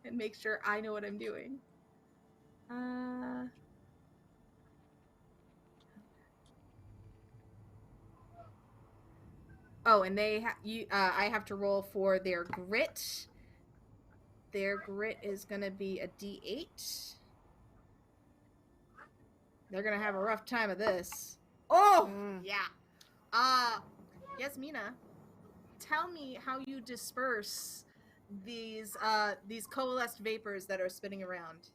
and make sure I know what I'm doing. Oh, and I have to roll for their grit. Their grit is going to be a D8. They're going to have a rough time of this. Oh, yeah. Yasmina, tell me how you disperse these coalesced vapors that are spinning around.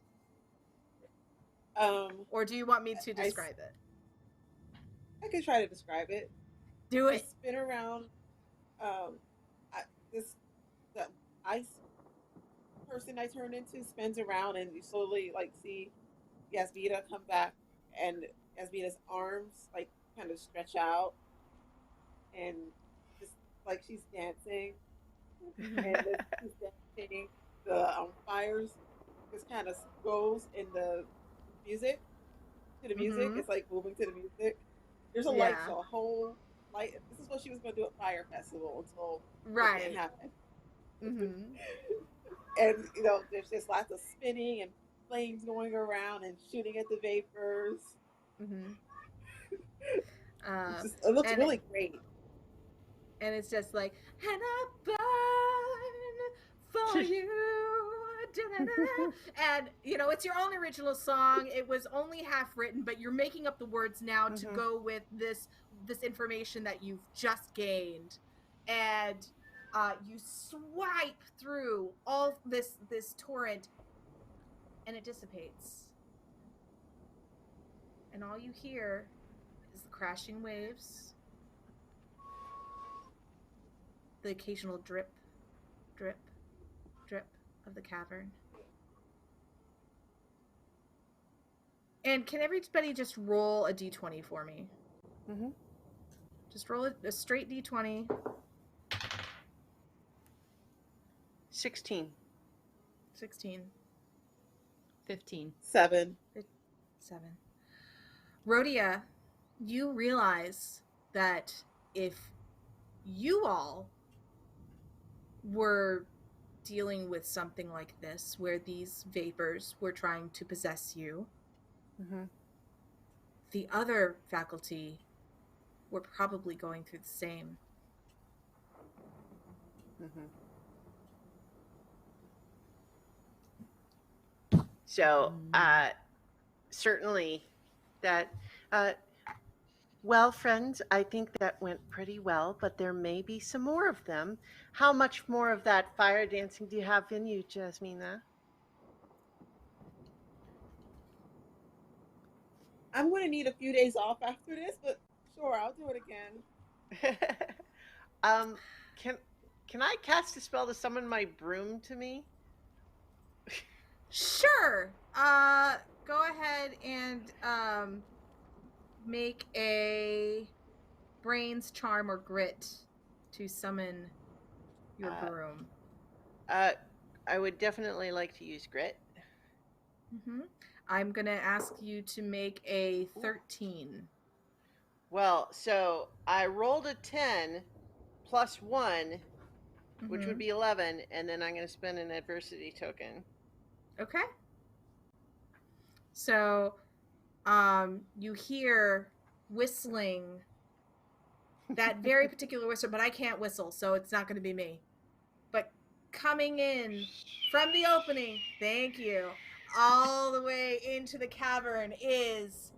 Or do you want me to describe it? I can try to describe it. Do it. I spin around. The ice person I turn into spins around, and you slowly like see Yasmina come back, and Yasmina's arms like kind of stretch out, and just like she's dancing, and as she's dancing, the fires just kind of goes in the music to the music. It's like moving to the music. There's a light show, a whole light. This is what she was going to do at Fire Festival until it didn't happen. And you know, there's just lots of spinning and flames going around and shooting at the vapors. It looks really great. And it's just like, and I burn for you. And you know, it's your own original song. It was only half written, but you're making up the words now to go with this information that you've just gained. And you swipe through all this torrent, and it dissipates. And all you hear is the crashing waves, the occasional drip, drip, drip of the cavern. And can everybody just roll a d20 for me? Just roll a straight d20. 16. 15. 7. Rhodia, you realize that if you all were dealing with something like this, where these vapors were trying to possess you, the other faculty were probably going through the same. So, certainly that, well, friends, I think that went pretty well, but there may be some more of them. How much more of that fire dancing do you have in you, Jasmina? I'm going to need a few days off after this, but sure, I'll do it again. Can I cast a spell to summon my broom to me? Sure. Go ahead and make a brains, charm, or grit to summon your broom. I would definitely like to use grit. I'm going to ask you to make a 13. Well, so I rolled a 10 plus 1, which would be 11, and then I'm going to spend an adversity token. Okay. So, you hear whistling, that very particular whistle, but I can't whistle, so it's not going to be me. But coming in from the opening, thank you, all the way into the cavern is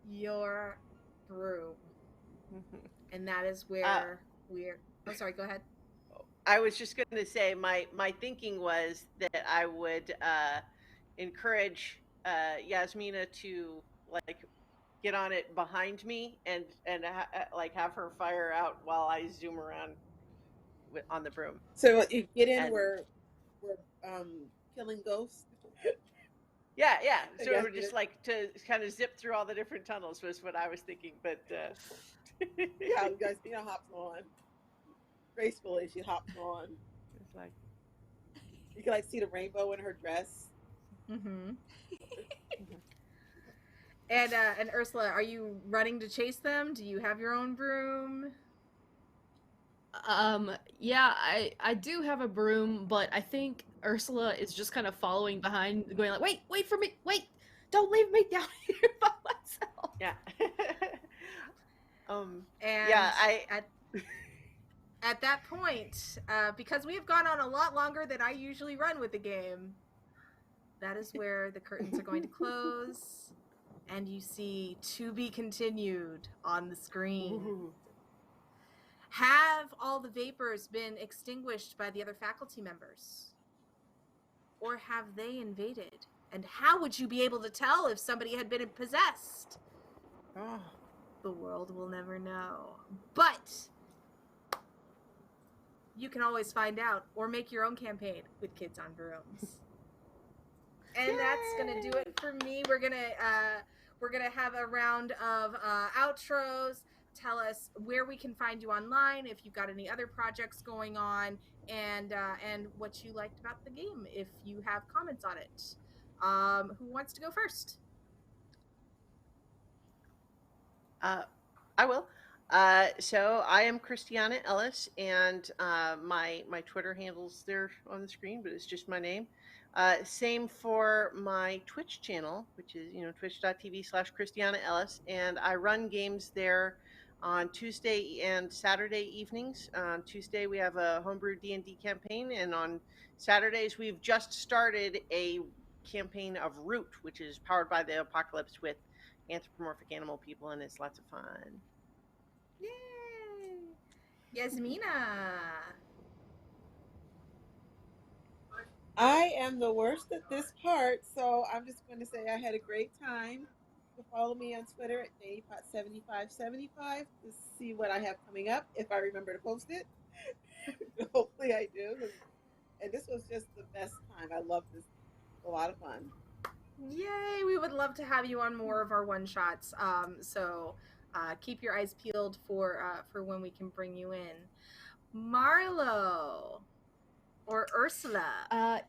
your broom. And that is where we're... Oh, sorry, go ahead. I was just going to say my thinking was that I would encourage Yasmina to like get on it behind me and like have her fire out while I zoom around on the broom. So you get in where we're killing ghosts. Yeah. So we're just like to kind of zip through all the different tunnels was what I was thinking, but yeah, Yasmina hops on gracefully. She hops on. It's like you can like see the rainbow in her dress. And Ursula, are you running to chase them? Do you have your own broom? Yeah, I do have a broom, but I think Ursula is just kind of following behind, going like, wait for me, wait, don't leave me down here by myself. Yeah. And yeah, I at that point, because we have gone on a lot longer than I usually run with the game, that is where the curtains are going to close, and you see "to be continued" on the screen. Ooh. Have all the vapors been extinguished by the other faculty members? Or have they invaded? And how would you be able to tell if somebody had been possessed? Oh. The world will never know. But you can always find out or make your own campaign with Kids on Brooms. And Yay! that's gonna do it for me. We're gonna have a round of outros. Tell us where we can find you online, if you've got any other projects going on, and what you liked about the game, if you have comments on it. Who wants to go first? I will. So I am Christiana Ellis, and my Twitter handle's there on the screen, but it's just my name. Same for my Twitch channel, which is twitch.tv/Christiana Ellis, and I run games there on Tuesday and Saturday evenings. On Tuesday we have a homebrew D&D campaign, and on Saturdays we've just started a campaign of Root, which is powered by the apocalypse with anthropomorphic animal people, and it's lots of fun. Yay! Yasmina. I am the worst at this part, so I'm just going to say I had a great time. You can follow me on Twitter at JPot7575 to see what I have coming up, if I remember to post it. Hopefully I do. And this was just the best time. I love this. A lot of fun. Yay! We would love to have you on more of our one-shots. So keep your eyes peeled for when we can bring you in. Marlo or Ursula. I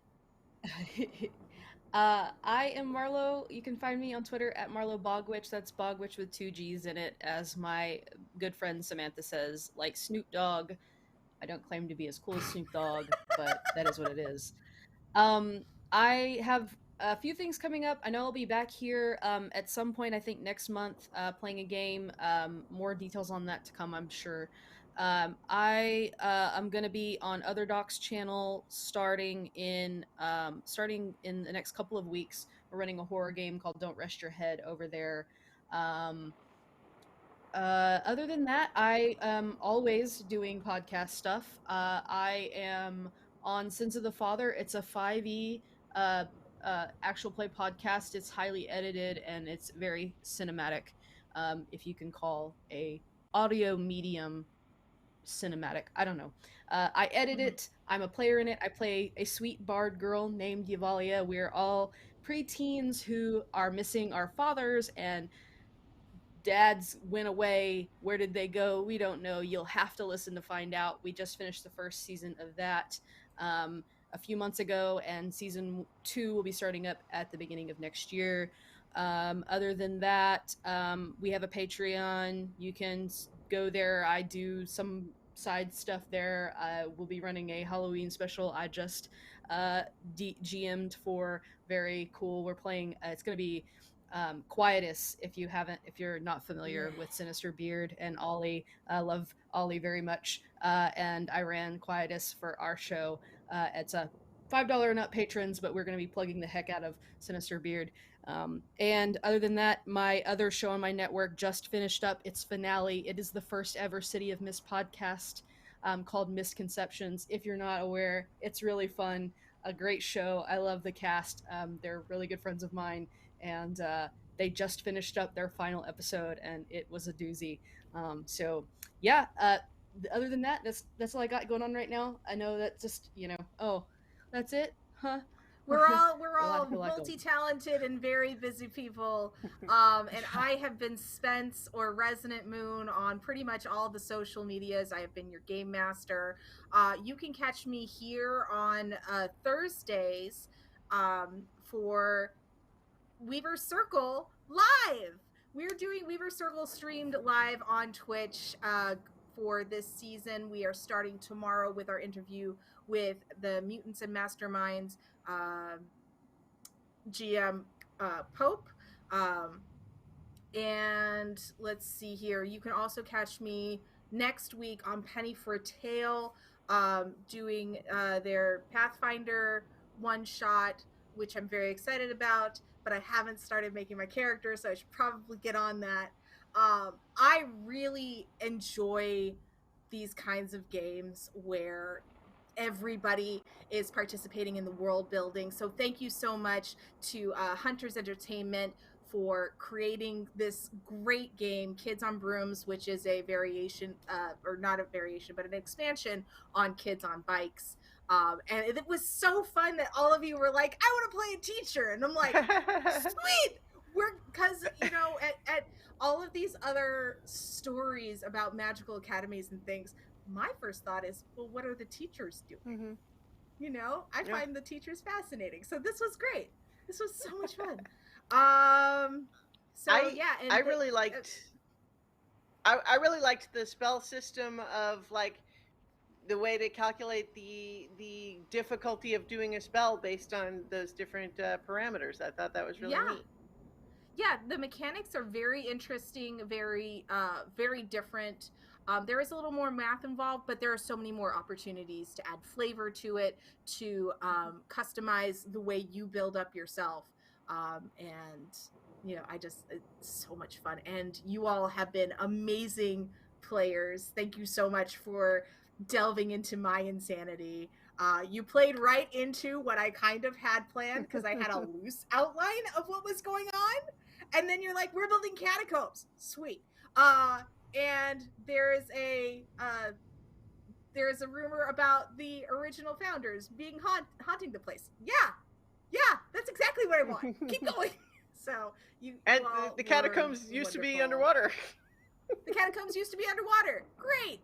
am Marlo. You can find me on Twitter at Marlo Bogwitch. That's Bogwitch with 2 G's in it, as my good friend Samantha says, like Snoop Dogg. I don't claim to be as cool as Snoop Dogg, but that is what it is. I have a few things coming up. I know I'll be back here at some point, I think next month, playing a game. More details on that to come, I'm sure. I'm going to be on Other Doc's channel starting in the next couple of weeks. We're running a horror game called Don't Rest Your Head over there. Other than that, I am always doing podcast stuff. I am on Sins of the Father. It's a 5e actual play podcast. It's highly edited and it's very cinematic. If you can call a audio medium cinematic, I don't know. I edit it. I'm a player in it. I play a sweet bard girl named Yavalia. We're all preteens who are missing our fathers, and dads went away. Where did they go? We don't know. You'll have to listen to find out. We just finished the first season of that a few months ago, and season 2 will be starting up at the beginning of next year. Other than that, we have a Patreon. You can go there. I do some side stuff there. We'll be running a Halloween special. I just GM'd for. Very cool. We're playing. It's going to be Quietus, if you're not familiar with Sinister Beard and Ollie. I love Ollie very much, and I ran Quietus for our show. It's a $5 and up patrons, but we're going to be plugging the heck out of Sinister Beard. And other than that, my other show on my network just finished up its finale. It is the first ever City of Mist podcast, called Misconceptions. If you're not aware, it's really fun. A great show. I love the cast. They're really good friends of mine, and they just finished up their final episode, and it was a doozy. So yeah, other than that, that's all I got going on right now. I know that just, oh, that's it, huh? We're all multi-talented and very busy people. And I have been Spence or Resonant Moon on pretty much all the social medias. I have been your game master. You can catch me here on Thursdays for Weaver Circle live. We're doing Weaver Circle streamed live on Twitch for this season. We are starting tomorrow with our interview with the Mutants and Masterminds GM Pope. And let's see here. You can also catch me next week on Penny for a Tale doing their Pathfinder one-shot, which I'm very excited about, but I haven't started making my character, so I should probably get on that. I really enjoy these kinds of games where everybody is participating in the world building. So thank you so much to Hunters Entertainment for creating this great game, Kids on Brooms, which is a variation, or not a variation, but an expansion on Kids on Bikes. And it was so fun that all of you were like, I want to play a teacher. And I'm like, sweet! Because, you know, at all of these other stories about magical academies and things, my first thought is, well, what are the teachers doing? Mm-hmm. You know, I find the teachers fascinating. So this was great. This was so much fun. I really liked I really liked the spell system of like the way to calculate the difficulty of doing a spell based on those different parameters. I thought that was really neat. Yeah, the mechanics are very interesting, very different. There is a little more math involved, but there are so many more opportunities to add flavor to it, to customize the way you build up yourself. And, you know, it's so much fun. And you all have been amazing players. Thank you so much for delving into my insanity. You played right into what I kind of had planned because I had a loose outline of what was going on. And then you're like, we're building catacombs. Sweet. And there's a rumor about the original founders being haunting the place. Yeah, that's exactly what I want. Keep going. So the catacombs used to be underwater. The catacombs used to be underwater. Great.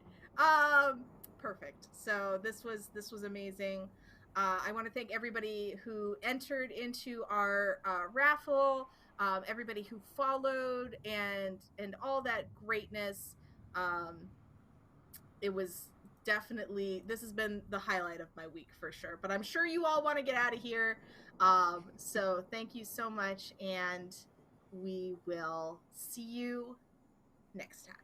Perfect. So this was amazing. I want to thank everybody who entered into our raffle, everybody who followed, and all that greatness. It was definitely, this has been the highlight of my week for sure. But I'm sure you all want to get out of here. So thank you so much, and we will see you next time.